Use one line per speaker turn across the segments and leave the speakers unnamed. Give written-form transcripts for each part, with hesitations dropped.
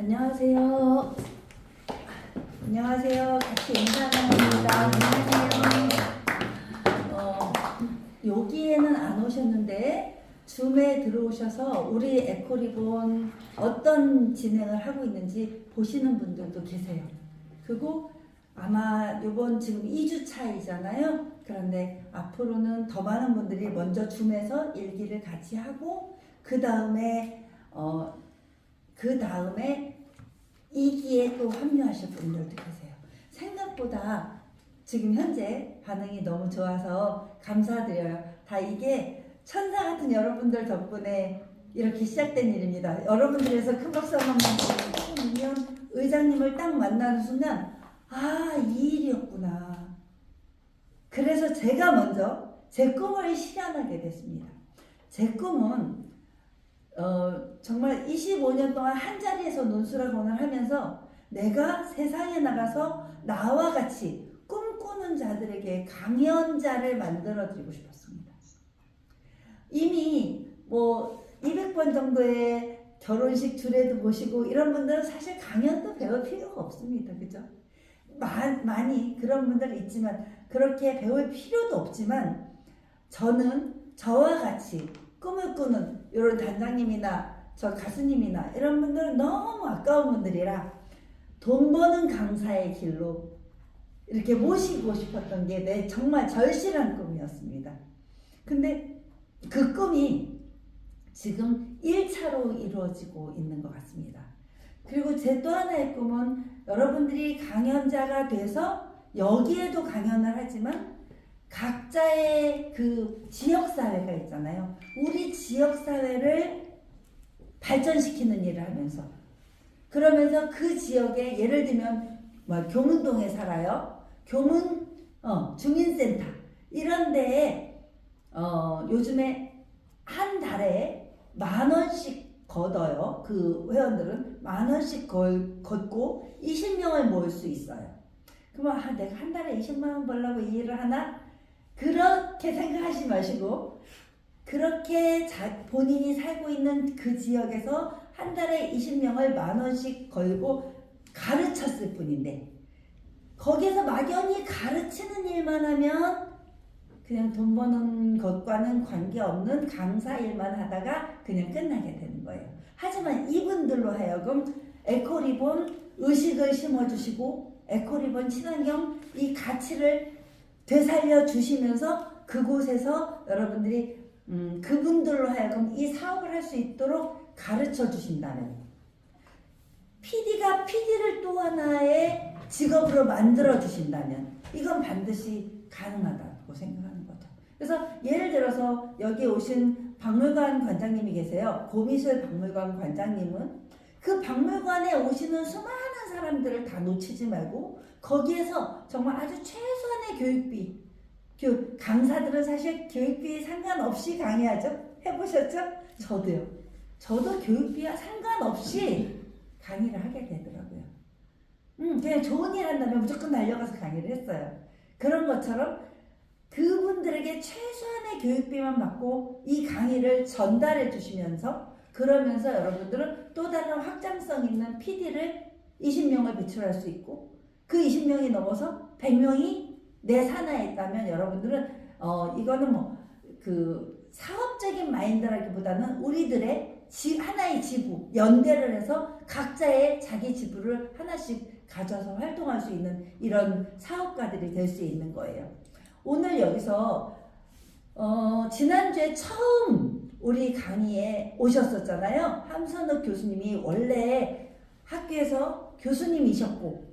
안녕하세요. 안녕하세요. 같이 인사드립니다. 안녕하세요. 여기에는 안 오셨는데 줌에 들어오셔서 우리 에코리본 어떤 진행을 하고 있는지 보시는 분들도 계세요. 그리고 아마 이번 지금 2주 차이잖아요. 그런데 앞으로는 더 많은 분들이 먼저 줌에서 일기를 같이 하고 그 다음에 2기에 또 합류하실 분들도 계세요. 생각보다 지금 현재 반응이 너무 좋아서 감사드려요. 다 이게 천사 같은 여러분들 덕분에 이렇게 시작된 일입니다. 여러분들에서 큰 박수 한번 주시면 의장님을 딱 만나는 순간 이 일이었구나. 그래서 제가 먼저 제 꿈을 실현하게 됐습니다. 제 꿈은 정말 25년 동안 한 자리에서 논술학원을 하면서 내가 세상에 나가서 나와 같이 꿈꾸는 자들에게 강연자를 만들어 드리고 싶었습니다. 이미 200번 정도의 결혼식 주례도 모시고 이런 분들은 사실 강연도 배울 필요가 없습니다. 그죠? 많이 그런 분들 있지만 그렇게 배울 필요도 없지만 저는 저와 같이 꿈을 꾸는 이런 단장님이나 저 가수님이나 이런 분들은 너무 아까운 분들이라 돈 버는 강사의 길로 이렇게 모시고 싶었던 게 내 정말 절실한 꿈이었습니다. 근데 그 꿈이 지금 1차로 이루어지고 있는 것 같습니다. 그리고 제 또 하나의 꿈은 여러분들이 강연자가 돼서 여기에도 강연을 하지만 각자의 그 지역사회가 있잖아요. 우리 지역사회를 발전시키는 일을 하면서 그러면서 그 지역에 예를 들면 교문동에 살아요. 주민센터 이런 데에 요즘에 한 달에 10,000원씩 걷어요. 그 회원들은 10,000원씩 걷고 20명을 모을 수 있어요. 그러면 내가 한 달에 20만 원 벌려고 이 일을 하나? 그렇게 생각하지 마시고 그렇게 본인이 살고 있는 그 지역에서 한 달에 20명을 10,000원씩 걸고 가르쳤을 뿐인데 거기에서 막연히 가르치는 일만 하면 그냥 돈 버는 것과는 관계없는 강사 일만 하다가 그냥 끝나게 되는 거예요. 하지만 이분들로 하여금 에코리본 의식을 심어주시고 에코리본 친환경 이 가치를 되살려 주시면서 그곳에서 여러분들이 그분들로 하여금 이 사업을 할 수 있도록 가르쳐 주신다면 PD가 PD를 또 하나의 직업으로 만들어 주신다면 이건 반드시 가능하다고 생각하는 거죠. 그래서 예를 들어서 여기 오신 박물관 관장님이 계세요. 고미술 박물관 관장님은 그 박물관에 오시는 수많은 사람들을 다 놓치지 말고 거기에서 정말 아주 최소한의 교육비 강사들은 사실 교육비 상관없이 강의하죠. 해보셨죠? 저도요. 저도 교육비와 상관없이 강의를 하게 되더라고요. 그냥 좋은 일 한다면 무조건 달려가서 강의를 했어요. 그런 것처럼 그분들에게 최소한의 교육비만 받고 이 강의를 전달해 주시면서 그러면서 여러분들은 또 다른 확장성 있는 PD를 20명을 배출할 수 있고 그 20명이 넘어서 100명이 내 산하에 있다면 여러분들은 이거는 그 사업적인 마인드라기보다는 우리들의 하나의 지부 연대를 해서 각자의 자기 지부를 하나씩 가져서 활동할 수 있는 이런 사업가들이 될 수 있는 거예요. 오늘 여기서 지난주에 처음 우리 강의에 오셨었잖아요. 함선욱 교수님이 원래 학교에서 교수님이셨고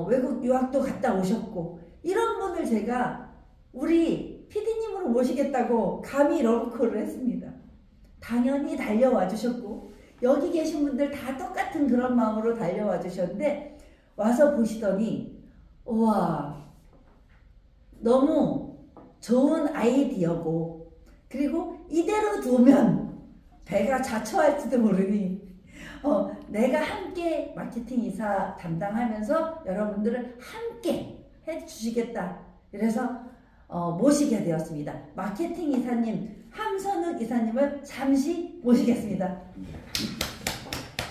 외국 유학도 갔다 오셨고 이런 분을 제가 우리 PD님으로 모시겠다고 감히 러브콜을 했습니다. 당연히 달려와 주셨고 여기 계신 분들 다 똑같은 그런 마음으로 달려와 주셨는데 와서 보시더니 우와 너무 좋은 아이디어고 그리고 이대로 두면 배가 자초할지도 모르니 내가 함께 마케팅 이사 담당하면서 여러분들을 함께 해주시겠다. 그래서 모시게 되었습니다. 마케팅 이사님 함선욱 이사님을 잠시 모시겠습니다.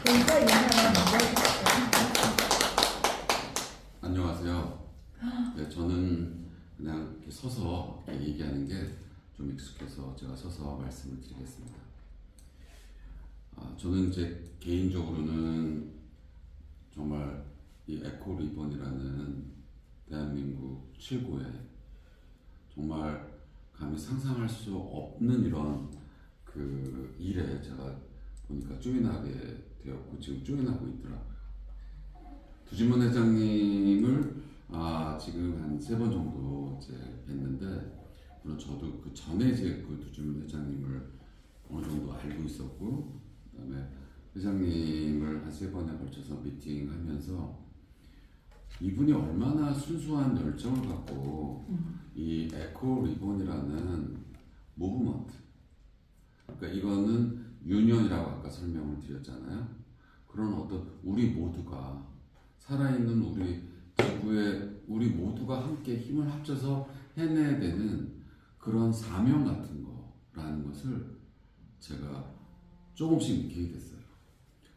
인사 먼저.
안녕하세요. 네, 저는 그냥 이렇게 서서 얘기하는 게 좀 익숙해서 제가 서서 말씀을 드리겠습니다. 저는 이제 개인적으로는 정말 이 에코 리본이라는 대한민국 최고의 정말 감히 상상할 수 없는 이런 그 일에 제가 보니까 조인하게 되었고 지금 조인하고 있더라고요. 두지문 회장님을 지금 한 3번 정도 이제 뵀는데 물론 저도 그 전에 이제 그 두지문 회장님을 어느 정도 알고 있었고 그다음에 회장님을 한 3번에 걸쳐서 미팅하면서 이분이 얼마나 순수한 열정을 갖고 이 에코 리본이라는 무브먼트, 그러니까 이거는 유년이라고 아까 설명을 드렸잖아요. 그런 어떤 우리 모두가 살아있는 우리 지구에 우리 모두가 함께 힘을 합쳐서 해내야 되는 그런 사명 같은 거라는 것을 제가 조금씩 느끼게 됐어요.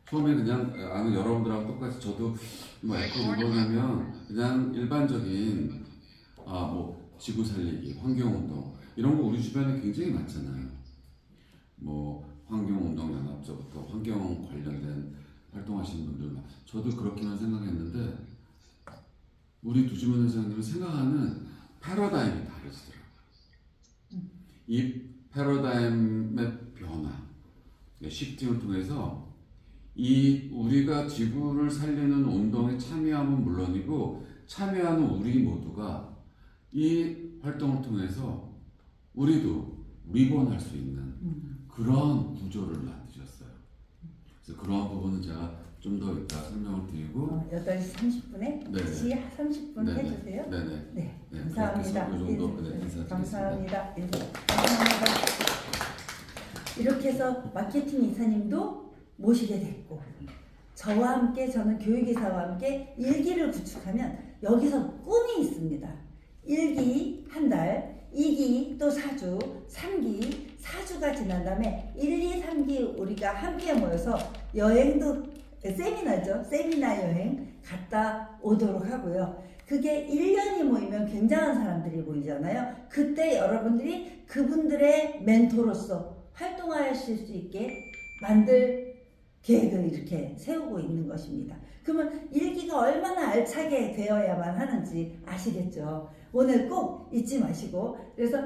처음에 그냥 여러분들하고 똑같이 저도 뭐 에코 리본 하면 그냥 일반적인 뭐 지구 살리기, 환경 운동 이런 거 우리 주변에 굉장히 많잖아요. 뭐 환경 운동 연합서부터 환경 관련된 활동하시는 분들 저도 그렇게만 생각했는데 우리 두지문 회장님은 생각하는 패러다임이 다르시더라고요. 이 패러다임의 변화, 시프팅을 통해서 이 우리가 지구를 살리는 운동에 참여하면 물론이고 참여하는 우리 모두가 이 활동을 통해서 우리도 리본할 수 있는 그런 구조를 만드셨어요. 그래서 그러한 부분은 제가 좀 더 이따 설명을 드리고
8시 30분에 다시 30분
네네.
해주세요.
네네.
네,
네,
감사합니다.
그렇게 해서 이 정도 인사드리겠습니다.
감사합니다. 감사합니다. 이렇게 해서 마케팅 이사님도 모시게 됐고 저와 함께 저는 교육이사와 함께 일기를 구축하면 여기서 꾼이 있습니다. 1기 한 달, 2기 또 4주, 3기 4주가 지난 다음에 1, 2, 3기 우리가 함께 모여서 여행도 세미나죠. 세미나 여행 갔다 오도록 하고요. 그게 1년이 모이면 굉장한 사람들이 모이잖아요. 그때 여러분들이 그분들의 멘토로서 활동하실 수 있게 만들 계획을 이렇게 세우고 있는 것입니다. 그러면 일기가 얼마나 알차게 되어야만 하는지 아시겠죠? 오늘 꼭 잊지 마시고 그래서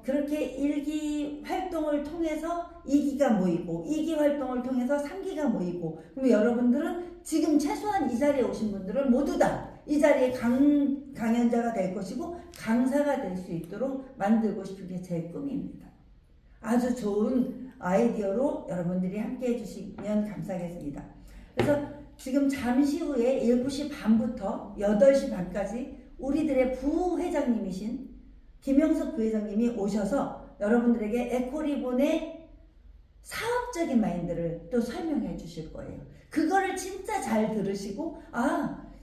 그렇게 일기 활동을 통해서 2기가 모이고 2기 활동을 통해서 3기가 모이고 그럼 여러분들은 지금 최소한 이 자리에 오신 분들은 모두 다 이 자리에 강연자가 될 것이고 강사가 될 수 있도록 만들고 싶은 게 제 꿈입니다. 아주 좋은 아이디어로 여러분들이 함께 해주시면 감사하겠습니다. 그래서 지금 잠시 후에 7시 반부터 8시 반까지 우리들의 부회장님이신 김영석 부회장님이 오셔서 여러분들에게 에코리본의 사업적인 마인드를 또 설명해 주실 거예요. 그거를 진짜 잘 들으시고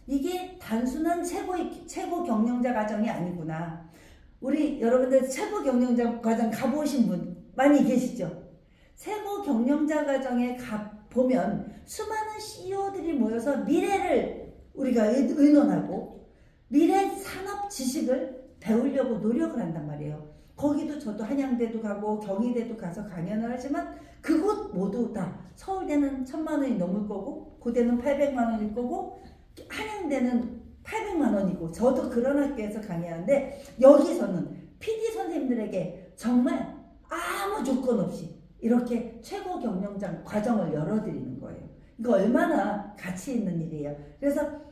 이게 단순한 최고 경영자 과정이 아니구나. 우리 여러분들 최고 경영자 과정 가보신 분 많이 계시죠? 최고 경영자 과정에 보면 수많은 CEO들이 모여서 미래를 우리가 의논하고 미래 산업 지식을 배우려고 노력을 한단 말이에요. 거기도 저도 한양대도 가고 경희대도 가서 강연을 하지만 그곳 모두 다 서울대는 1,000만 원이 넘을 거고 고대는 800만 원일 거고 한양대는 800만 원이고 저도 그런 학교에서 강의하는데 여기서는 PD 선생님들에게 정말 아무 조건 없이 이렇게 최고 경영장 과정을 열어드리는 거예요. 이거 얼마나 가치 있는 일이에요. 그래서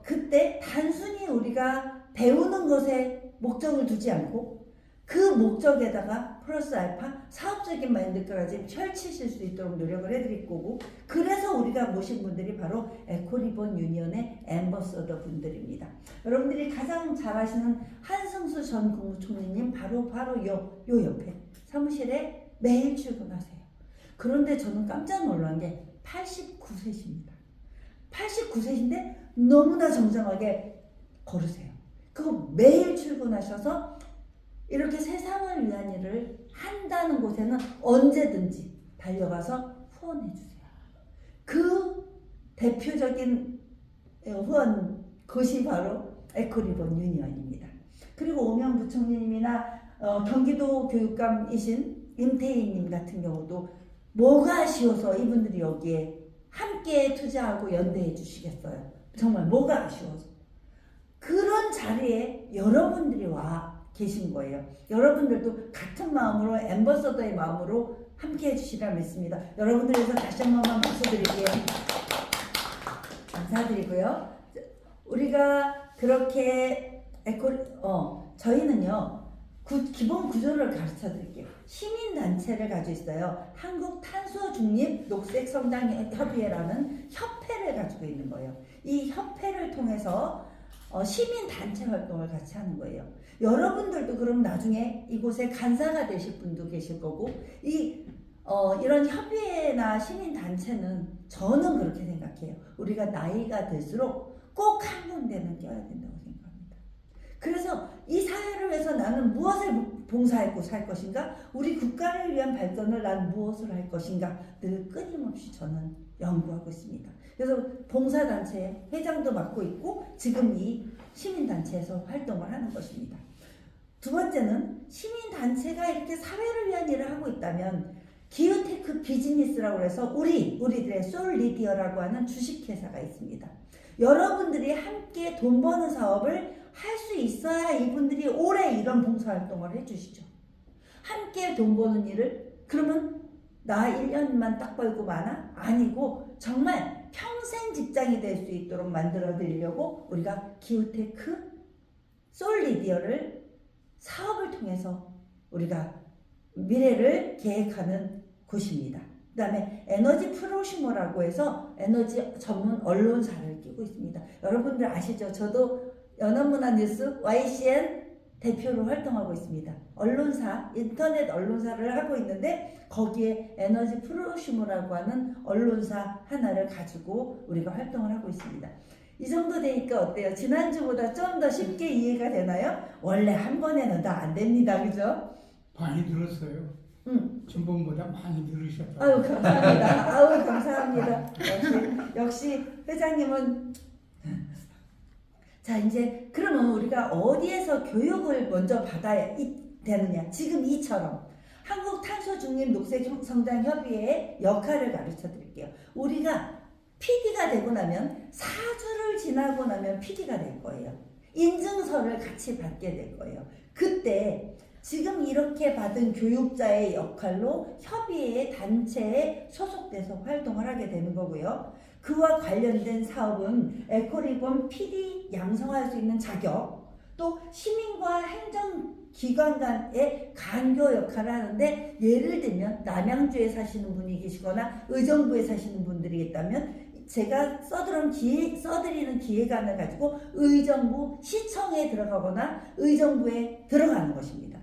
그때 단순히 우리가 배우는 것에 목적을 두지 않고 그 목적에다가 플러스 알파 사업적인 마인드까지 펼치실 수 있도록 노력을 해드릴 거고 그래서 우리가 모신 분들이 바로 에코리본 유니언의 앰버서더 분들입니다. 여러분들이 가장 잘 아시는 한승수 전 국무총리님 바로 요 옆에 사무실에 매일 출근하세요. 그런데 저는 깜짝 놀란 게 89세십니다. 89세신데 너무나 정정하게 걸으세요. 그거 매일 출근하셔서 이렇게 세상을 위한 일을 한다는 곳에는 언제든지 달려가서 후원해 주세요. 그 대표적인 후원 그것이 바로 에코리본 유니언입니다. 그리고 오명 부총리님이나 경기도 교육감이신 임태희님 같은 경우도 뭐가 아쉬워서 이분들이 여기에 함께 투자하고 연대해 주시겠어요. 정말 뭐가 아쉬워서. 그런 자리에 여러분들이 와 계신 거예요. 여러분들도 같은 마음으로 앰버서더의 마음으로 함께 해주시리라 믿습니다. 여러분들 위해서 다시 한 번만 박수 드릴게요. 감사드리고요. 우리가 그렇게 저희는요 기본 구조를 가르쳐 드릴게요. 시민단체를 가지고 있어요. 한국탄소중립녹색성장협의회라는 협회를 가지고 있는 거예요. 이 협회를 통해서 시민단체 활동을 같이 하는 거예요. 여러분들도 그럼 나중에 이곳에 간사가 되실 분도 계실 거고 이런 협의회나 시민단체는 저는 그렇게 생각해요. 우리가 나이가 들수록 꼭 한 군데는 껴야 된다고 생각합니다. 그래서 이 사회를 위해서 나는 무엇을 봉사하고 살 것인가? 우리 국가를 위한 발전을 난 무엇을 할 것인가? 늘 끊임없이 저는 연구하고 있습니다. 그래서 봉사단체 회장도 맡고 있고 지금 이 시민단체에서 활동을 하는 것입니다. 두 번째는 시민단체가 이렇게 사회를 위한 일을 하고 있다면 기후테크 비즈니스라고 해서 우리들의 솔리디어라고 하는 주식회사가 있습니다. 여러분들이 함께 돈 버는 사업을 할 수 있어야 이분들이 오래 이런 봉사활동을 해주시죠. 함께 돈 버는 일을 그러면 나 1년만 딱 벌고 마나? 아니고 정말 평생 직장이 될 수 있도록 만들어 드리려고 우리가 기후테크 솔리디어를 사업을 통해서 우리가 미래를 계획하는 곳입니다. 그 다음에 에너지 프로슈머라고 해서 에너지 전문 언론사를 끼고 있습니다. 여러분들 아시죠? 저도 연합문화뉴스 YCN 대표로 활동하고 있습니다. 언론사, 인터넷 언론사를 하고 있는데 거기에 에너지 프로슈머라고 하는 언론사 하나를 가지고 우리가 활동을 하고 있습니다. 이 정도 되니까 어때요? 지난주보다 좀 더 쉽게 이해가 되나요? 원래 한 번에는 다 안 됩니다. 그죠?
많이 들었어요. 전번보다 많이 들으셨다.
아유 감사합니다. 아유 감사합니다. 역시 회장님은 자 이제 그러면 우리가 어디에서 교육을 먼저 받아야 되느냐? 지금 이처럼 한국탄소중립녹색성장협의회의 역할을 가르쳐 드릴게요. 우리가 PD가 되고 나면 4주를 지나고 나면 PD가 될 거예요. 인증서를 같이 받게 될 거예요. 그때 지금 이렇게 받은 교육자의 역할로 협의회 단체에 소속돼서 활동을 하게 되는 거고요. 그와 관련된 사업은 에코리본 PD 양성할 수 있는 자격, 또 시민과 행정기관 간의 간교 역할을 하는데 예를 들면 남양주에 사시는 분이 계시거나 의정부에 사시는 분들이 있다면 제가 써드리는 기획안을 가지고 의정부 시청에 들어가거나 의정부에 들어가는 것입니다.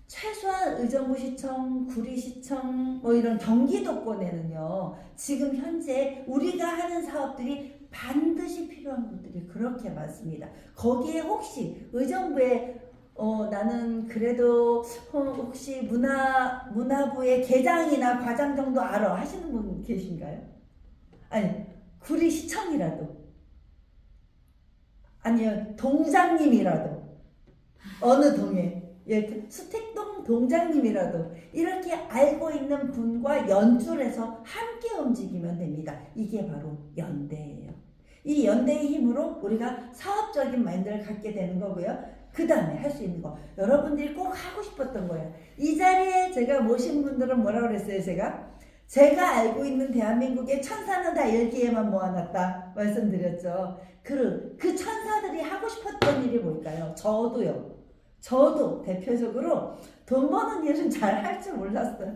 최소한 의정부 시청, 구리시청 이런 경기도권에는요. 지금 현재 우리가 하는 사업들이 반드시 필요한 분들이 그렇게 많습니다. 거기에 혹시 의정부에 나는 그래도 혹시 문화부의 계장이나 과장 정도 알아 하시는 분 계신가요? 아니 구리시청이라도 아니요 동장님이라도 어느 동에 수택동 동장님이라도 이렇게 알고 있는 분과 연출해서 함께 움직이면 됩니다. 이게 바로 연대예요. 이 연대의 힘으로 우리가 사업적인 마인드를 갖게 되는 거고요. 그 다음에 할 수 있는 거 여러분들이 꼭 하고 싶었던 거예요. 이 자리에 제가 모신 분들은 뭐라고 그랬어요? 제가 알고 있는 대한민국의 천사는 다 일기에만 모아놨다 말씀드렸죠. 그 천사들이 하고 싶었던 일이 뭘까요? 저도 대표적으로 돈 버는 일은 잘 할 줄 몰랐어요.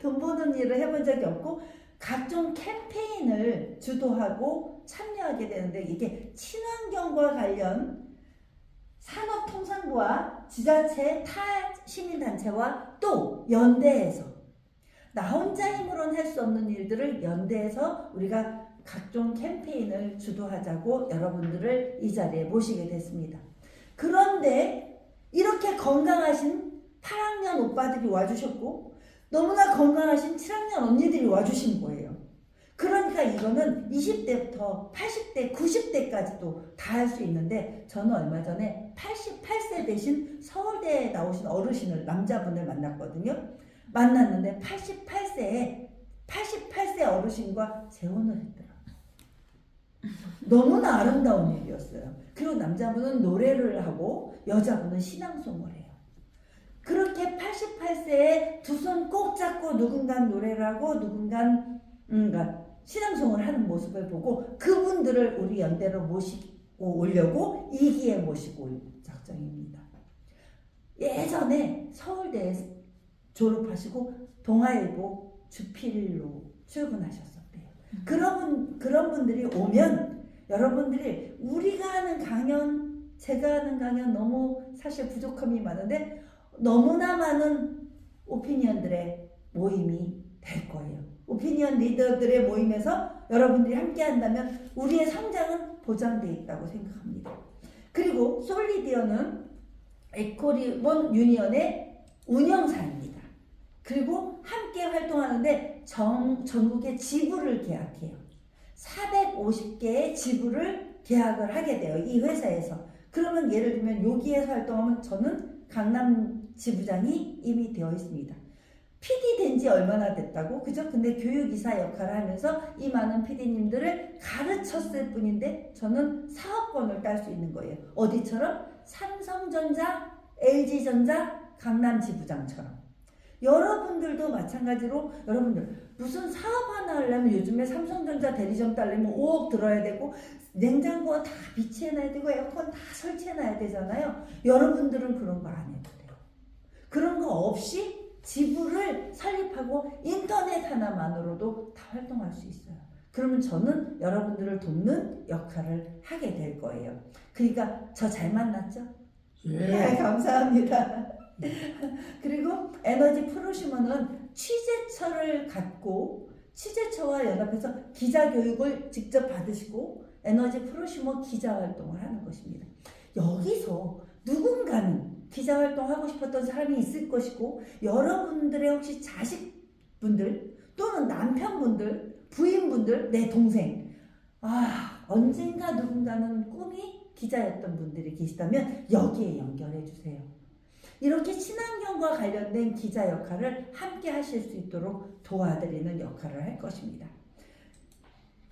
돈 버는 일을 해본 적이 없고 각종 캠페인을 주도하고 참여하게 되는데 이게 친환경과 관련 산업통상부와 지자체 타 시민단체와 또 연대에서 나 혼자 힘으로는 할 수 없는 일들을 연대해서 우리가 각종 캠페인을 주도하자고 여러분들을 이 자리에 모시게 됐습니다. 그런데 이렇게 건강하신 8학년 오빠들이 와주셨고 너무나 건강하신 7학년 언니들이 와주신 거예요. 그러니까 이거는 20대부터 80대, 90대까지도 다 할 수 있는데 저는 얼마 전에 88세 되신 서울대에 나오신 어르신을 남자분을 만났거든요. 만났는데 88세에 어르신과 재혼을 했더라고요. 너무나 아름다운 일이었어요. 그리고 남자분은 노래를 하고 여자분은 신앙송을 해요. 그렇게 88세에 두 손 꼭 잡고 누군간 노래를 하고 누군간 신앙송을 하는 모습을 보고 그분들을 우리 연대로 모시고 오려고 2기에 모시고 올 작정입니다. 예전에 서울대에 졸업하시고 동아일보 주필로 출근하셨었대요. 그런 분들이 오면 여러분들이 우리가 하는 강연, 제가 하는 강연 너무 사실 부족함이 많은데 너무나 많은 오피니언들의 모임이 될 거예요. 오피니언 리더들의 모임에서 여러분들이 함께 한다면 우리의 성장은 보장되어 있다고 생각합니다. 그리고 솔리디어는 에코리본 유니언의 운영사입니다. 그리고 함께 활동하는데 전국의 지부를 계약해요. 450개의 지부를 계약을 하게 돼요. 이 회사에서. 그러면 예를 들면 여기에서 활동하면 저는 강남 지부장이 이미 되어 있습니다. PD 된 지 얼마나 됐다고? 그죠? 근데 교육이사 역할을 하면서 이 많은 PD님들을 가르쳤을 뿐인데 저는 사업권을 딸 수 있는 거예요. 어디처럼? 삼성전자, LG전자, 강남 지부장처럼. 여러분들도 마찬가지로 여러분들 무슨 사업 하나 하려면 요즘에 삼성전자 대리점 따려면 5억 들어야 되고 냉장고 다 비치해놔야 되고 에어컨 다 설치해놔야 되잖아요. 여러분들은 그런 거 안 해도 돼요. 그런 거 없이 지부를 설립하고 인터넷 하나만으로도 다 활동할 수 있어요. 그러면 저는 여러분들을 돕는 역할을 하게 될 거예요. 그러니까 저 잘 만났죠? 네, 감사합니다. 그리고 에너지 프로슈머는 취재처를 갖고 취재처와 연합해서 기자교육을 직접 받으시고 에너지 프로슈머 기자활동을 하는 것입니다. 여기서 누군가는 기자활동하고 싶었던 사람이 있을 것이고 여러분들의 혹시 자식분들 또는 남편분들, 부인분들, 내 동생 언젠가 누군가는 꿈이 기자였던 분들이 계시다면 여기에 연결해 주세요. 이렇게 친환경과 관련된 기자 역할을 함께 하실 수 있도록 도와드리는 역할을 할 것입니다.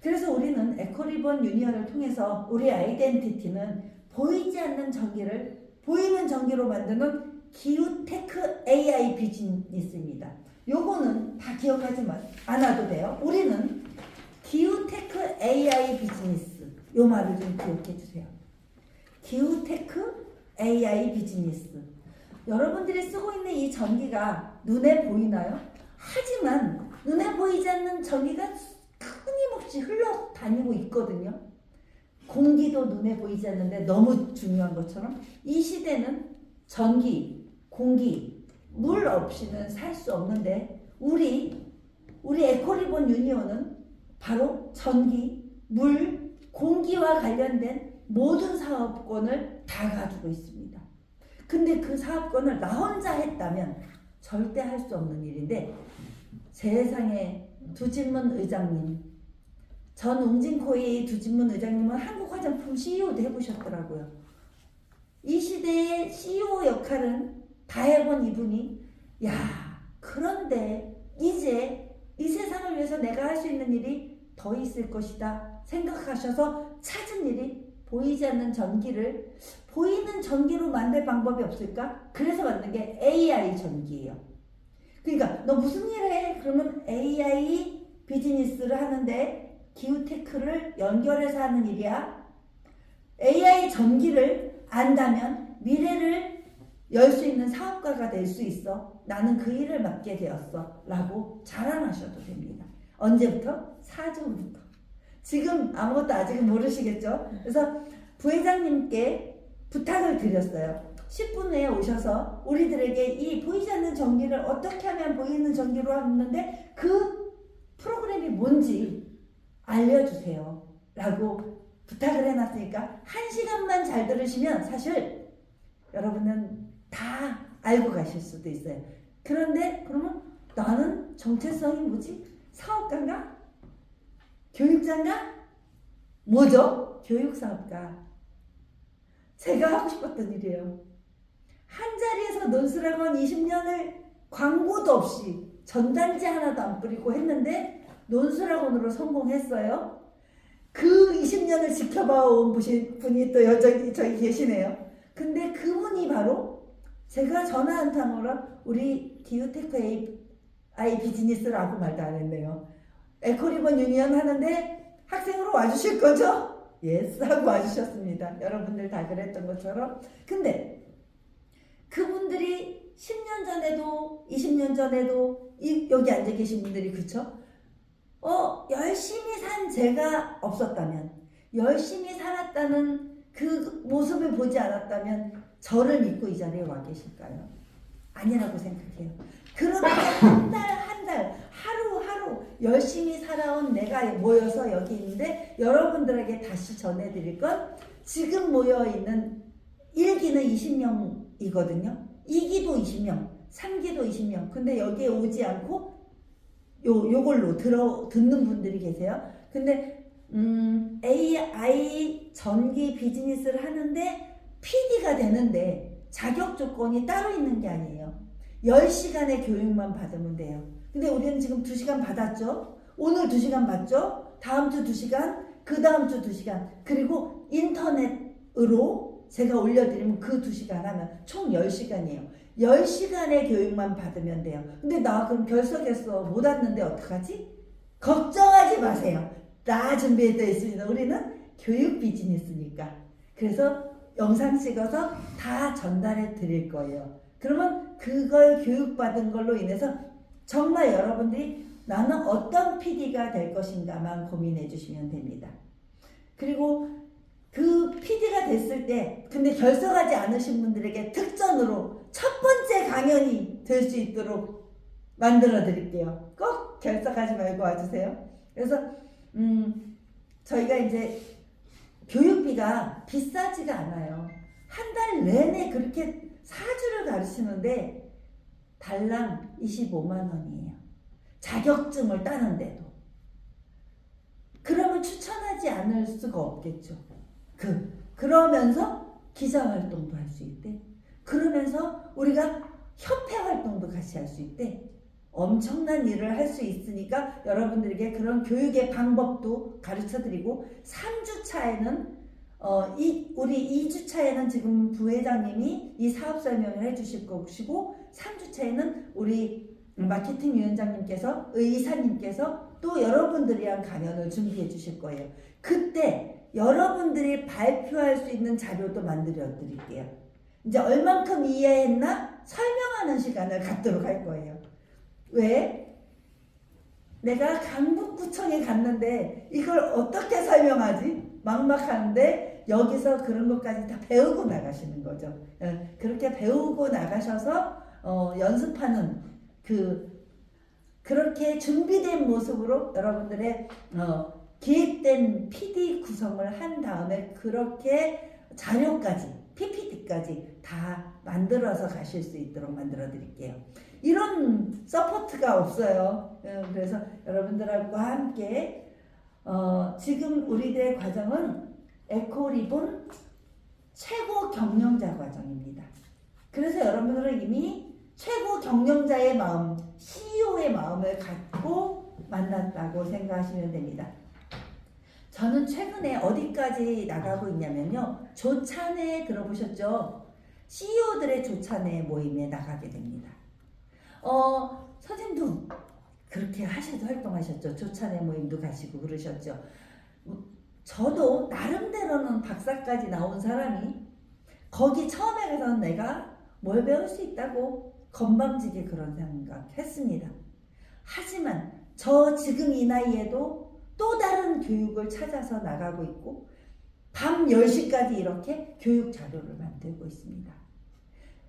그래서 우리는 에코리본 유니언을 통해서 우리 아이덴티티는 보이지 않는 전기를 보이는 전기로 만드는 기후테크 AI 비즈니스입니다. 요거는 다 기억하지 않아도 돼요. 우리는 기후테크 AI 비즈니스 요 말을 좀 기억해 주세요. 기후테크 AI 비즈니스. 여러분들이 쓰고 있는 이 전기가 눈에 보이나요? 하지만 눈에 보이지 않는 전기가 끊임없이 흘러다니고 있거든요. 공기도 눈에 보이지 않는데 너무 중요한 것처럼 이 시대는 전기, 공기, 물 없이는 살 수 없는데 우리 에코리본 유니온은 바로 전기, 물, 공기와 관련된 모든 사업권을 다 가지고 있습니다. 근데 그 사업권을 나 혼자 했다면 절대 할 수 없는 일인데 세상에 두진문 의장님, 전 웅진코의 두진문 의장님은 한국화장품 CEO도 해보셨더라고요. 이 시대의 CEO 역할은 다 해본 이분이 그런데 이제 이 세상을 위해서 내가 할 수 있는 일이 더 있을 것이다 생각하셔서 찾은 일이 보이지 않는 전기를 보이는 전기로 만들 방법이 없을까? 그래서 만든 게 AI 전기예요. 그러니까 너 무슨 일을 해? 그러면 AI 비즈니스를 하는데 기후테크를 연결해서 하는 일이야. AI 전기를 안다면 미래를 열 수 있는 사업가가 될 수 있어. 나는 그 일을 맡게 되었어. 라고 자랑하셔도 됩니다. 언제부터? 4주부터. 지금 아무것도 아직은 모르시겠죠? 그래서 부회장님께 부탁을 드렸어요. 10분 후에 오셔서 우리들에게 이 보이지 않는 전기를 어떻게 하면 보이는 전기로 하는데 그 프로그램이 뭔지 알려주세요. 라고 부탁을 해놨으니까 1시간만 잘 들으시면 사실 여러분은 다 알고 가실 수도 있어요. 그런데 그러면 나는 정체성이 뭐지? 사업가인가? 교육자인가? 뭐죠? 교육사업가. 제가 하고 싶었던 일이에요. 한 자리에서 논술학원 20년을 광고도 없이 전단지 하나도 안 뿌리고 했는데 논술학원으로 성공했어요. 그 20년을 지켜봐온 분이 또 여전히 저기 계시네요. 근데 그분이 바로 제가 전화 한 통으로 우리 기후테크 AI 비즈니스를 아무 말도 안 했네요. 에코리본 유니언 하는데 학생으로 와주실 거죠? 예스 하고 와주셨습니다. 여러분들 다 그랬던 것처럼. 근데 그분들이 10년 전에도 20년 전에도 여기 앉아 계신 분들이 그쵸? 열심히 산 제가 없었다면, 열심히 살았다는 그 모습을 보지 않았다면 저를 믿고 이 자리에 와 계실까요? 아니라고 생각해요. 그렇게 한 달, 하루하루 열심히 살아온 내가 모여서 여기 있는데 여러분들에게 다시 전해드릴 건 지금 모여있는 1기는 20명이거든요. 2기도 20명, 3기도 20명. 근데 여기에 오지 않고 요걸로 듣는 분들이 계세요. 근데 AI 전기 비즈니스를 하는데 PD가 되는데 자격 조건이 따로 있는 게 아니에요. 10시간의 교육만 받으면 돼요. 근데 우리는 지금 2시간 받았죠? 오늘 2시간 받죠? 다음 주 2시간, 그 다음 주 2시간, 그리고 인터넷으로 제가 올려드리면 그 2시간 하면 총 10시간이에요. 10시간의 교육만 받으면 돼요. 근데 나 그럼 결석했어. 못 왔는데 어떡하지? 걱정하지 마세요. 다 준비되어 있습니다. 우리는 교육 비즈니스니까. 그래서 영상 찍어서 다 전달해 드릴 거예요. 그러면 그걸 교육받은 걸로 인해서 정말 여러분들이 나는 어떤 PD가 될 것인가만 고민해 주시면 됩니다. 그리고 그 PD가 됐을 때 근데 결석하지 않으신 분들에게 특전으로 첫 번째 강연이 될 수 있도록 만들어 드릴게요. 꼭 결석하지 말고 와주세요. 그래서 저희가 이제 교육비가 비싸지가 않아요. 한 달 내내 그렇게 4주를 가르치는데 달랑 25만 원이에요. 자격증을 따는데도. 그러면 추천하지 않을 수가 없겠죠. 그러면서 기자활동도 할 수 있대. 그러면서 우리가 협회 활동도 같이 할 수 있대. 엄청난 일을 할 수 있으니까 여러분들에게 그런 교육의 방법도 가르쳐드리고 3주차에는 우리 2주차에는 지금 부회장님이 이 사업 설명을 해주실 것이고 3주차에는 우리 마케팅 위원장님께서 의사님께서 또 여러분들이랑 강연을 준비해 주실 거예요. 그때 여러분들이 발표할 수 있는 자료도 만들어 드릴게요. 이제 얼만큼 이해했나 설명하는 시간을 갖도록 할 거예요. 왜? 내가 강북구청에 갔는데 이걸 어떻게 설명하지? 막막한데 여기서 그런 것까지 다 배우고 나가시는 거죠. 그렇게 배우고 나가셔서 연습하는 그렇게 준비된 모습으로 여러분들의 기획된 PD 구성을 한 다음에 그렇게 자료까지 PPT까지 다 만들어서 가실 수 있도록 만들어 드릴게요. 이런 서포트가 없어요. 그래서 여러분들과 함께 지금 우리들의 과정은 에코리본 최고 경영자 과정입니다. 그래서 여러분들은 이미 최고 경영자의 마음, CEO의 마음을 갖고 만났다고 생각하시면 됩니다. 저는 최근에 어디까지 나가고 있냐면요. 조찬회 들어보셨죠? CEO들의 조찬회 모임에 나가게 됩니다. 선생님도 그렇게 활동하셨죠. 조찬회 모임도 가시고 그러셨죠. 저도 나름대로는 박사까지 나온 사람이 거기 처음에 가서 내가 뭘 배울 수 있다고 건방지게 그런 생각했습니다. 하지만 저 지금 이 나이에도 또 다른 교육을 찾아서 나가고 있고 밤 10시까지 이렇게 교육 자료를 만들고 있습니다.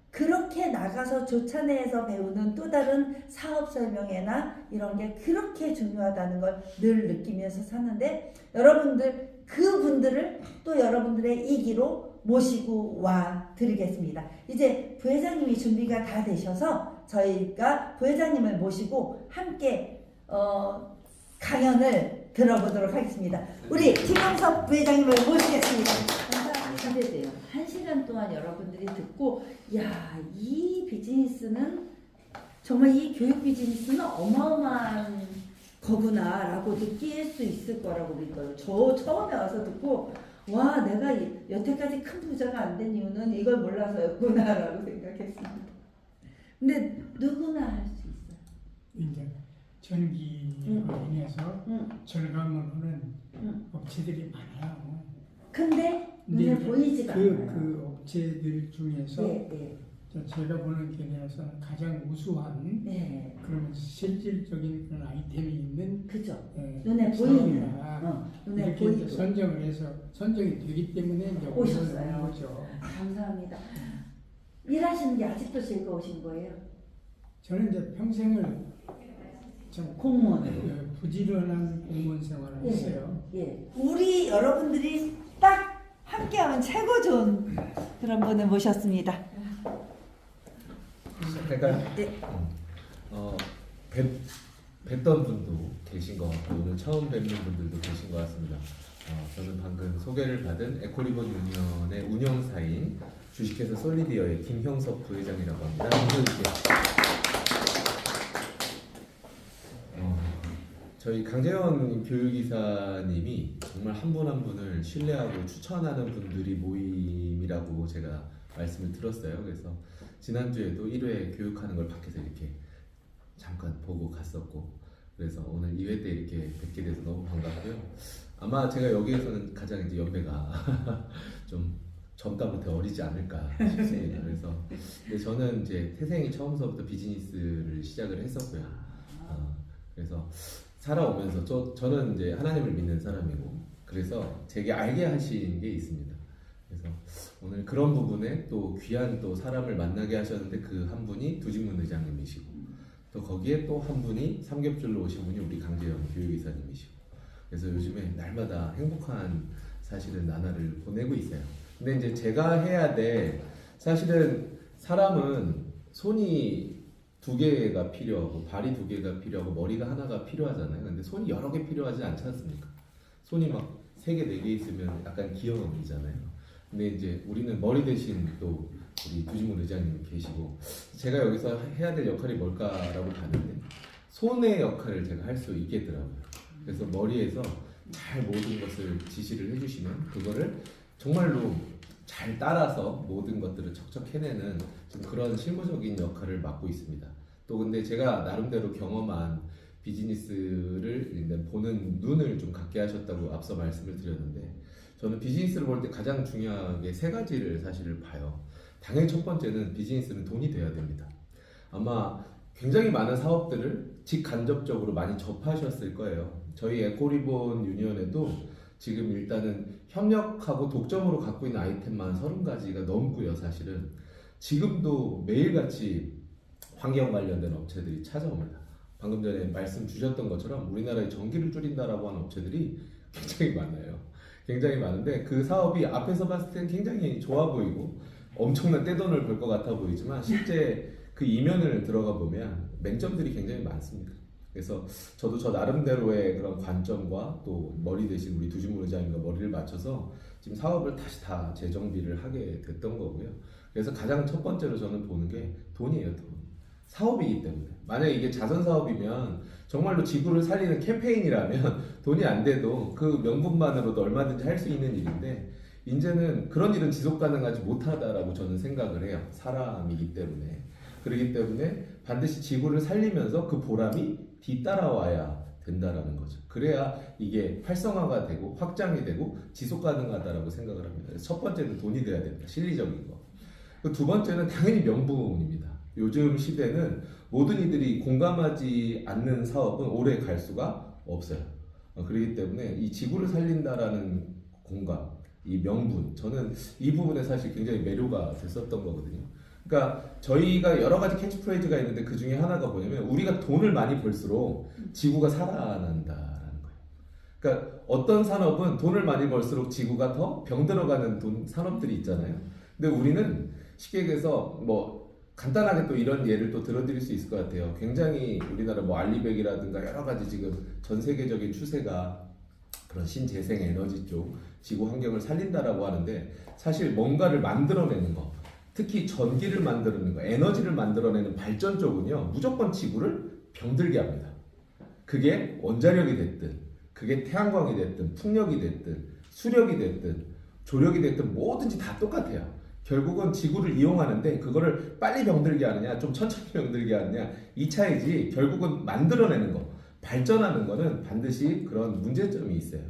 그렇게 나가서 조찬회에서 배우는 또 다른 사업 설명회나 이런 게 그렇게 중요하다는 걸 늘 느끼면서 사는데 여러분들 그분들을 또 여러분들의 이기로 모시고 와 드리겠습니다. 이제 부회장님이 준비가 다 되셔서 저희가 부회장님을 모시고 함께 강연을 들어보도록 하겠습니다. 우리 김영섭 부회장님을 모시겠습니다. 감사합니다. 기대돼요. 1시간 동안 여러분들이 듣고 야, 이 비즈니스는 정말 이 교육 비즈니스는 어마어마한 거구나라고 느낄 수 있을 거라고 믿어요. 저 처음에 와서 듣고 와, 내가 여태까지 큰 부자가 안 된 이유는 이걸 몰라서였구나라고 생각했습니다. 근데 누구나 할 수 있어요.
이제 전기로 인해서 절감을 하는 업체들이 많아요.
근데 눈에
근데
보이지가 않아요.
그 업체들 중에서
네.
제가 보는 견해에서는 가장 우수한
네.
그런 실질적인 그런 아이템이 있는
그죠.
예,
눈에 보이는.
사업이라
눈에
이렇게 이제
보이고.
선정을 해서 선정이 되기 때문에 이제
오셨어요.
오는 거죠.
감사합니다. 일하시는 게 아직도 즐거우신 거예요?
저는 이제 평생을 좀
공무원.
부지런한 공무원 생활을
예.
했어요.
예. 우리 여러분들이 딱 함께하면 최고 좋은 그런 분을 모셨습니다.
그러니까
네.
뵀던 분도 계신 것 같고 오늘 처음 뵙는 분들도 계신 것 같습니다. 저는 방금 소개를 받은 에코리본 유니언의 운영사인 주식회사 솔리디어의 김형섭 부회장이라고 합니다. 저희 강재원 교육이사님이 정말 한 분 한 분을 신뢰하고 추천하는 분들이 모임이라고 제가 말씀을 들었어요. 그래서 지난주에도 1회 교육하는 걸 밖에서 이렇게 잠깐 보고 갔었고, 그래서 오늘 2회 때 이렇게 뵙게 돼서 너무 반갑고요. 아마 제가 여기에서는 가장 이제 연배가 좀 젊다 못해 어리지 않을까 싶습니다. 그래서 근데 저는 이제 태생이 처음서부터 비즈니스를 시작을 했었고요. 그래서 살아오면서 저는 이제 하나님을 믿는 사람이고, 그래서 제게 알게 하신 게 있습니다. 그래서 오늘 그런 부분에 또 귀한 또 사람을 만나게 하셨는데 그 한 분이 두진문 의장님이시고, 또 거기에 또 한 분이 삼겹줄로 오신 분이 우리 강재영 교육이사님이시고, 그래서 요즘에 날마다 행복한 사실은 나날을 보내고 있어요. 근데 이제 제가 해야 될, 사실은 사람은 손이 2개가 필요하고 발이 2개가 필요하고 머리가 하나가 필요하잖아요. 근데 손이 여러 개 필요하지 않지 않습니까? 손이 막 3개, 4개 있으면 약간 기형이잖아요. 근데 이제 우리는 머리 대신 또 우리 두진문 의장님 계시고, 제가 여기서 해야 될 역할이 뭘까라고 봤는데 손의 역할을 제가 할 수 있겠더라고요. 그래서 머리에서 잘 모든 것을 지시를 해주시면 그거를 정말로 잘 따라서 모든 것들을 척척 해내는 좀 그런 실무적인 역할을 맡고 있습니다. 또 근데 제가 나름대로 경험한 비즈니스를 보는 눈을 좀 갖게 하셨다고 앞서 말씀을 드렸는데, 저는 비즈니스를 볼 때 가장 중요하게 3가지를 사실을 봐요. 당연히 첫 번째는 비즈니스는 돈이 돼야 됩니다. 아마 굉장히 많은 사업들을 직간접적으로 많이 접하셨을 거예요. 저희 에코리본 유니언에도 지금 일단은 협력하고 독점으로 갖고 있는 아이템만 30가지가 넘고요. 사실은 지금도 매일같이 환경 관련된 업체들이 찾아옵니다. 방금 전에 말씀 주셨던 것처럼 우리나라의 전기를 줄인다라고 하는 업체들이 굉장히 많아요. 굉장히 많은데 그 사업이 앞에서 봤을 땐 굉장히 좋아 보이고 엄청난 떼돈을 벌 것 같아 보이지만 실제 그 이면을 들어가 보면 맹점들이 굉장히 많습니다. 그래서 저도 저 나름대로의 그런 관점과 또 머리 대신 우리 두진문 의장님과 머리를 맞춰서 지금 사업을 다시 다 재정비를 하게 됐던 거고요. 그래서 가장 첫 번째로 저는 보는 게 돈이에요. 돈. 사업이기 때문에. 만약에 이게 자선 사업이면 정말로 지구를 살리는 캠페인이라면 돈이 안 돼도 그 명분만으로도 얼마든지 할 수 있는 일인데, 이제는 그런 일은 지속 가능하지 못하다라고 저는 생각을 해요. 사람이기 때문에. 그렇기 때문에 반드시 지구를 살리면서 그 보람이 뒤따라와야 된다라는 거죠. 그래야 이게 활성화가 되고 확장이 되고 지속 가능하다라고 생각을 합니다. 그래서 첫 번째는 돈이 돼야 된다. 실리적인 거. 그 두 번째는 당연히 명분입니다. 요즘 시대는 모든 이들이 공감하지 않는 사업은 오래 갈 수가 없어요. 그렇기 때문에 이 지구를 살린다라는 공감, 이 명분, 저는 이 부분에 사실 굉장히 매료가 됐었던 거거든요. 그러니까 저희가 여러 가지 캐치프레이즈가 있는데 그 중에 하나가 뭐냐면 우리가 돈을 많이 벌수록 지구가 살아난다라는 거예요. 그러니까 어떤 산업은 돈을 많이 벌수록 지구가 더 병들어가는 산업들이 있잖아요. 근데 우리는 쉽게 얘기해서 뭐 간단하게 또 이런 예를 또 들어드릴 수 있을 것 같아요. 굉장히 우리나라 뭐 알리백이라든가 여러 가지 지금 전 세계적인 추세가 그런 신재생 에너지 쪽 지구 환경을 살린다라고 하는데 사실 뭔가를 만들어내는 거, 특히 전기를 만들어내는 거, 에너지를 만들어내는 발전 쪽은요 무조건 지구를 병들게 합니다. 그게 원자력이 됐든, 그게 태양광이 됐든, 풍력이 됐든, 수력이 됐든, 조력이 됐든 뭐든지 다 똑같아요. 결국은 지구를 이용하는데 그거를 빨리 병들게 하느냐, 좀 천천히 병들게 하느냐 이 차이지 결국은 만들어내는 거, 발전하는 거는 반드시 그런 문제점이 있어요.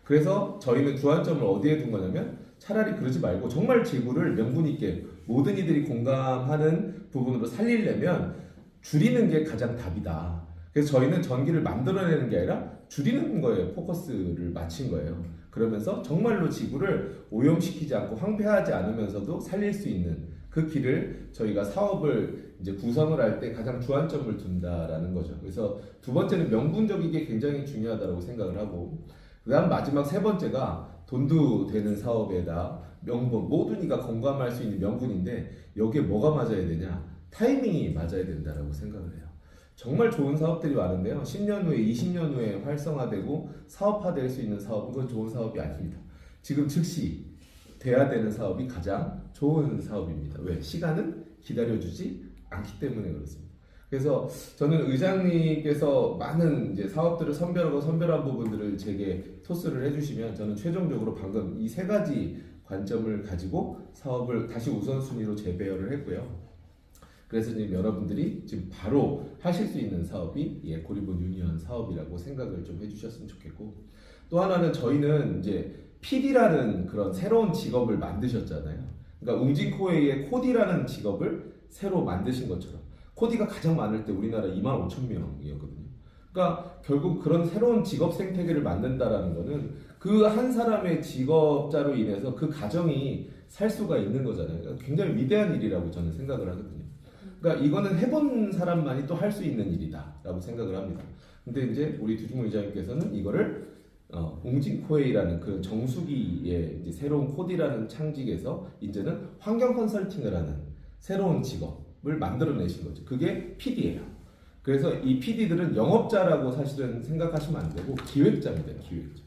그래서 저희는 주안점을 어디에 둔 거냐면 차라리 그러지 말고 정말 지구를 명분 있게 모든 이들이 공감하는 부분으로 살리려면 줄이는 게 가장 답이다. 그래서 저희는 전기를 만들어내는 게 아니라 줄이는 거에 포커스를 맞춘 거예요. 그러면서 정말로 지구를 오염시키지 않고 황폐하지 않으면서도 살릴 수 있는 그 길을 저희가 사업을 이제 구성을 할 때 가장 주안점을 둔다라는 거죠. 그래서 두 번째는 명분적이게 굉장히 중요하다고 생각을 하고, 그다음 마지막 세 번째가 돈도 되는 사업에다 명분, 모든 이가 공감할 수 있는 명분인데 여기에 뭐가 맞아야 되냐? 타이밍이 맞아야 된다라고 생각을 해요. 정말 좋은 사업들이 많은데요. 10년 후에, 20년 후에 활성화되고 사업화될 수 있는 사업은 그건 좋은 사업이 아닙니다. 지금 즉시 돼야 되는 사업이 가장 좋은 사업입니다. 왜? 시간은 기다려주지 않기 때문에 그렇습니다. 그래서 저는 의장님께서 많은 이제 사업들을 선별하고 선별한 부분들을 제게 토스를 해주시면 저는 최종적으로 방금 이 세 가지 관점을 가지고 사업을 다시 우선순위로 재배열을 했고요. 그래서 지금 여러분들이 지금 바로 하실 수 있는 사업이 고리본 유니언 사업이라고 생각을 좀 해주셨으면 좋겠고, 또 하나는 저희는 이제 PD라는 그런 새로운 직업을 만드셨잖아요. 그러니까 웅진코웨이의 코디라는 직업을 새로 만드신 것처럼 코디가 가장 많을 때 우리나라 25,000명이었거든요. 그러니까 결국 그런 새로운 직업 생태계를 만든다라는 거는 그 한 사람의 직업자로 인해서 그 가정이 살 수가 있는 거잖아요. 그러니까 굉장히 위대한 일이라고 저는 생각을 하거든요. 그러니까 이거는 해본 사람만이 또 할 수 있는 일이다라고 생각을 합니다. 근데 이제 우리 두중무 의장님께서는 이거를 웅진코웨이라는 그 정수기의 이제 새로운 코디라는 창직에서 이제는 환경 컨설팅을 하는 새로운 직업을 만들어내신 거죠. 그게 PD예요. 그래서 이 PD들은 영업자라고 사실은 생각하시면 안 되고 기획자입니다. 기획자.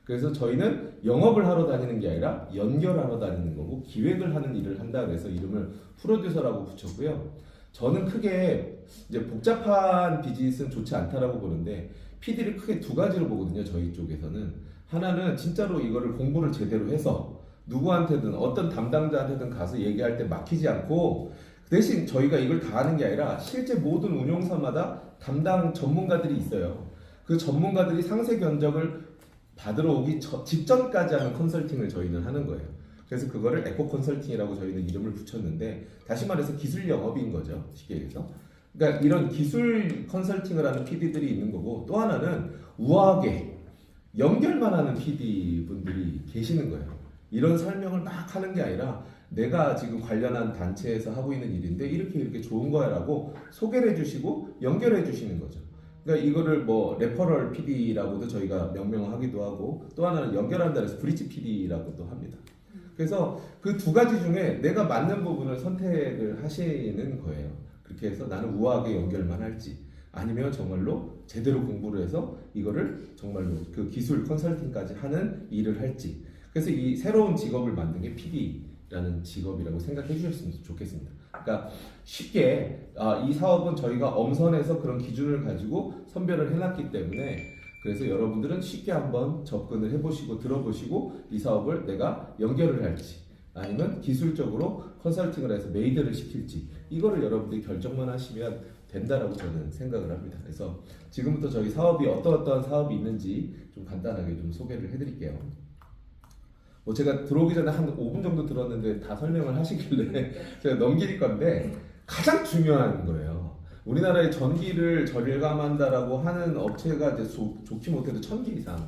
그래서 저희는 영업을 하러 다니는 게 아니라 연결하러 다니는 거고 기획을 하는 일을 한다 그래서 이름을 프로듀서라고 붙였고요. 저는 크게 이제 복잡한 비즈니스는 좋지 않다라고 보는데 PD를 크게 두 가지로 보거든요. 저희 쪽에서는 하나는 진짜로 이거를 공부를 제대로 해서 누구한테든 어떤 담당자한테든 가서 얘기할 때 막히지 않고 대신 저희가 이걸 다 하는 게 아니라 실제 모든 운용사마다 담당 전문가들이 있어요. 그 전문가들이 상세 견적을 받으러 오기 직전까지 하는 컨설팅을 저희는 하는 거예요. 그래서 그거를 에코 컨설팅이라고 저희는 이름을 붙였는데 다시 말해서 기술 영업인 거죠. 쉽게 얘기해서. 그러니까 이런 기술 컨설팅을 하는 PD들이 있는 거고 또 하나는 우아하게 연결만 하는 PD 분들이 계시는 거예요. 이런 설명을 막 하는 게 아니라 내가 지금 관련한 단체에서 하고 있는 일인데 이렇게 좋은 거야 라고 소개를 해주시고 연결해 주시는 거죠. 그러니까 이거를 뭐 레퍼럴 PD라고도 저희가 명명하기도 하고 또 하나는 연결한다 해서 브릿지 PD라고도 합니다. 그래서 그 두 가지 중에 내가 맞는 부분을 선택을 하시는 거예요. 그렇게 해서 나는 우아하게 연결만 할지 아니면 정말로 제대로 공부를 해서 이거를 정말로 그 기술 컨설팅까지 하는 일을 할지. 그래서 이 새로운 직업을 만든 게 PD라는 직업이라고 생각해 주셨으면 좋겠습니다. 그러니까 쉽게 이 사업은 저희가 엄선해서 그런 기준을 가지고 선별을 해놨기 때문에 그래서 여러분들은 쉽게 한번 접근을 해보시고 들어보시고 이 사업을 내가 연결을 할지 아니면 기술적으로 컨설팅을 해서 메이드를 시킬지 이거를 여러분들이 결정만 하시면 된다라고 저는 생각을 합니다. 그래서 지금부터 저희 사업이 어떤 사업이 있는지 좀 간단하게 좀 소개를 해드릴게요. 뭐 제가 들어오기 전에 한 5분 정도 들었는데 다 설명을 하시길래 제가 넘길 건데 가장 중요한 거예요. 우리나라에 전기를 절감한다라고 하는 업체가 이제 좋지 못해도 1000개 이상이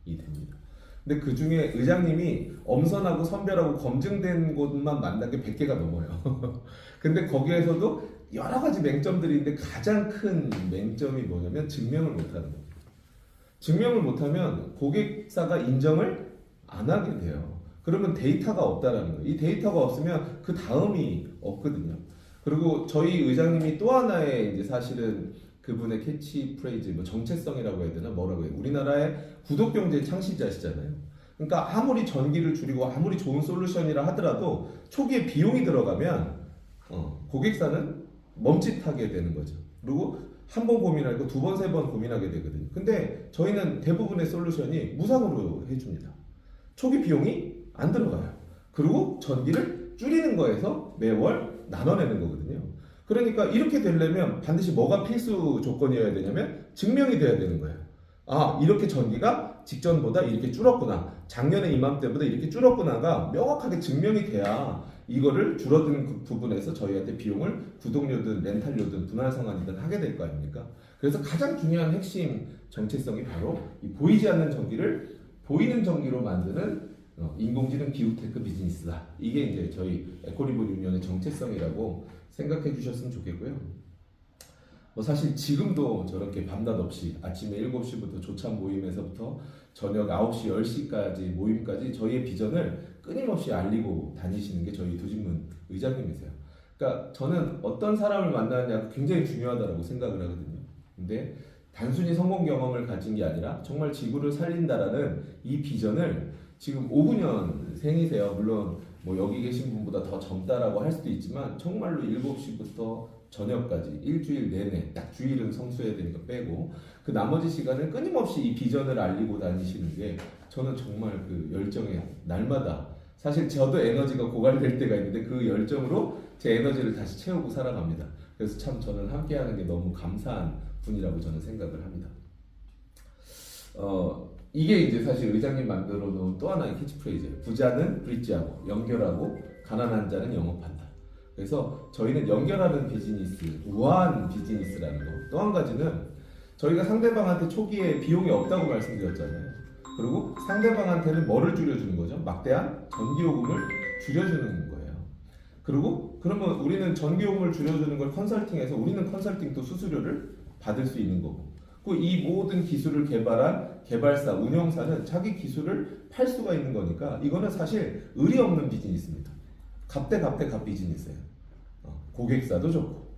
됩니다. 근데 그 중에 의장님이 엄선하고 선별하고 검증된 곳만 만난 게 100개가 넘어요. 근데 거기에서도 여러 가지 맹점들이 있는데 가장 큰 맹점이 뭐냐면 증명을 못하는 거예요. 증명을 못하면 고객사가 인정을 안 하게 돼요. 그러면 데이터가 없다라는 거예요. 이 데이터가 없으면 그 다음이 없거든요. 그리고 저희 의장님이 또 하나의 이제 사실은 그분의 캐치프레이즈, 뭐 정체성이라고 해야 되나 뭐라고 해요. 우리나라의 구독 경제 창시자시잖아요. 그러니까 아무리 전기를 줄이고 아무리 좋은 솔루션이라 하더라도 초기에 비용이 들어가면 고객사는 멈칫하게 되는 거죠. 그리고 한 번 고민하고 두 번, 세 번 고민하게 되거든요. 근데 저희는 대부분의 솔루션이 무상으로 해줍니다. 초기 비용이 안 들어가요. 그리고 전기를 줄이는 거에서 매월 나눠내는 거거든요. 그러니까 이렇게 되려면 반드시 뭐가 필수 조건이어야 되냐면 증명이 돼야 되는 거예요. 아, 이렇게 전기가 직전보다 이렇게 줄었구나. 작년에 이맘때보다 이렇게 줄었구나가 명확하게 증명이 돼야 이거를 줄어드는 그 부분에서 저희한테 비용을 구독료든 렌탈료든 분할상환이든 하게 될 거 아닙니까? 그래서 가장 중요한 핵심 정체성이 바로 이 보이지 않는 전기를 보이는 전기로 만드는 인공지능 기후테크 비즈니스다. 이게 이제 저희 에코리본 유니온의 정체성이라고 생각해 주셨으면 좋겠고요. 뭐 사실 지금도 저렇게 밤낮 없이 아침에 7시부터 조찬 모임에서부터 저녁 9시, 10시까지 모임까지 저희의 비전을 끊임없이 알리고 다니시는 게 저희 두진문 의장님이세요. 그러니까 저는 어떤 사람을 만나느냐가 굉장히 중요하다고 생각을 하거든요. 근데 단순히 성공 경험을 가진 게 아니라 정말 지구를 살린다라는 이 비전을 지금 59년생이세요. 물론 뭐 여기 계신 분보다 더 젊다라고 할 수도 있지만 정말로 7시부터 저녁까지 일주일 내내 딱 주일은 성수해야 되니까 빼고 그 나머지 시간을 끊임없이 이 비전을 알리고 다니시는 게 저는 정말 그 열정에 날마다 사실 저도 에너지가 고갈될 때가 있는데 그 열정으로 제 에너지를 다시 채우고 살아갑니다. 그래서 참 저는 함께하는 게 너무 감사한 분이라고 저는 생각을 합니다. 이게 이제 사실 의장님 만들어 놓은 또 하나의 캐치프레이즈예요. 부자는 브릿지하고 연결하고 가난한 자는 영업한다. 그래서 저희는 연결하는 비즈니스, 우아한 비즈니스라는 거. 또 한 가지는 저희가 상대방한테 초기에 비용이 없다고 말씀드렸잖아요. 그리고 상대방한테는 뭐를 줄여주는 거죠? 막대한 전기요금을 줄여주는 거예요. 그리고 그러면 우리는 전기요금을 줄여주는 걸 컨설팅해서 우리는 컨설팅 또 수수료를 받을 수 있는 거고 이 모든 기술을 개발한 개발사, 운영사는 자기 기술을 팔 수가 있는 거니까 이거는 사실 의리 없는 비즈니스입니다. 갑 비즈니스예요. 고객사도 좋고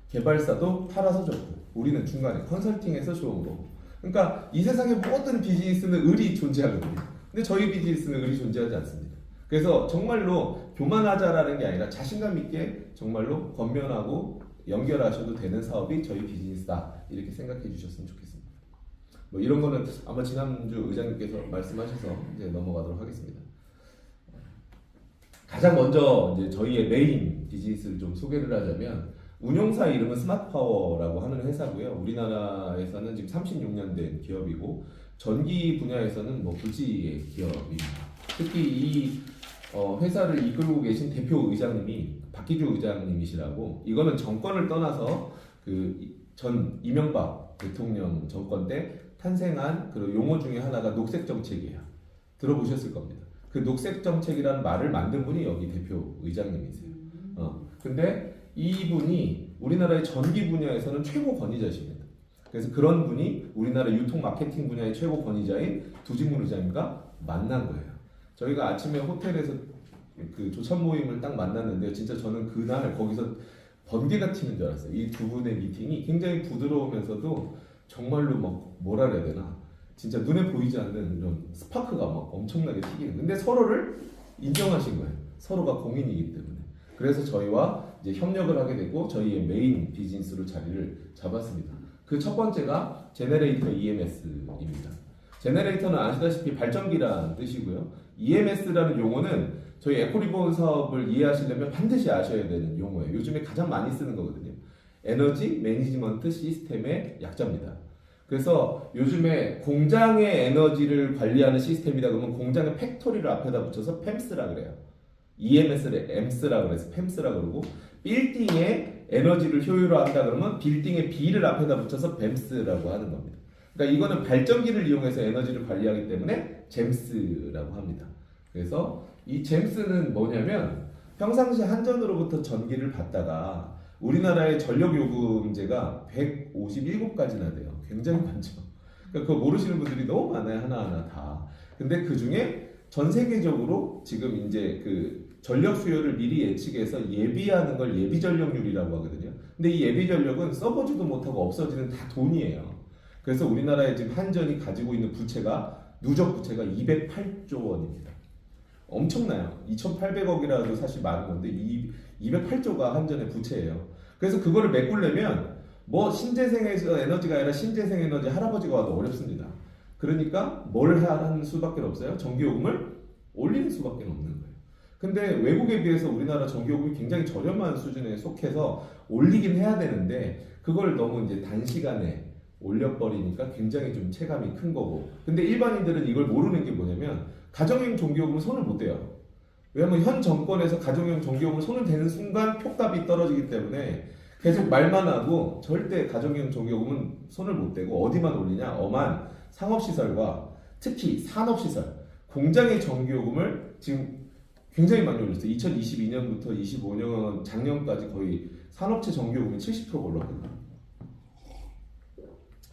개발사도 팔아서 좋고 우리는 중간에 컨설팅해서 좋은 거고 그러니까 이 세상의 모든 비즈니스는 의리 존재하거든요. 근데 저희 비즈니스는 의리 존재하지 않습니다. 그래서 정말로 교만하자라는 게 아니라 자신감 있게 정말로 건면하고 연결하셔도 되는 사업이 저희 비즈니스다 이렇게 생각해 주셨으면 좋겠습니다. 뭐 이런 거는 아마 지난주 의장님께서 말씀하셔서 이제 넘어가도록 하겠습니다. 가장 먼저 이제 저희의 메인 비즈니스를 좀 소개를 하자면 운용사 이름은 스마트파워라고 하는 회사고요. 우리나라에서는 지금 36년 된 기업이고 전기 분야에서는 뭐 부지의 기업입니다. 특히 이 회사를 이끌고 계신 대표 의장님이 박기주 의장님이시라고 이거는 정권을 떠나서 그 전 이명박 대통령 정권 때 탄생한 그 용어 중에 하나가 녹색 정책이에요. 들어보셨을 겁니다. 그 녹색 정책이라는 말을 만든 분이 여기 대표 의장님이세요. 근데 이분이 우리나라의 전기 분야에서는 최고 권위자십니다. 그래서 그런 분이 우리나라 유통 마케팅 분야의 최고 권위자인 두진문 의장님과 만난 거예요. 저희가 아침에 호텔에서 그 조찬 모임을 딱 만났는데 진짜 저는 그날 거기서 번개가 튀는 줄 알았어요. 이 두 분의 미팅이 굉장히 부드러우면서도 정말로 막 뭐라 해야 되나 진짜 눈에 보이지 않는 이런 스파크가 막 엄청나게 튀기는. 근데 서로를 인정하신 거예요. 서로가 공인이기 때문에. 그래서 저희와 이제 협력을 하게 되고 저희의 메인 비즈니스로 자리를 잡았습니다. 그 첫 번째가 제너레이터 EMS입니다. 제너레이터는 아시다시피 발전기라는 뜻이고요. EMS라는 용어는 저희 에코리본 사업을 이해하시려면 반드시 아셔야 되는 용어예요. 요즘에 가장 많이 쓰는 거거든요. 에너지 매니지먼트 시스템의 약자입니다. 그래서 요즘에 공장의 에너지를 관리하는 시스템이다 그러면 공장의 팩토리를 앞에다 붙여서 PEMS라 그래요. EMS를 EMS라 그래서 PEMS라 그러고 빌딩의 에너지를 효율화한다 그러면 빌딩의 B를 앞에다 붙여서 BEMS라고 하는 겁니다. 그러니까 이거는 발전기를 이용해서 에너지를 관리하기 때문에 GEMS라고 합니다. 그래서 이 GEMS는 뭐냐면 평상시 한전으로부터 전기를 받다가 우리나라의 전력요금제가 157가지나 돼요. 굉장히 많죠. 그러니까 그거 모르시는 분들이 너무 많아요. 하나하나 다. 근데 그 중에 전 세계적으로 지금 이제 그 전력 수요를 미리 예측해서 예비하는 걸 예비 전력률이라고 하거든요. 근데 이 예비 전력은 써보지도 못하고 없어지는 다 돈이에요. 그래서 우리나라에 지금 한전이 가지고 있는 부채가 누적 부채가 208조 원입니다. 엄청나요. 2,800억이라도 사실 많은 건데 208조가 한전의 부채예요. 그래서 그거를 메꾸려면 뭐 신재생에서 에너지가 아니라 신재생 에너지 할아버지가 와도 어렵습니다. 그러니까 뭘 하는 수밖에 없어요? 전기요금을 올리는 수밖에 없는 거예요. 근데 외국에 비해서 우리나라 전기요금이 굉장히 저렴한 수준에 속해서 올리긴 해야 되는데 그걸 너무 이제 단시간에 올려버리니까 굉장히 좀 체감이 큰 거고. 근데 일반인들은 이걸 모르는 게 뭐냐면 가정용 전기요금은 손을 못 대요. 왜냐면 현 정권에서 가정용 전기요금을 손을 대는 순간 표값이 떨어지기 때문에 계속 말만 하고 절대 가정용 전기요금은 손을 못 대고 어디만 올리냐? 엄한 상업시설과 특히 산업시설, 공장의 전기요금을 지금 굉장히 많이 올렸어요. 2022년부터 25년 작년까지 거의 산업체 전기요금이 70%가 올랐거든요.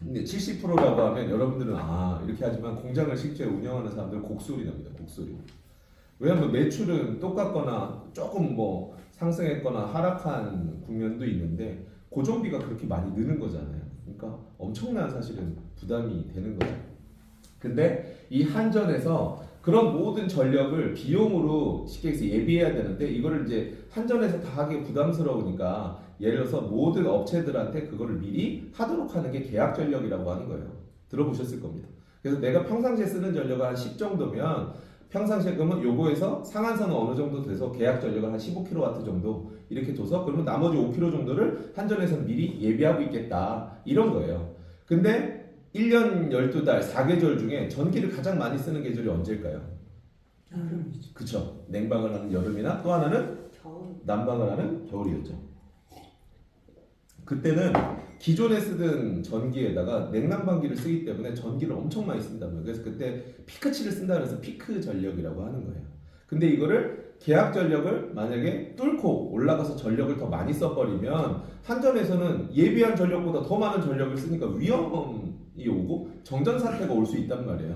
근데 70%라고 하면 여러분들은 이렇게 하지만 공장을 실제 운영하는 사람들은 곡소리 납니다. 곡소리. 왜냐하면 매출은 똑같거나 조금 뭐 상승했거나 하락한 국면도 있는데 고정비가 그렇게 많이 느는 거잖아요. 그러니까 엄청난 사실은 부담이 되는 거죠. 근데 이 한전에서 그런 모든 전력을 비용으로 쉽게 해서 예비해야 되는데 이거를 이제 한전에서 다 하기 부담스러우니까 예를 들어서 모든 업체들한테 그거를 미리 하도록 하는 게 계약 전력이라고 하는 거예요. 들어보셨을 겁니다. 그래서 내가 평상시에 쓰는 전력을 한 10 정도면 평상시에 그러면 요거에서 상한선은 어느 정도 돼서 계약 전력을 한 15kW 정도 이렇게 둬서 그러면 나머지 5kW 정도를 한전에서는 미리 예비하고 있겠다 이런 거예요. 근데 1년 12달 4계절 중에 전기를 가장 많이 쓰는 계절이 언제일까요?
여름이죠.
그쵸. 냉방을 하는 여름이나 또 하나는 난방을 하는 겨울이었죠. 그때는 기존에 쓰던 전기에다가 냉난방기를 쓰기 때문에 전기를 엄청 많이 쓴단 말이에요. 그래서 그때 피크치를 쓴다 그래서 피크 전력이라고 하는 거예요. 근데 이거를 계약 전력을 만약에 뚫고 올라가서 전력을 더 많이 써버리면 한전에서는 예비한 전력보다 더 많은 전력을 쓰니까 위험이 오고 정전 사태가 올 수 있단 말이에요.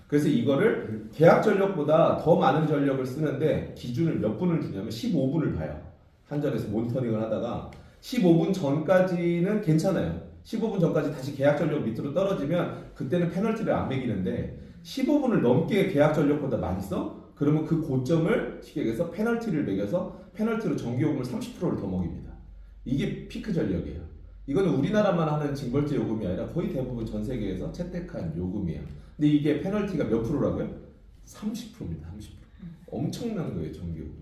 그래서 이거를 계약 전력보다 더 많은 전력을 쓰는데 기준을 몇 분을 주냐면 15분을 봐요. 한전에서 모니터링을 하다가 15분 전까지는 괜찮아요. 15분 전까지 다시 계약 전력 밑으로 떨어지면 그때는 페널티를 안 매기는데 15분을 넘게 계약 전력보다 많이 써? 그러면 그 고점을 쉽게 얘기해서 페널티를 매겨서 페널티로 전기요금을 30%를 더 먹입니다. 이게 피크 전력이에요. 이거는 우리나라만 하는 징벌제 요금이 아니라 거의 대부분 전 세계에서 채택한 요금이에요. 근데 이게 페널티가 몇 프로라고요? 30%입니다. 30%. 엄청난 거예요, 전기요금.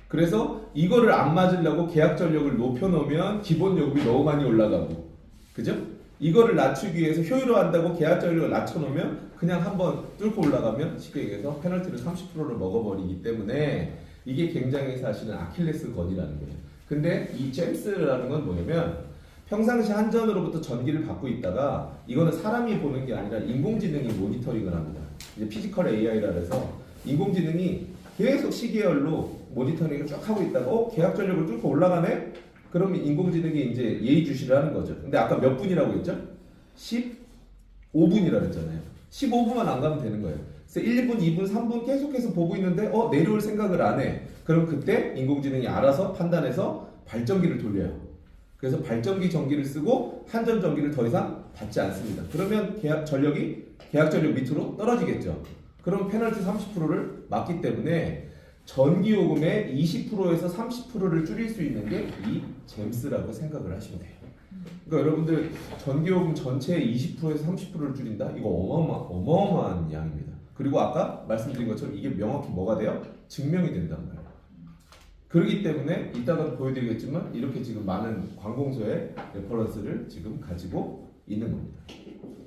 그래서 이거를 안 맞으려고 계약 전력을 높여놓으면 기본 요금이 너무 많이 올라가고, 그죠? 이거를 낮추기 위해서 효율화한다고 계약 전력을 낮춰놓으면 그냥 한번 뚫고 올라가면 쉽게 얘기해서 페널티를 30%를 먹어버리기 때문에 이게 굉장히 사실은 아킬레스 건이라는 거예요. 근데 이 잼스라는 건 뭐냐면 평상시 한전으로부터 전기를 받고 있다가 이거는 사람이 보는 게 아니라 인공지능이 모니터링을 합니다. 이제 피지컬 AI라 해서 인공지능이 계속 시계열로 모니터링을 쭉 하고 있다가 계약 전력을 뚫고 올라가네? 그러면 인공지능이 이제 예의주시를 하는 거죠. 근데 아까 몇 분이라고 했죠? 15분이라고 했잖아요. 15분만 안 가면 되는 거예요. 그래서 1, 2분, 2분, 3분 계속해서 보고 있는데 내려올 생각을 안 해. 그럼 그때 인공지능이 알아서 판단해서 발전기를 돌려요. 그래서 발전기 전기를 쓰고 한전 전기를 더 이상 받지 않습니다. 그러면 계약 전력 밑으로 떨어지겠죠. 그럼 페널티 30%를 맞기 때문에 전기요금의 20%에서 30%를 줄일 수 있는 게 이 잼스라고 생각을 하시면 돼요. 그러니까 여러분들 전기요금 전체의 20%에서 30%를 줄인다? 이거 어마어마한 양입니다. 그리고 아까 말씀드린 것처럼 이게 명확히 뭐가 돼요? 증명이 된단 말이에요. 그렇기 때문에 이따가 보여드리겠지만 이렇게 지금 많은 관공서의 레퍼런스를 지금 가지고 있는 겁니다.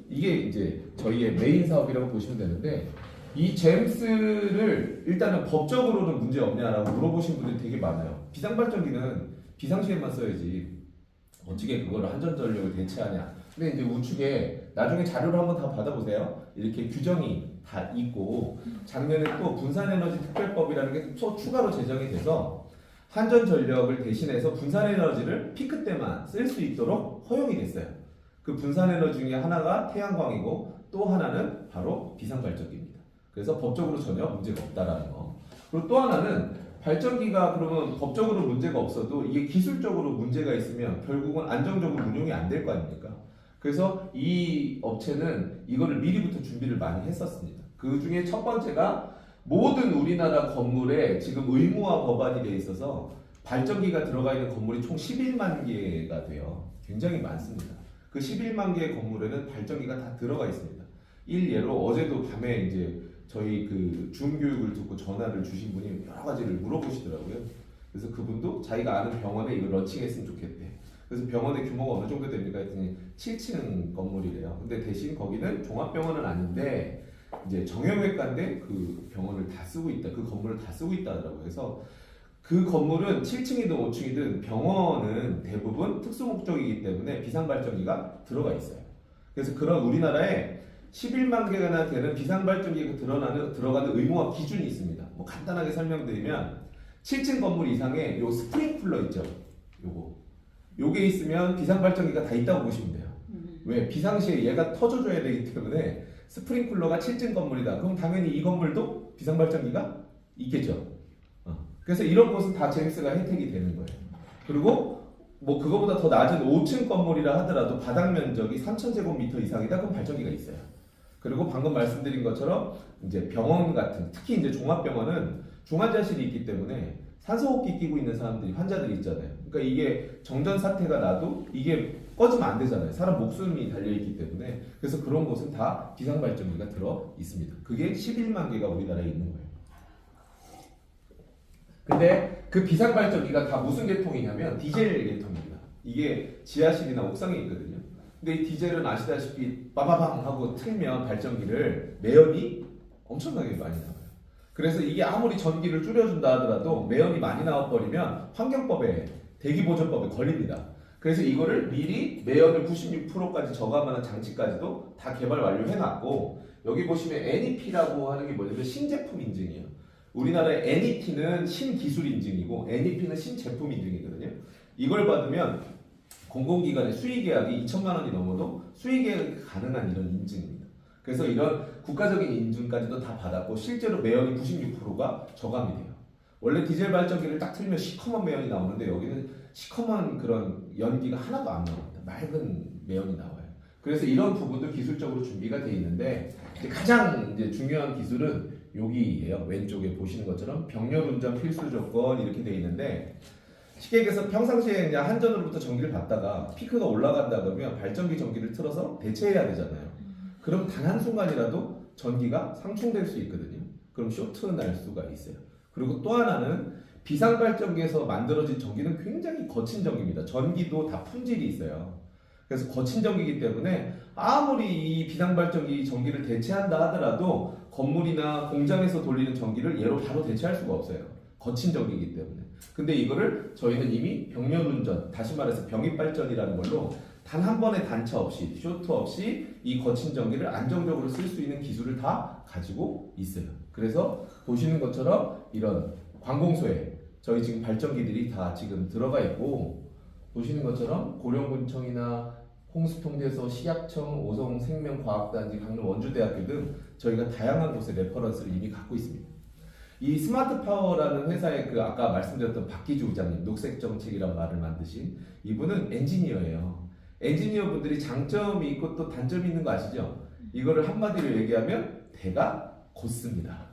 이게 이제 저희의 메인 사업이라고 보시면 되는데 이 잼스를 일단은 법적으로는 문제 없냐라고 물어보신 분들이 되게 많아요. 비상발전기는 비상시에만 써야지 어떻게 그걸 한전전력을 대체하냐. 근데 이제 우측에 나중에 자료를 한번 다 받아보세요. 이렇게 규정이 다 있고 작년에 또 분산에너지 특별법이라는 게 또 추가로 제정이 돼서 한전전력을 대신해서 분산에너지를 피크 때만 쓸 수 있도록 허용이 됐어요. 그 분산에너지 중에 하나가 태양광이고 또 하나는 바로 비상발전기입니다. 그래서 법적으로 전혀 문제가 없다라는 거. 그리고 또 하나는 발전기가 그러면 법적으로 문제가 없어도 이게 기술적으로 문제가 있으면 결국은 안정적으로 운용이 안 될 거 아닙니까? 그래서 이 업체는 이거를 미리부터 준비를 많이 했었습니다. 그 중에 첫 번째가 모든 우리나라 건물에 지금 의무화 법안이 돼 있어서 발전기가 들어가 있는 건물이 총 11만 개가 돼요. 굉장히 많습니다. 그 11만 개의 건물에는 발전기가 다 들어가 있습니다. 일예로 어제도 밤에 이제 저희 그 중교육을 듣고 전화를 주신 분이 여러 가지를 물어보시더라고요. 그래서 그분도 자기가 아는 병원에 이걸 런칭했으면 좋겠대. 그래서 병원의 규모가 어느 정도 됩니까 했더니 7층 건물이래요. 근데 대신 거기는 종합병원은 아닌데 이제 정형외과인데 그 병원을 다 쓰고 있다. 그 건물을 다 쓰고 있다 하더라고요. 그래서 그 건물은 7층이든 5층이든 병원은 대부분 특수 목적이기 때문에 비상발전기가 들어가 있어요. 그래서 그런 우리나라에 11만 개나 되는 비상발전기가 들어가는 의무화 기준이 있습니다. 뭐 간단하게 설명드리면 7층 건물 이상에 요 스프링쿨러 있죠. 요게 있으면 비상발전기가 다 있다고 보시면 돼요. 왜? 비상시에 얘가 터져줘야 되기 때문에 스프링쿨러가 7층 건물이다. 그럼 당연히 이 건물도 비상발전기가 있겠죠. 그래서 이런 곳은 다 제임스가 혜택이 되는 거예요. 그리고 뭐 그거보다 더 낮은 5층 건물이라 하더라도 바닥 면적이 3,000제곱미터 이상이다. 그럼 발전기가 있어요. 그리고 방금 말씀드린 것처럼 이제 병원 같은 특히 이제 종합병원은 중환자실이 있기 때문에 산소호흡기 끼고 있는 사람들이 환자들이 있잖아요. 그러니까 이게 정전 사태가 나도 이게 꺼지면 안 되잖아요. 사람 목숨이 달려 있기 때문에. 그래서 그런 곳은 다 비상발전기가 들어 있습니다. 그게 11만 개가 우리나라에 있는 거예요. 근데 그 비상발전기가 다 무슨 계통이냐면 디젤 계통입니다. 이게 지하실이나 옥상에 있거든요. 근데 이 디젤은 아시다시피 빠바방 하고 틀면 발전기를 매연이 엄청나게 많이 나와요. 그래서 이게 아무리 전기를 줄여준다 하더라도 매연이 많이 나와버리면 환경법에 대기보전법에 걸립니다. 그래서 이거를 미리 매연을 96%까지 저감하는 장치까지도 다 개발 완료해놨고 여기 보시면 NEP라고 하는 게 뭐냐면 신제품 인증이에요. 우리나라의 NEP는 신기술 인증이고 NEP는 신제품 인증이거든요. 이걸 받으면 공공기관의 수의계약이 2천만 원이 넘어도 수의계약이 가능한 이런 인증입니다. 그래서 이런 국가적인 인증까지도 다 받았고 실제로 매연이 96%가 저감이 돼요. 원래 디젤 발전기를 딱 틀면 시커먼 매연이 나오는데 여기는 시커먼 그런 연기가 하나도 안 나옵니다. 맑은 매연이 나와요. 그래서 이런 부분도 기술적으로 준비가 돼 있는데 가장 이제 중요한 기술은 여기예요. 왼쪽에 보시는 것처럼 병렬운전 필수 조건 이렇게 돼 있는데 쉽게 얘기해서 평상시에 그냥 한전으로부터 전기를 받다가 피크가 올라간다 그러면 발전기 전기를 틀어서 대체해야 되잖아요. 그럼 단 한순간이라도 전기가 상충될 수 있거든요. 그럼 쇼트 날 수가 있어요. 그리고 또 하나는 비상발전기에서 만들어진 전기는 굉장히 거친 전기입니다. 전기도 다 품질이 있어요. 그래서 거친 전기이기 때문에 아무리 이 비상발전기 전기를 대체한다 하더라도 건물이나 공장에서 돌리는 전기를 얘로 바로 대체할 수가 없어요. 거친 전기이기 때문에. 근데 이거를 저희는 이미 병렬운전, 다시 말해서 병입발전이라는 걸로 단 한 번의 단차 없이, 쇼트 없이 이 거친 전기를 안정적으로 쓸 수 있는 기술을 다 가지고 있어요. 그래서 보시는 것처럼 이런 관공서에 저희 지금 발전기들이 다 지금 들어가 있고 보시는 것처럼 고령군청이나 홍수통제소, 식약청, 오송생명과학단지, 강릉 원주대학교 등 저희가 다양한 곳에 레퍼런스를 이미 갖고 있습니다. 이 스마트파워라는 회사의 그 아까 말씀드렸던 박기주 의장님, 녹색정책이란 말을 만드신 이분은 엔지니어예요. 엔지니어 분들이 장점이 있고 또 단점이 있는 거 아시죠? 이거를 한마디로 얘기하면 대가 곧습니다.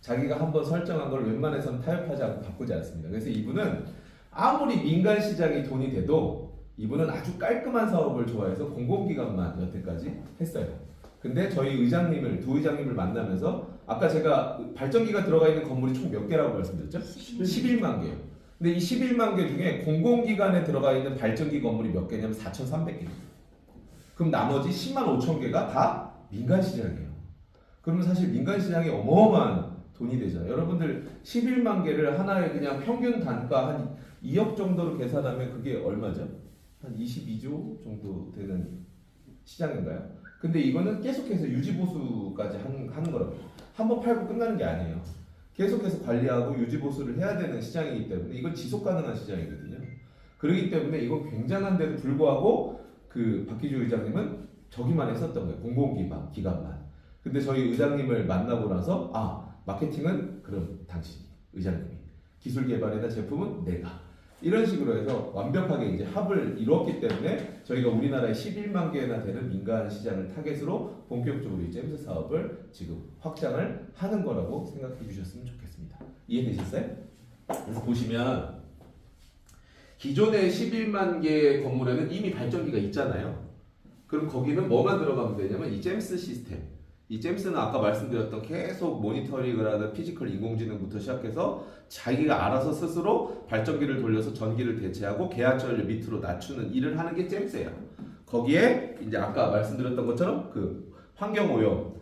자기가 한번 설정한 걸 웬만해서는 타협하지 않고 바꾸지 않습니다. 그래서 이분은 아무리 민간 시장이 돈이 돼도 이분은 아주 깔끔한 사업을 좋아해서 공공기관만 여태까지 했어요. 근데 저희 의장님을, 두 의장님을 만나면서 아까 제가 발전기가 들어가 있는 건물이 총 몇 개라고 말씀드렸죠? 11만 개요. 근데 이 11만 개 중에 공공기관에 들어가 있는 발전기 건물이 몇 개냐면 4,300개입니다. 그럼 나머지 10만 5천 개가 다 민간 시장이에요. 그러면 사실 민간 시장이 어마어마한 돈이 되잖아요. 여러분들 11만 개를 하나의 그냥 평균 단가 한 2억 정도로 계산하면 그게 얼마죠? 한 22조 정도 되는 시장인가요? 근데 이거는 계속해서 유지보수까지 하는 거라고. 한번 팔고 끝나는 게 아니에요. 계속해서 관리하고 유지보수를 해야 되는 시장이기 때문에 이건 지속 가능한 시장이거든요. 그렇기 때문에 이건 굉장한데도 불구하고 그 박기주 의장님은 저기만 했었던 거예요. 공공기관만. 근데 저희 의장님을 만나고 나서 마케팅은 그럼 당신 의장님이 기술 개발에다 제품은 내가. 이런 식으로 해서 완벽하게 이제 합을 이뤘기 때문에 저희가 우리나라에 11만 개나 되는 민간 시장을 타겟으로 본격적으로 이 잼스 사업을 지금 확장을 하는 거라고 생각해 주셨으면 좋겠습니다. 이해되셨어요? 그래서 보시면 기존의 11만 개 건물에는 이미 발전기가 있잖아요. 그럼 거기는 뭐만 들어가면 되냐면 이 잼스 시스템. 이 잼스는 아까 말씀드렸던 계속 모니터링을 하는 피지컬 인공지능부터 시작해서 자기가 알아서 스스로 발전기를 돌려서 전기를 대체하고 계하철을 밑으로 낮추는 일을 하는 게 잼스예요. 거기에 이제 아까 말씀드렸던 것처럼 그 환경 오염,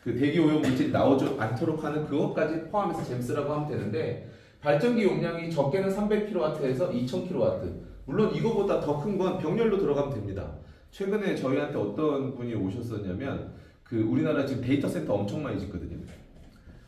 그 대기 오염 물질이 나오지 않도록 하는 그것까지 포함해서 잼스라고 하면 되는데 발전기 용량이 적게는 300kW에서 2000kW. 물론 이거보다 더 큰 건 병렬로 들어가면 됩니다. 최근에 저희한테 어떤 분이 오셨었냐면 그 우리나라 지금 데이터 센터 엄청 많이 짓거든요.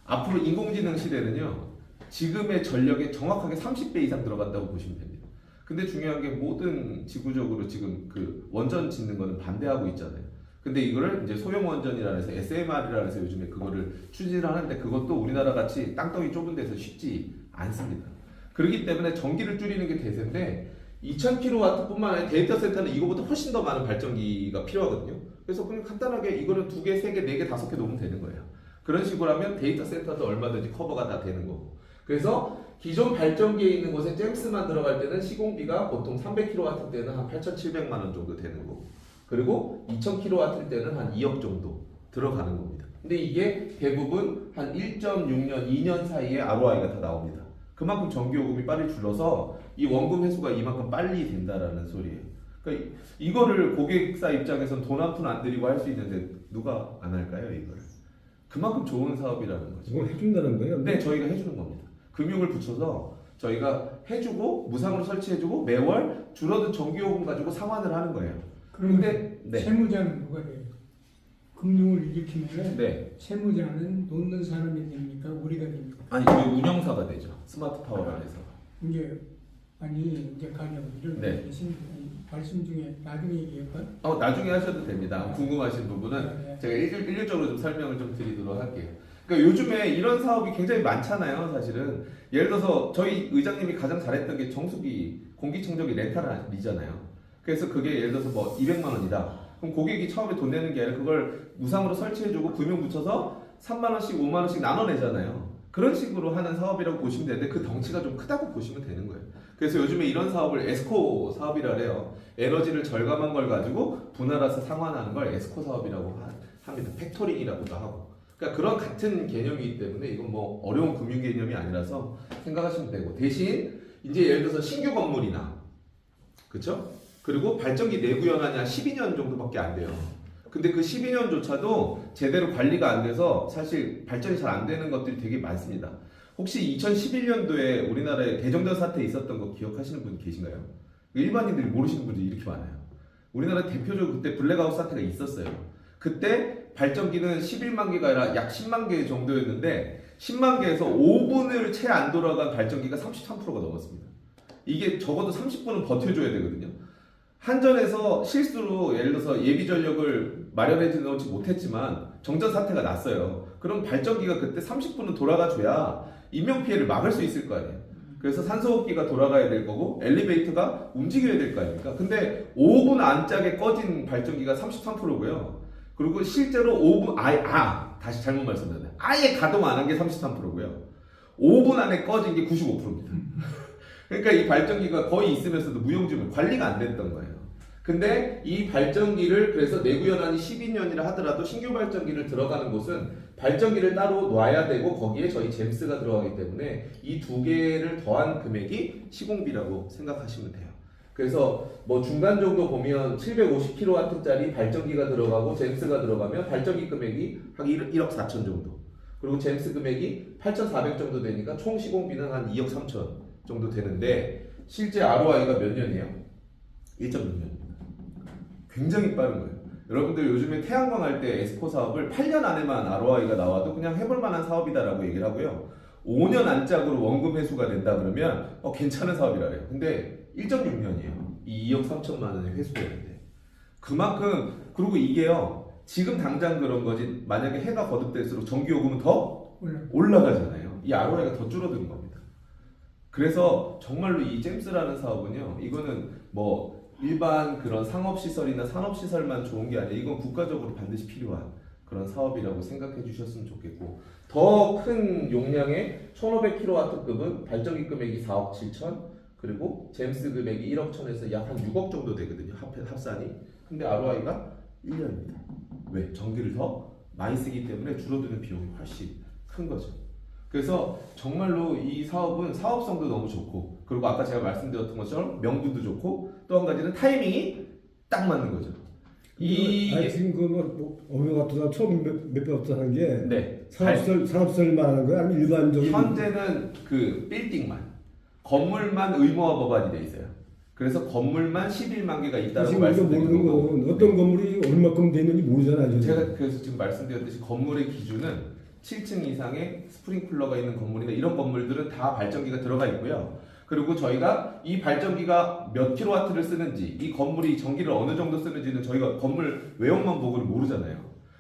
앞으로 인공지능 시대는요. 지금의 전력의 정확하게 30배 이상 들어간다고 보시면 됩니다. 근데 중요한 게 모든 지구적으로 지금 그 원전 짓는 거는 반대하고 있잖아요. 근데 이거를 이제 소형 원전이라 해서 SMR이라 해서 요즘에 그거를 추진을 하는데 그것도 우리나라 같이 땅덩이 좁은 데서 쉽지 않습니다. 그렇기 때문에 전기를 줄이는 게 대세인데 2000kW뿐만 아니라 데이터 센터는 이거보다 훨씬 더 많은 발전기가 필요하거든요. 그래서 그냥 간단하게 이거는 2개, 3개, 4개, 5개 놓으면 되는 거예요. 그런 식으로 하면 데이터 센터도 얼마든지 커버가 다 되는 거고. 그래서 기존 발전기에 있는 곳에 잼스만 들어갈 때는 시공비가 보통 300kW 때는 한 8,700만 원 정도 되는 거고. 그리고 2000kW 때는 한 2억 정도 들어가는 겁니다. 근데 이게 대부분 한 1.6년, 2년 사이에 ROI가 다 나옵니다. 그만큼 전기요금이 빨리 줄어서 이 원금 회수가 이만큼 빨리 된다라는 소리예요. 그러니까 이거를 고객사 입장에서는 돈 한 푼 안 들이고 할 수 있는데 누가 안 할까요, 이거를? 그만큼 좋은 사업이라는 거죠.
이걸 해준다는 거예요?
네, 저희가 해주는 겁니다. 금융을 붙여서 저희가 해주고 무상으로 설치해주고 매월 줄어든 전기요금 가지고 상환을 하는 거예요.
그런데
네.
채무자는 누가 돼요? 금융을 일으키면
네.
채무자는 놓는 사람이 됩니까? 우리가 됩니까?
아니, 저희 운영사가 되죠. 스마트 파워라 해서.
이제 가령 이런
네.
말씀 중에 나중에 얘기할까요?
나중에 하셔도 됩니다. 궁금하신 부분은
네.
제가 일률적으로 좀 설명을 좀 드리도록 할게요. 그러니까 요즘에 이런 사업이 굉장히 많잖아요, 사실은. 예를 들어서 저희 의장님이 가장 잘했던 게 정수기, 공기청정기 렌탈이잖아요. 그래서 그게 예를 들어서 뭐 200만 원이다. 그럼 고객이 처음에 돈 내는 게 아니라 그걸 무상으로 설치해주고 금융 붙여서 3만 원씩, 5만 원씩 나눠내잖아요. 그런 식으로 하는 사업이라고 보시면 되는데 그 덩치가 좀 크다고 보시면 되는 거예요. 그래서 요즘에 이런 사업을 에스코 사업이라 해요. 에너지를 절감한 걸 가지고 분할해서 상환하는 걸 에스코 사업이라고 합니다. 팩토링이라고도 하고. 그러니까 그런 같은 개념이기 때문에 이건 뭐 어려운 금융 개념이 아니라서 생각하시면 되고 대신 이제 예를 들어서 신규 건물이나 그렇죠? 그리고 발전기 내구 연한이 한 12년 정도밖에 안 돼요. 근데 그 12년조차도 제대로 관리가 안 돼서 사실 발전이 잘 안 되는 것들이 되게 많습니다. 혹시 2011년도에 우리나라에 대정전 사태 있었던 거 기억하시는 분 계신가요? 일반인들이 모르시는 분들이 이렇게 많아요. 우리나라 대표적으로 그때 블랙아웃 사태가 있었어요. 그때 발전기는 11만 개가 아니라 약 10만 개 정도였는데 10만 개에서 5분을 채 안 돌아간 발전기가 33%가 넘었습니다. 이게 적어도 30분은 버텨줘야 되거든요. 한전에서 실수로 예를 들어서 예비 전력을 마련해 놓지 못했지만 정전 사태가 났어요. 그럼 발전기가 그때 30분은 돌아가줘야 인명피해를 막을 수 있을 거 아니에요. 그래서 산소호흡기가 돌아가야 될 거고 엘리베이터가 움직여야 될 거 아닙니까? 근데 5분 안짝에 꺼진 발전기가 33%고요. 그리고 실제로 5분 다시 잘못 말씀드렸네요. 아예 가동 안 한 게 33%고요. 5분 안에 꺼진 게 95%입니다. 그러니까 이 발전기가 거의 있으면서도 무용지물 관리가 안 됐던 거예요. 근데 이 발전기를 그래서 내구 연한이 12년이라 하더라도 신규 발전기를 들어가는 곳은 발전기를 따로 놔야 되고 거기에 저희 잼스가 들어가기 때문에 이 두 개를 더한 금액이 시공비라고 생각하시면 돼요. 그래서 뭐 중간 정도 보면 750kW짜리 발전기가 들어가고 잼스가 들어가면 발전기 금액이 한 1억 4천 정도. 그리고 잼스 금액이 8,400 정도 되니까 총 시공비는 한 2억 3천 정도 되는데 실제 ROI가 몇 년이에요? 1.6년입니다. 굉장히 빠른 거예요. 여러분들 요즘에 태양광 할 때 에스코 사업을 8년 안에만 ROI가 나와도 그냥 해볼 만한 사업이다라고 얘기를 하고요. 5년 안짝으로 원금 회수가 된다 그러면 괜찮은 사업이라래요. 근데 1.6년이에요. 이 2억 3천만 원의 회수되는데 그만큼 그리고 이게요. 지금 당장 그런 거지 만약에 해가 거듭될수록 전기요금은 더 올라가잖아요. 이 ROI가 더 줄어드는 겁니다. 그래서 정말로 이 잼스라는 사업은요, 이거는 뭐 일반 그런 상업시설이나 산업시설만 좋은 게 아니라 이건 국가적으로 반드시 필요한 그런 사업이라고 생각해 주셨으면 좋겠고, 더 큰 용량의 1500kW급은 발전기 금액이 4억 7천, 그리고 잼스 금액이 1억 1천에서 약 한 6억 정도 되거든요, 합산이. 근데 ROI가 1년입니다. 왜? 전기를 더 많이 쓰기 때문에 줄어드는 비용이 훨씬 큰 거죠. 그래서 정말로 이 사업은 사업성도 너무 좋고, 그리고 아까 제가 말씀드렸던 것처럼 명분도 좋고, 또 한 가지는 타이밍이 딱 맞는 거죠.
지금 그뭐 어명가투다 처음 몇백업소 하는 게
네.
산업시설 말하는 거야? 아니면 일반적인?
현재는 그 빌딩만, 건물만 의무화 법안이 돼 있어요. 그래서 건물만 11만 개가 있다고
지금 우리가
말씀드리는
모르는
거고,
건 어떤 건물이 얼마큼 돼 있는지 모르잖아요.
제가 그래서 지금 말씀드렸듯이 건물의 기준은 7층 이상의 스프링클러가 있는 건물이나 이런 건물들은 다 발전기가 들어가 있고요. 그리고 저희가 이 발전기가 몇 킬로와트를 쓰는지, 이 건물이 전기를 어느 정도 쓰는지는 저희가 건물 외형만 보고는 모르잖아요.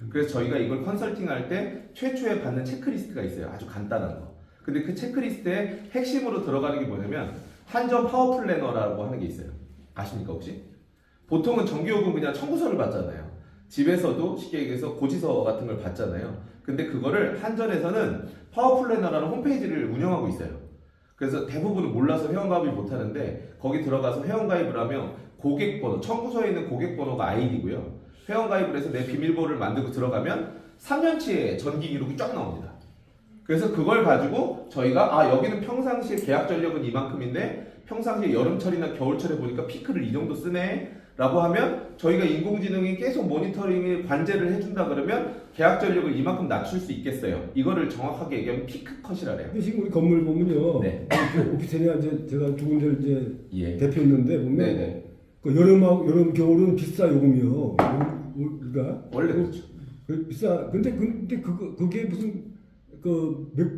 그래서 저희가 이걸 컨설팅할 때 최초에 받는 체크리스트가 있어요. 아주 간단한 거. 근데 그 체크리스트에 핵심으로 들어가는 게 뭐냐면 한전 파워 플래너라고 하는 게 있어요. 아십니까 혹시? 보통은 전기요금 그냥 청구서를 받잖아요. 집에서도 쉽게 얘기해서 고지서 같은 걸 받잖아요. 근데 그거를 한전에서는 파워 플래너라는 홈페이지를 운영하고 있어요. 그래서 대부분은 몰라서 회원가입을 못하는데, 거기 들어가서 회원가입을 하면 고객번호, 청구서에 있는 고객번호가 아이디고요. 회원가입을 해서 내 비밀번호를 만들고 들어가면 3년치의 전기 기록이 쫙 나옵니다. 그래서 그걸 가지고 저희가 여기는 평상시에 계약 전력은 이만큼인데 평상시에 여름철이나 겨울철에 보니까 피크를 이 정도 쓰네 라고 하면 저희가 인공지능이 계속 모니터링을 관제를 해준다 그러면 계약 전력을 이만큼 낮출 수 있겠어요. 이거를 정확하게 얘기하면 피크 컷이라 그래요.
근데 지금 우리 건물 보면요.
네.
오피스텔이나 이제 제가 두 군데 이제
예.
대표였는데 보면
네네.
그 여름 겨울은 비싸 요금이요. 우리가
원래 그렇죠.
비싸. 근데 그게 무슨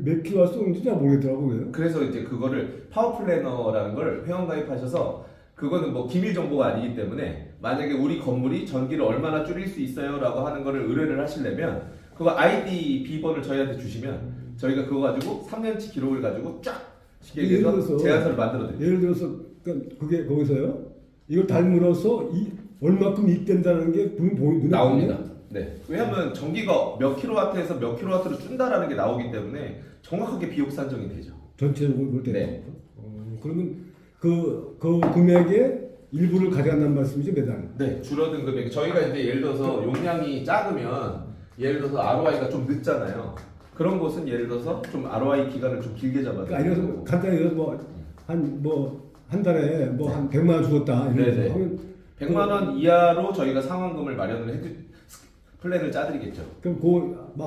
몇 킬로와 쏘는지 잘 모르겠더라고요.
그래서 이제 그거를 파워 플래너라는 걸 회원 가입하셔서, 그거는 뭐 기밀 정보가 아니기 때문에 만약에 우리 건물이 전기를 얼마나 줄일 수 있어요라고 하는 거를 의뢰를 하시려면 그거 아이디 비번을 저희한테 주시면 저희가 그거 가지고 3년치 기록을 가지고 쫙 쉽게 얘기해서 제안서를 만들어 드려요.
예를 들어서 그게 거기서요. 이걸 닮으로써 얼마큼 이익된다는 게 눈에
나옵니다. 네. 왜냐하면 전기가 몇 킬로와트에서 몇 킬로와트로 준다라는 게 나오기 때문에 정확하게 비용 산정이 되죠.
전체적으로 볼 때.
네.
그러면 그 금액의 일부를 가져간다는 말씀이죠, 매달.
네, 줄어든 금액. 저희가 이제 예를 들어서 용량이 작으면 예를 들어서 ROI가 좀 늦잖아요. 그런 곳은 예를 들어서 좀 ROI 기간을 좀 길게 잡아요.
그러니까 아니면 간단히 해서 한 달에 한 100만 원 주었다.
네네.
하면
100만 원 이하로 저희가 상환금을 마련을 플랜을 짜드리겠죠.
그럼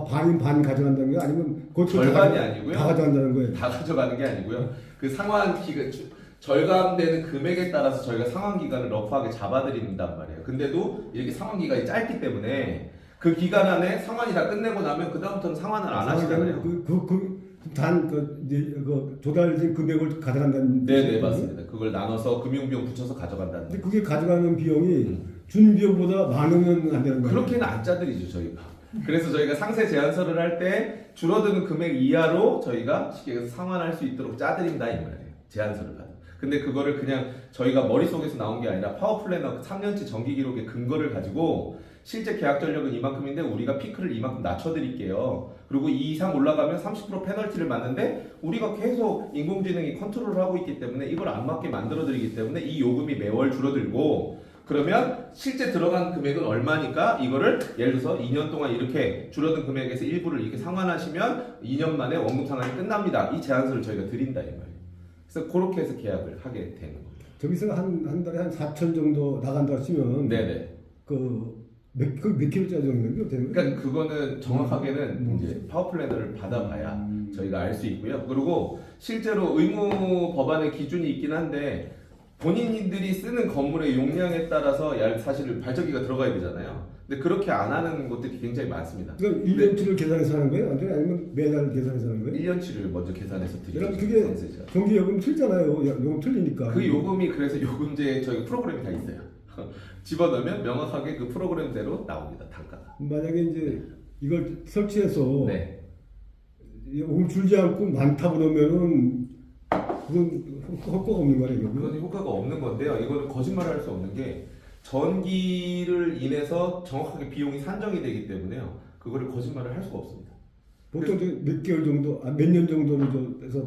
반인 반 가져간다는 거예요? 아니면
절반이 아니고요.
다 가져간다는 거예요?
다 가져가는 게 아니고요. 그 상환 기간 절감되는 금액에 따라서 저희가 상환 기간을 러프하게 잡아드린단 말이에요. 근데도 이렇게 상환 기간이 짧기 때문에 그 기간 안에 상환이 다 끝내고 나면 그 다음부터는 상환을 안 하시잖아요. 조달된 금액을 가져간다는. 네네 맞습니다. 그걸 나눠서 금융비용 붙여서 가져간다는.
근데 그게 가져가는 비용이 준 비용보다 많으면 안 되는 거예요?
그렇게는 안 짜드리죠 저희가. 그래서 저희가 상세 제안서를 할 때 줄어드는 금액 이하로 저희가 쉽게 얘기해서 상환할 수 있도록 짜드린다 이 말이에요. 제안서를 받아. 근데 그거를 그냥 저희가 머릿속에서 나온 게 아니라 파워 플래너 3년치 정기 기록의 근거를 가지고 실제 계약 전력은 이만큼인데 우리가 피크를 이만큼 낮춰드릴게요. 그리고 이 이상 올라가면 30% 페널티를 맞는데 우리가 계속 인공지능이 컨트롤을 하고 있기 때문에 이걸 안 맞게 만들어드리기 때문에 이 요금이 매월 줄어들고, 그러면 실제 들어간 금액은 얼마니까 이거를 예를 들어서 2년 동안 이렇게 줄어든 금액에서 일부를 이렇게 상환하시면 2년 만에 원금 상환이 끝납니다. 이 제안서를 저희가 드린다 이 말이에요. 그래서 그렇게 해서 계약을 하게 되는 거예요.
저기서 한 달에 한 4천 정도 나간다 치면
네네.
몇 킬로짜리 정도 되는 거예요?
그러니까 그거는 정확하게는 이제 파워 플래너를 받아봐야 저희가 알 수 있고요. 그리고 실제로 의무 법안의 기준이 있긴 한데 본인들이 쓰는 건물의 용량에 따라서 사실 발전기가 들어가야 되잖아요. 근데 그렇게 안 하는 곳들이 굉장히 많습니다.
그럼 1년치를 계산해서 하는 거예요? 아니면 매달 계산해서 하는 거예요?
1년치를 먼저 계산해서 드리죠.
그럼 그게 전기 요금 틀잖아요. 요금 틀리니까.
그 요금이 그래서 요금제 저희 프로그램이 다 있어요. 집어넣으면 명확하게 그 프로그램대로 나옵니다. 단가가.
만약에 이제 이걸 설치해서
네.
요금 줄지 않고 많다 그러면은 그건 효과가 없는 거네 이거.
그건 효과가 없는 건데요. 이거는 거짓말을 할 수 없는 게 전기를 인해서 정확하게 비용이 산정이 되기 때문에요. 그거를 거짓말을 할 수가 없습니다.
보통 이제 몇 개월 정도, 몇 년 정도를 좀 해서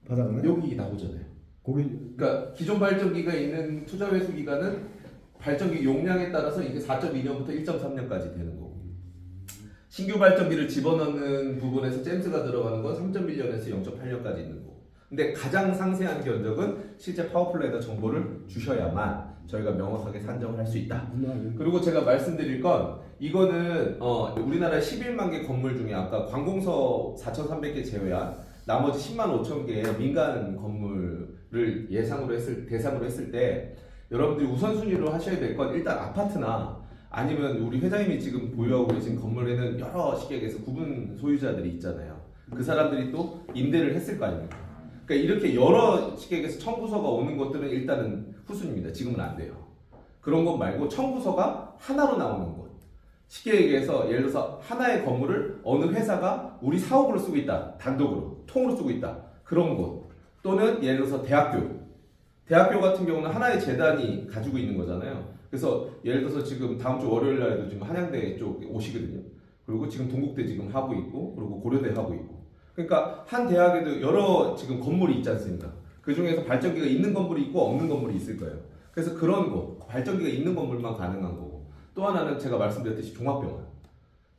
받아가나요?
여기 나오잖아요.
거기
그러니까 기존 발전기가 있는 투자 회수 기간은 발전기 용량에 따라서 이게 4.2년부터 1.3년까지 되는 거고, 신규 발전기를 집어넣는 부분에서 잼스가 들어가는 건 3.1년에서 0.8년까지 있는 거고. 근데 가장 상세한 견적은 실제 파워플랜더 정보를 주셔야만 저희가 명확하게 산정을 할 수 있다. 그리고 제가 말씀드릴 건 이거는 우리나라 11만 개 건물 중에 아까 관공서 4,300개 제외한 나머지 10만 5천 개의 민간 건물을 대상으로 했을 때 여러분들이 우선순위로 하셔야 될 건 일단 아파트나 아니면 우리 회장님이 지금 보유하고 계신 건물에는 여러 시객에서 구분 소유자들이 있잖아요. 그 사람들이 또 임대를 했을 거 아닙니까? 그러니까 이렇게 여러 시객에서 청구서가 오는 것들은 일단은 후순입니다. 지금은 안 돼요. 그런 것 말고 청구서가 하나로 나오는 것. 쉽게 얘기해서 예를 들어서 하나의 건물을 어느 회사가 우리 사업으로 쓰고 있다. 단독으로, 통으로 쓰고 있다. 그런 곳. 또는 예를 들어서 대학교 같은 경우는 하나의 재단이 가지고 있는 거잖아요. 그래서 예를 들어서 지금 다음 주 월요일 날에도 지금 한양대 쪽 오시거든요. 그리고 지금 동국대 지금 하고 있고, 그리고 고려대 하고 있고. 그러니까 한 대학에도 여러 지금 건물이 있지 않습니까? 그 중에서 발전기가 있는 건물이 있고 없는 건물이 있을 거예요. 그래서 그런 곳, 발전기가 있는 건물만 가능한 거고. 또 하나는 제가 말씀드렸듯이 종합병원.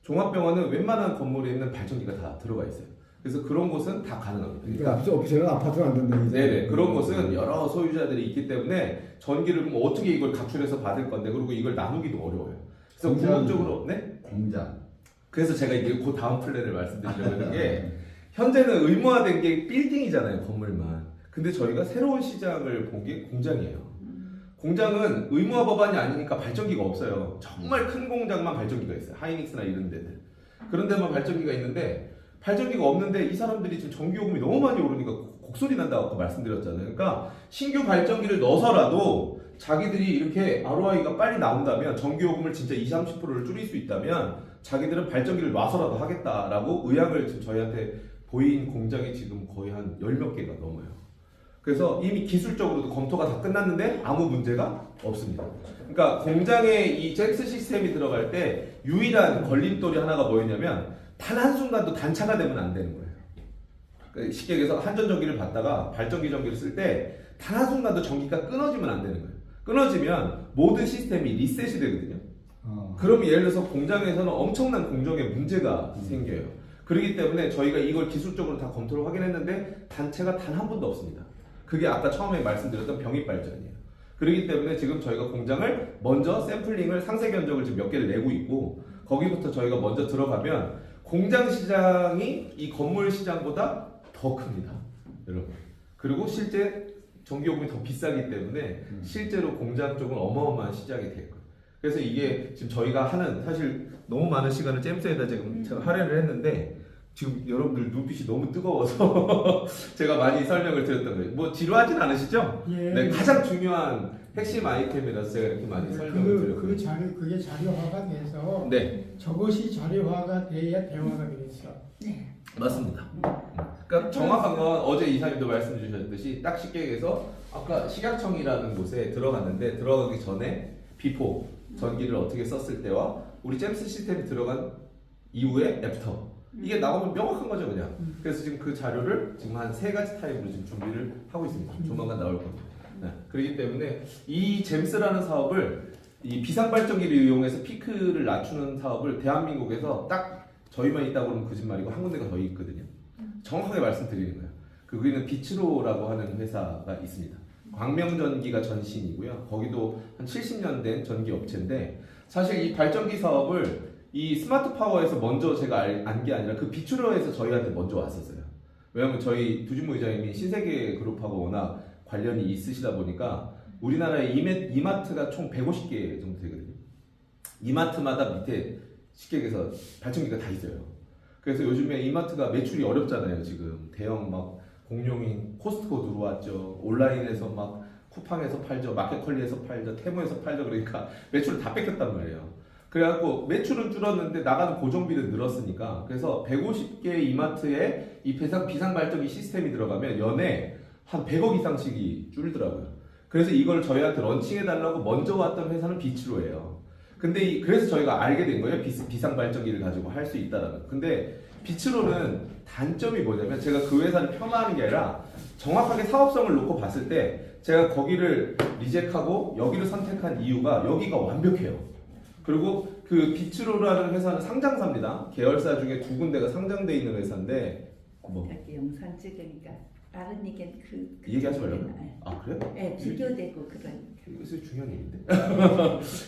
종합병원은 웬만한 건물에 있는 발전기가 다 들어가 있어요. 그래서 그런 곳은 다 가능합니다.
그러니까 오피스는 아파트는 안 된다는 얘기죠.
네네. 그런 곳은 여러 소유자들이 있기 때문에 전기를 그럼 어떻게 이걸 각출해서 받을 건데, 그리고 이걸 나누기도 어려워요. 그래서 궁극적으로 네?
공장.
그래서 제가 이제 그 다음 플랜을 말씀드리려고 하는 게 현재는 의무화된 게 빌딩이잖아요, 건물만. 근데 저희가 새로운 시장을 본 게 공장이에요. 공장은 의무화 법안이 아니니까 발전기가 없어요. 정말 큰 공장만 발전기가 있어요. 하이닉스나 이런 데들. 그런 데만 발전기가 있는데 발전기가 없는데 이 사람들이 지금 전기요금이 너무 많이 오르니까 곡소리 난다고 아까 말씀드렸잖아요. 그러니까 신규 발전기를 넣어서라도 자기들이 이렇게 ROI가 빨리 나온다면, 전기요금을 진짜 20-30%를 줄일 수 있다면 자기들은 발전기를 놔서라도 하겠다라고 의향을 지금 저희한테 보인 공장이 지금 거의 한 10몇 개가 넘어요. 그래서 이미 기술적으로도 검토가 다 끝났는데 아무 문제가 없습니다. 그러니까 공장에 이 잭스 시스템이 들어갈 때 유일한 걸림돌이 하나가 뭐였냐면 단 한순간도 단차가 되면 안 되는 거예요. 그러니까 쉽게 얘기해서 한전전기를 받다가 발전기 전기를 쓸 때 단 한순간도 전기가 끊어지면 안 되는 거예요. 끊어지면 모든 시스템이 리셋이 되거든요. 그러면 예를 들어서 공장에서는 엄청난 공정에 문제가 생겨요. 그렇기 때문에 저희가 이걸 기술적으로 다 검토를 확인했는데 단체가 단 한 번도 없습니다. 그게 아까 처음에 말씀드렸던 병입 발전이에요. 그렇기 때문에 지금 저희가 공장을 먼저 샘플링을 상세 견적을 지금 몇 개를 내고 있고, 거기부터 저희가 먼저 들어가면 공장 시장이 이 건물 시장보다 더 큽니다, 여러분. 그리고 실제 전기요금이 더 비싸기 때문에 실제로 공장 쪽은 어마어마한 시장이 될 거예요. 그래서 이게 지금 저희가 하는, 사실 너무 많은 시간을 잼스에다 지금 제가 할애를 했는데 지금 여러분들 눈빛이 너무 뜨거워서 제가 많이 설명을 드렸던 거예요. 뭐 지루하진 않으시죠?
예.
네, 가장 중요한 핵심 아이템이라서 제가 이렇게 많이 설명을 드렸고요.
그게 자료화가 돼서
네,
저것이 자료화가 돼야 대화가 되겠어.
네.
맞습니다. 그러니까 정확한 건 어제 이사님도 말씀 주셨듯이 딱 쉽게 얘기해서 아까 식약청이라는 곳에 들어갔는데 들어가기 전에 비포 전기를 어떻게 썼을 때와 우리 잼스 시스템이 들어간 이후에 애프터 이게 나오면 명확한 거죠 그냥. 그래서 지금 그 자료를 지금 한 3가지 타입으로 지금 준비를 하고 있습니다. 조만간 나올 겁니다. 네. 그렇기 때문에 이 잼스라는 사업을 이 비상발전기를 이용해서 피크를 낮추는 사업을 대한민국에서 딱 저희만 있다고 그러면 거짓말이고 한 군데가 더 있거든요. 정확하게 말씀드리는 거예요. 거기는 비츠로라고 하는 회사가 있습니다. 광명전기가 전신이고요. 거기도 한 70년 된 전기 업체인데 사실 이 발전기 사업을 이 스마트 파워에서 먼저 제가 안 게 아니라 그 비추러에서 저희한테 먼저 왔었어요. 왜냐면 저희 두진모 이장님이 신세계 그룹하고 워낙 관련이 있으시다 보니까 우리나라에 이마트가 총 150개 정도 되거든요. 이마트마다 밑에 쉽게 얘기해서 발전기가 다 있어요. 그래서 요즘에 이마트가 매출이 어렵잖아요. 지금 대형 막 공룡인 코스트코 들어왔죠. 온라인에서 막 쿠팡에서 팔죠. 마켓컬리에서 팔죠. 테무에서 팔죠. 그러니까 매출을 다 뺏겼단 말이에요. 그래갖고 매출은 줄었는데 나가는 고정비는 늘었으니까 그래서 150개 이마트에 이 비상발전기 시스템이 들어가면 연에 한 100억 이상씩이 줄더라고요. 그래서 이걸 저희한테 런칭해달라고 먼저 왔던 회사는 비츠로예요. 근데 그래서 저희가 알게 된 거예요. 비상 발전기를 가지고 할 수 있다라는. 근데 비츠로는 단점이 뭐냐면 제가 그 회사를 폄하하는 게 아니라 정확하게 사업성을 놓고 봤을 때 제가 거기를 리젝하고 여기를 선택한 이유가 여기가 완벽해요. 그리고 그 비츠로라는 회사는 상장사입니다. 계열사 중에 2군데가 상장돼 있는 회사인데 뭐
여기 영상 찍으니까 다른 얘기는 그
얘기하지 말라고요?
네.
아 그래요?
네, 비교되고 그런.
이것이 중요한 얘기인데.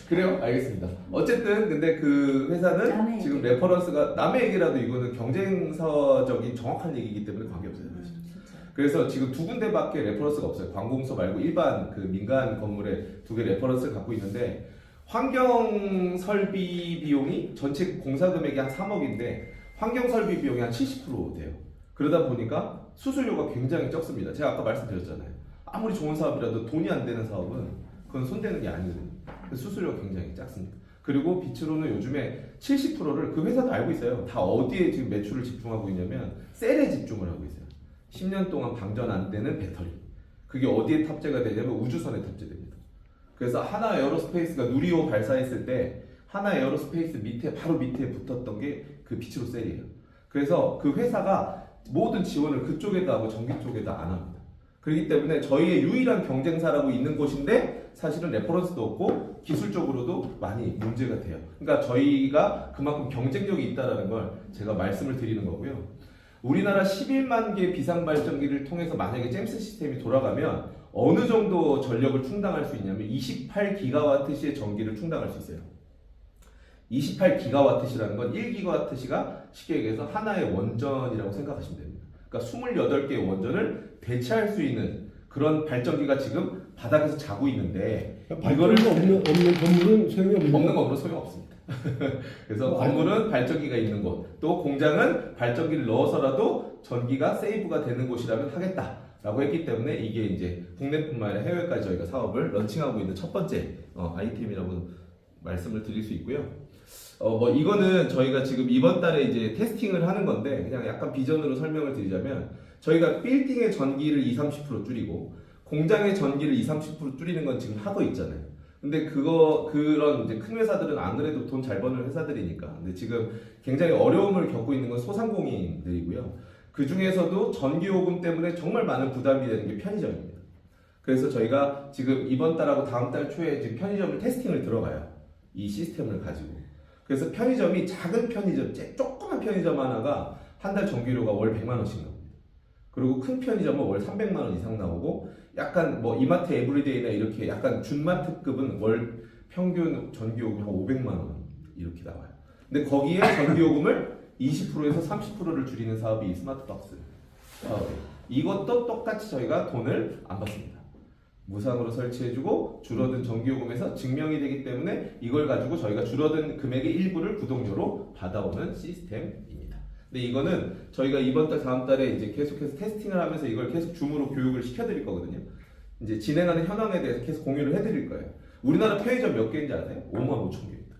그래요? 알겠습니다. 어쨌든 근데 그 회사는
남의
지금
얘기.
레퍼런스가 남의 얘기라도 이거는 경쟁사적인 정확한 얘기이기 때문에 관계없어요. 사실.
진짜.
그래서 지금 2군데밖에 레퍼런스가 없어요. 관공서 말고 일반 그 민간 건물에 2개 레퍼런스를 갖고 있는데 환경 설비 비용이 전체 공사 금액이 한 3억인데 환경 설비 비용이 한 70% 돼요. 그러다 보니까 수수료가 굉장히 적습니다. 제가 아까 말씀드렸잖아요. 아무리 좋은 사업이라도 돈이 안 되는 사업은 그건 손대는 게 아니거든요. 수수료가 굉장히 작습니다. 그리고 비츠로는 요즘에 70%를 그 회사도 알고 있어요. 다 어디에 지금 매출을 집중하고 있냐면 셀에 집중을 하고 있어요. 10년 동안 방전 안 되는 배터리. 그게 어디에 탑재가 되냐면 우주선에 탑재됩니다. 그래서 하나 에어로스페이스가 누리호 발사했을 때 하나 에어로스페이스 밑에 바로 밑에 붙었던 게 그 비츠로 셀이에요. 그래서 그 회사가 모든 지원을 그쪽에다 하고 전기 쪽에다 안 합니다. 그렇기 때문에 저희의 유일한 경쟁사라고 있는 곳인데 사실은 레퍼런스도 없고 기술적으로도 많이 문제가 돼요. 그러니까 저희가 그만큼 경쟁력이 있다는 걸 제가 말씀을 드리는 거고요. 우리나라 11만 개 비상발전기를 통해서 만약에 잼스 시스템이 돌아가면 어느 정도 전력을 충당할 수 있냐면 28기가와트시의 전기를 충당할 수 있어요. 28기가와트시라는 건 1기가와트시가 쉽게 얘기해서 하나의 원전이라고 생각하시면 됩니다. 그러니까 28개의 원전을 대체할 수 있는 그런 발전기가 지금 바닥에서 자고 있는데
발전기가 없는 건물은 소용이 없는
없는 건물은 소용없습니다. 그래서 건물은 발전기가 있는 곳, 또 공장은 발전기를 넣어서라도 전기가 세이브가 되는 곳이라면 하겠다라고 했기 때문에 이게 이제 국내뿐만 아니라 해외까지 저희가 사업을 런칭하고 있는 첫 번째 아이템이라고 말씀을 드릴 수 있고요. 뭐 이거는 저희가 지금 이번 달에 이제 테스팅을 하는 건데 그냥 약간 비전으로 설명을 드리자면 저희가 빌딩의 전기를 20-30% 줄이고 공장의 전기를 20-30% 줄이는 건 지금 하고 있잖아요. 근데 그런 이제 큰 회사들은 안 그래도 돈 잘 버는 회사들이니까. 근데 지금 굉장히 어려움을 겪고 있는 건 소상공인들이고요. 그 중에서도 전기요금 때문에 정말 많은 부담이 되는 게 편의점입니다. 그래서 저희가 지금 이번 달하고 다음 달 초에 지금 편의점을 테스팅을 들어가요. 이 시스템을 가지고. 그래서 편의점이 작은 편의점, 조그만 편의점 하나가 한 달 전기료가 월 100만 원씩 나옵니다. 그리고 큰 편의점은 월 300만 원 이상 나오고 약간 뭐 이마트 에브리데이나 이렇게 약간 준마트급은 월 평균 전기요금이 한 500만 원 이렇게 나와요. 근데 거기에 전기요금을 20%에서 30%를 줄이는 사업이 이 스마트박스 사업이에요. 이것도 똑같이 저희가 돈을 안 받습니다. 무상으로 설치해주고 줄어든 전기요금에서 증명이 되기 때문에 이걸 가지고 저희가 줄어든 금액의 일부를 구독료로 받아오는 시스템입니다. 근데 이거는 저희가 이번 달 다음 달에 이제 계속해서 테스팅을 하면서 이걸 계속 줌으로 교육을 시켜드릴 거거든요. 이제 진행하는 현황에 대해서 계속 공유를 해드릴 거예요. 우리나라 편의점 몇 개인지 아세요? 55,000개입니다.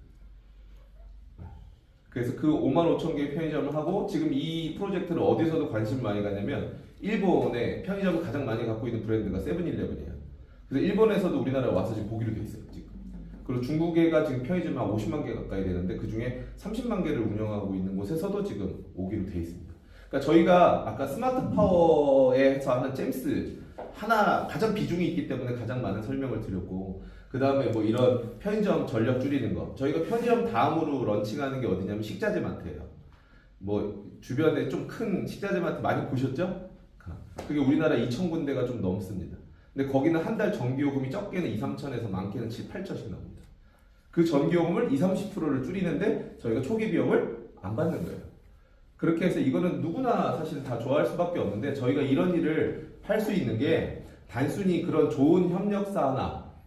그래서 그 55,000개의 편의점을 하고 지금 이 프로젝트를 어디서도 관심을 많이 갖냐면 일본의 편의점을 가장 많이 갖고 있는 브랜드가 세븐일레븐이에요. 그래서 일본에서도 우리나라에 와서 지금 보기로 돼 있어요. 지금. 그리고 중국에가 지금 편의점이 한 50만 개 가까이 되는데 그 중에 30만 개를 운영하고 있는 곳에서도 지금 오기로 돼 있습니다. 그러니까 저희가 아까 스마트 파워에서 하는 잼스 하나 가장 비중이 있기 때문에 가장 많은 설명을 드렸고 그 다음에 뭐 이런 편의점 전력 줄이는 거 저희가 편의점 다음으로 런칭하는 게 어디냐면 식자재 마트예요. 뭐 주변에 좀 큰 식자재 마트 많이 보셨죠? 그게 우리나라 2,000군데가 좀 넘습니다. 근데 거기는 한 달 전기요금이 적게는 2-3천에서 많게는 7-8천씩 나옵니다. 그 전기요금을 20-30%를 줄이는데 저희가 초기 비용을 안 받는 거예요. 그렇게 해서 이거는 누구나 사실 다 좋아할 수밖에 없는데 저희가 이런 일을 할 수 있는 게 단순히 그런 좋은 협력사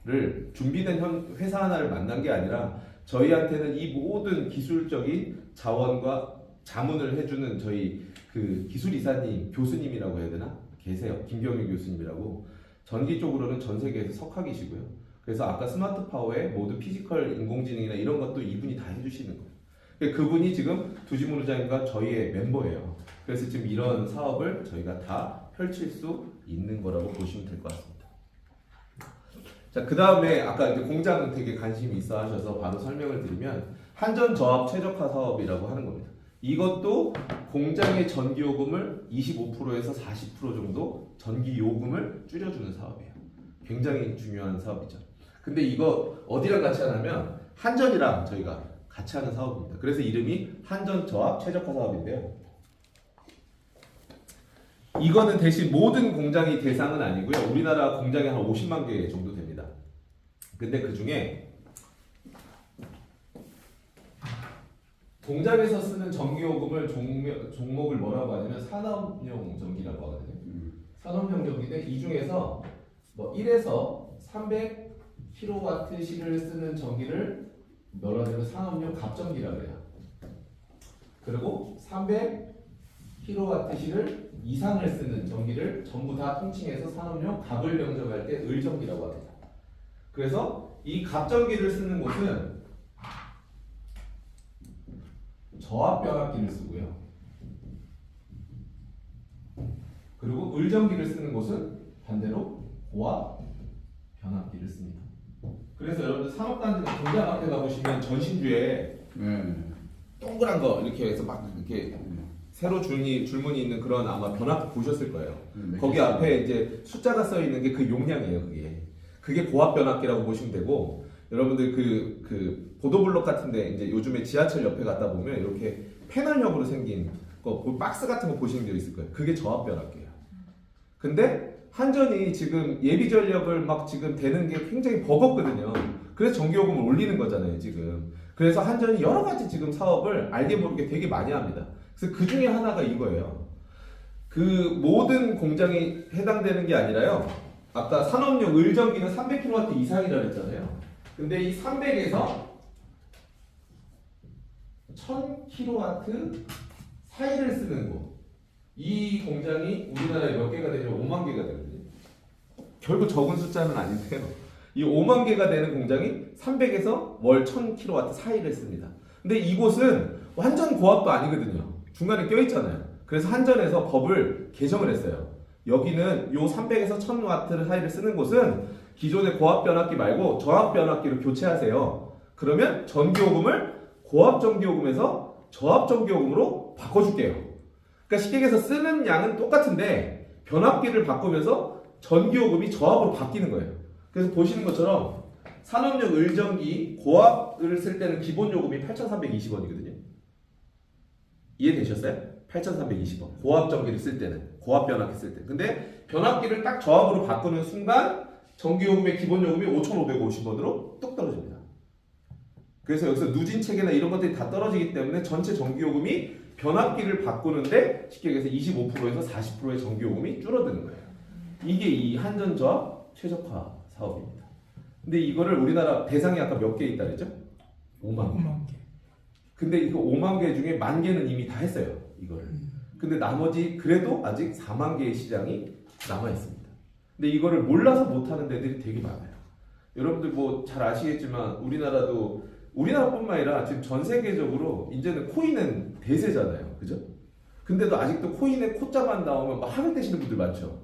하나를 준비된 회사 하나를 만난 게 아니라 저희한테는 이 모든 기술적인 자원과 자문을 해주는 저희 그 기술이사님, 교수님이라고 해야 되나? 계세요. 김경일 교수님이라고. 전기 쪽으로는 전 세계에서 석학이시고요. 그래서 아까 스마트 파워의 모든 피지컬 인공지능이나 이런 것도 이분이 다 해주시는 거예요. 그분이 지금 두지무르장님과 저희의 멤버예요. 그래서 지금 이런 사업을 저희가 다 펼칠 수 있는 거라고 보시면 될 것 같습니다. 자, 그 다음에 아까 이제 공장 되게 관심이 있어 하셔서 바로 설명을 드리면 한전저압 최적화 사업이라고 하는 겁니다. 이것도 공장의 전기요금을 25%에서 40% 정도 전기요금을 줄여주는 사업이에요. 굉장히 중요한 사업이죠. 근데 이거 어디랑 같이 하냐면 한전이랑 저희가 같이 하는 사업입니다. 그래서 이름이 한전저압 최적화 사업인데요. 이거는 대신 모든 공장이 대상은 아니고요. 우리나라 공장이 한 50만 개 정도 됩니다. 근데 그 중에 공장에서 쓰는 전기요금을 종목을 뭐라고 하냐면 산업용 전기라고 하거든요. 산업용 전기인데 이 중에서 뭐 1에서 300kWh를 쓰는 전기를 뭐라 하냐면 산업용 갑전기라고 해요. 그리고 300kWh를 이상을 쓰는 전기를 전부 다 통칭해서 산업용 갑을 명정할 때 을전기라고 합니다. 그래서 이 갑전기를 쓰는 곳은 저압 변압기를 쓰고요. 그리고 을전기를 쓰는 곳은 반대로 고압 변압기를 씁니다. 그래서 여러분들 산업단지 공장 앞에 가보시면 전신주에 동그란 거 이렇게 해서 막 이렇게 세로 줄무늬 있는 그런 아마 변압기 보셨을 거예요. 거기 앞에 이제 숫자가 써 있는 게 그 용량이에요. 그게 고압 변압기라고 보시면 되고, 여러분들 그 보도블록 같은데 이제 요즘에 지하철 옆에 갔다 보면 이렇게 패널형으로 생긴 거 박스 같은 거 보시는 게 있을 거예요. 그게 저압 변압기예요. 근데 한전이 지금 예비 전력을 막 지금 되는 게 굉장히 버겁거든요. 그래서 전기요금을 올리는 거잖아요, 지금. 그래서 한전이 여러 가지 지금 사업을 알게 모르게 되게 많이 합니다. 그래서 그 중에 하나가 이거예요. 그 모든 공장이 해당되는 게 아니라요. 아까 산업용 을전기는 300kW 이상이라 그랬잖아요. 근데 이 300에서 1000kW 사이를 쓰는 곳. 이 공장이 우리나라에 몇 개가 되냐면 5만 개가 되거든요. 결국 적은 숫자는 아닌데요. 이 5만 개가 되는 공장이 300에서 월 1000kW 사이를 씁니다. 근데 이곳은 완전 고압도 아니거든요. 중간에 껴있잖아요. 그래서 한전에서 법을 개정을 했어요. 여기는 요 300에서 1000W 사이를 쓰는 곳은 기존의 고압 변압기 말고 저압 변압기로 교체하세요. 그러면 전기요금을 고압 전기요금에서 저압 전기요금으로 바꿔줄게요. 그러니까 쉽게 얘기해서 쓰는 양은 똑같은데 변압기를 바꾸면서 전기요금이 저압으로 바뀌는 거예요. 그래서 보시는 것처럼 산업용 을전기 고압을 쓸 때는 기본 요금이 8,320원이거든요. 이해되셨어요? 8,320원. 고압 전기를 쓸 때는, 고압 변압기 쓸 때. 근데 변압기를 딱 저압으로 바꾸는 순간 전기요금의 기본 요금이 5,550원으로 뚝 떨어집니다. 그래서 여기서 누진 체계나 이런 것들이 다 떨어지기 때문에 전체 전기요금이 변압기를 바꾸는데 쉽게 얘기해서 25%에서 40%의 전기요금이 줄어드는 거예요. 이게 이 한전저압 최적화 사업입니다. 근데 이거를 우리나라 대상이 아까 몇 개 있다 그랬죠? 5만 개.
5만 개.
근데 이거 5만 개 중에 1만 개는 이미 다 했어요. 이거를. 근데 나머지 그래도 아직 4만 개의 시장이 남아 있습니다. 근데 이거를 몰라서 못하는 데들이 되게 많아요. 여러분들 뭐 잘 아시겠지만 우리나라뿐만 아니라 지금 전 세계적으로 이제는 코인은 대세잖아요. 그죠? 근데도 아직도 코인에 코자만 나오면 막 하늘 떼시는 분들 많죠.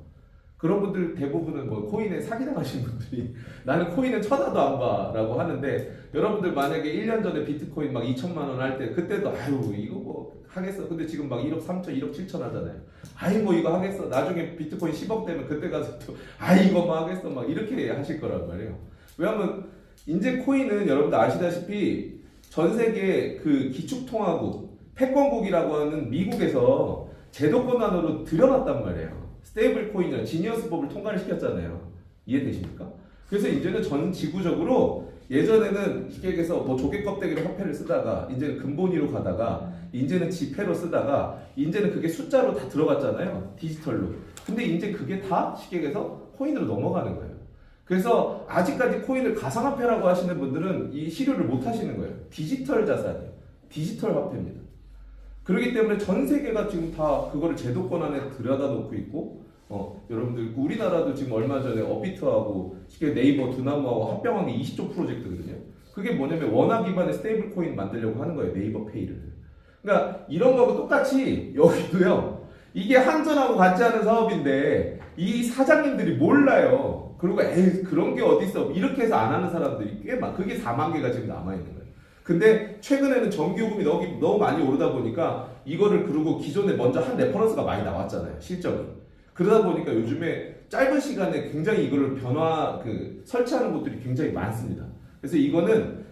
그런 분들 대부분은 뭐 코인에 사기당하신 분들이 나는 코인은 쳐다도 안 봐라고 하는데, 여러분들 만약에 1년 전에 비트코인 막 2천만 원 할 때 그때도 아유 이거 뭐 하겠어. 근데 지금 막 1억 3천, 1억 7천 하잖아요. 아이 뭐 이거 하겠어. 나중에 비트코인 10억 되면 그때 가서 또 아이 이거 뭐 하겠어. 막 이렇게 하실 거란 말이에요. 왜냐하면 이제 코인은 여러분들 아시다시피 전 세계 그 기축통화국, 패권국이라고 하는 미국에서 제도권 안으로 들여놨단 말이에요. 스테이블 코인이나 지니어스법을 통과를 시켰잖아요. 이해되십니까? 그래서 이제는 전 지구적으로 예전에는 쉽게 얘기해서 뭐 조개 껍데기로 화폐를 쓰다가 이제는 근본위로 가다가 이제는 지폐로 쓰다가 이제는 그게 숫자로 다 들어갔잖아요. 디지털로. 근데 이제 그게 다 쉽게 얘기해서 코인으로 넘어가는 거예요. 그래서 아직까지 코인을 가상화폐라고 하시는 분들은 이 시료를 못 하시는 거예요. 디지털 자산이에요. 디지털 화폐입니다. 그렇기 때문에 전 세계가 지금 다 그거를 제도권 안에 들여다 놓고 있고, 여러분들 우리나라도 지금 얼마 전에 업비트하고 쉽게 네이버, 두나무하고 합병한 게 20조 프로젝트거든요. 그게 뭐냐면 원화 기반의 스테이블 코인 만들려고 하는 거예요. 네이버 페이를. 그러니까 이런 거하고 똑같이 여기도요. 이게 한전하고 같이 하는 사업인데 이 사장님들이 몰라요. 그리고 에이 그런 게 어딨어 이렇게 해서 안 하는 사람들이 꽤 많아. 그게 4만 개가 지금 남아있는 거예요. 근데 최근에는 전기요금이 너무 많이 오르다 보니까 이거를 그리고 기존에 먼저 한 레퍼런스가 많이 나왔잖아요. 실적이. 그러다 보니까 요즘에 짧은 시간에 굉장히 이거를 설치하는 곳들이 굉장히 많습니다. 그래서 이거는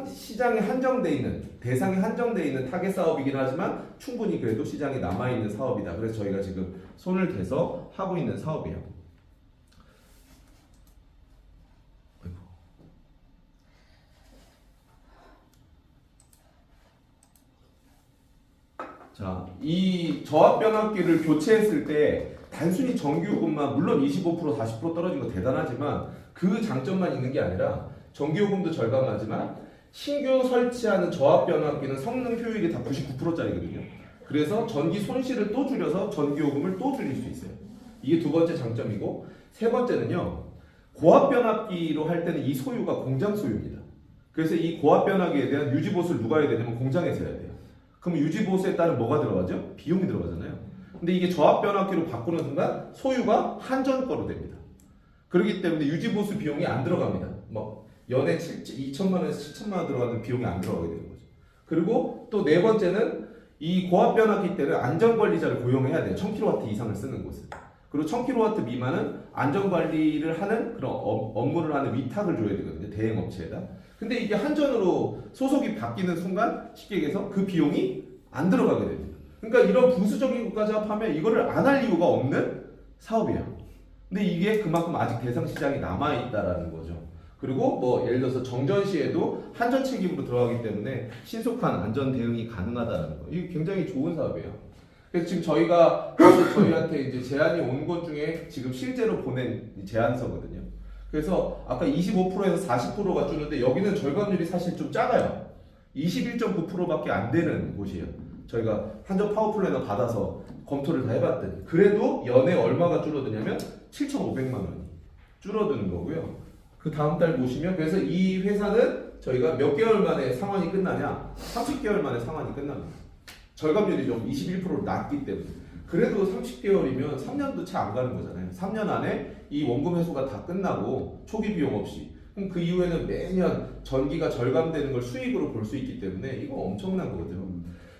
시장에 한정돼 있는 대상이 한정돼 있는 타겟 사업이긴 하지만 충분히 그래도 시장에 남아 있는 사업이다. 그래서 저희가 지금 손을 대서 하고 있는 사업이에요. 아이고. 자, 이 저압 변압기를 교체했을 때 단순히 전기요금만 물론 25% 40% 떨어진 거 대단하지만 그 장점만 있는 게 아니라 전기요금도 절감하지만 신규 설치하는 저압 변압기는 성능 효율이 다 99%짜리거든요. 그래서 전기 손실을 또 줄여서 전기요금을 또 줄일 수 있어요. 이게 두 번째 장점이고 세 번째는요. 고압 변압기로 할 때는 이 소유가 공장 소유입니다. 그래서 이 고압 변압기에 대한 유지보수를 누가 해야 되냐면 공장에서 해야 돼요. 그럼 유지보수에 따른 뭐가 들어가죠? 비용이 들어가잖아요. 근데 이게 저압 변압기로 바꾸는 순간 소유가 한전 거로 됩니다. 그렇기 때문에 유지보수 비용이 안 들어갑니다. 뭐 연에 2천만 원에서 7천만 원 들어가는 비용이 안 들어가게 되는 거죠. 그리고 또 네 번째는 이 고압 변압기 때는 안전관리자를 고용해야 돼요. 1000kW 이상을 쓰는 곳은. 그리고 1000kW 미만은 안전관리를 하는 그런 업무를 하는 위탁을 줘야 되거든요. 대행업체에다. 근데 이게 한전으로 소속이 바뀌는 순간 쉽게 얘기해서 그 비용이 안 들어가게 됩니다. 그러니까 이런 부수적인 것까지 합하면 이거를 안 할 이유가 없는 사업이에요. 근데 이게 그만큼 아직 대상 시장이 남아있다라는 거죠. 그리고 뭐 예를 들어서 정전 시에도 한전 책임으로 들어가기 때문에 신속한 안전 대응이 가능하다는 거. 이게 굉장히 좋은 사업이에요. 그래서 지금 저희한테 이제 제안이 온 것 중에 지금 실제로 보낸 제안서거든요. 그래서 아까 25%에서 40%가 주는데 여기는 절감률이 사실 좀 작아요. 21.9%밖에 안 되는 곳이에요. 저희가 한전 파워플래너 받아서 검토를 다 해봤더니 그래도 연에 얼마가 줄어드냐면 7,500만 원이 줄어드는 거고요. 그 다음 달 보시면 그래서 이 회사는 저희가 몇 개월 만에 상환이 끝나냐? 30개월 만에 상환이 끝납니다. 절감률이 좀 21%로 낮기 때문에. 그래도 30개월이면 3년도 채 안 가는 거잖아요. 3년 안에 이 원금 회수가 다 끝나고 초기 비용 없이. 그럼 그 이후에는 매년 전기가 절감되는 걸 수익으로 볼 수 있기 때문에 이거 엄청난 거거든요.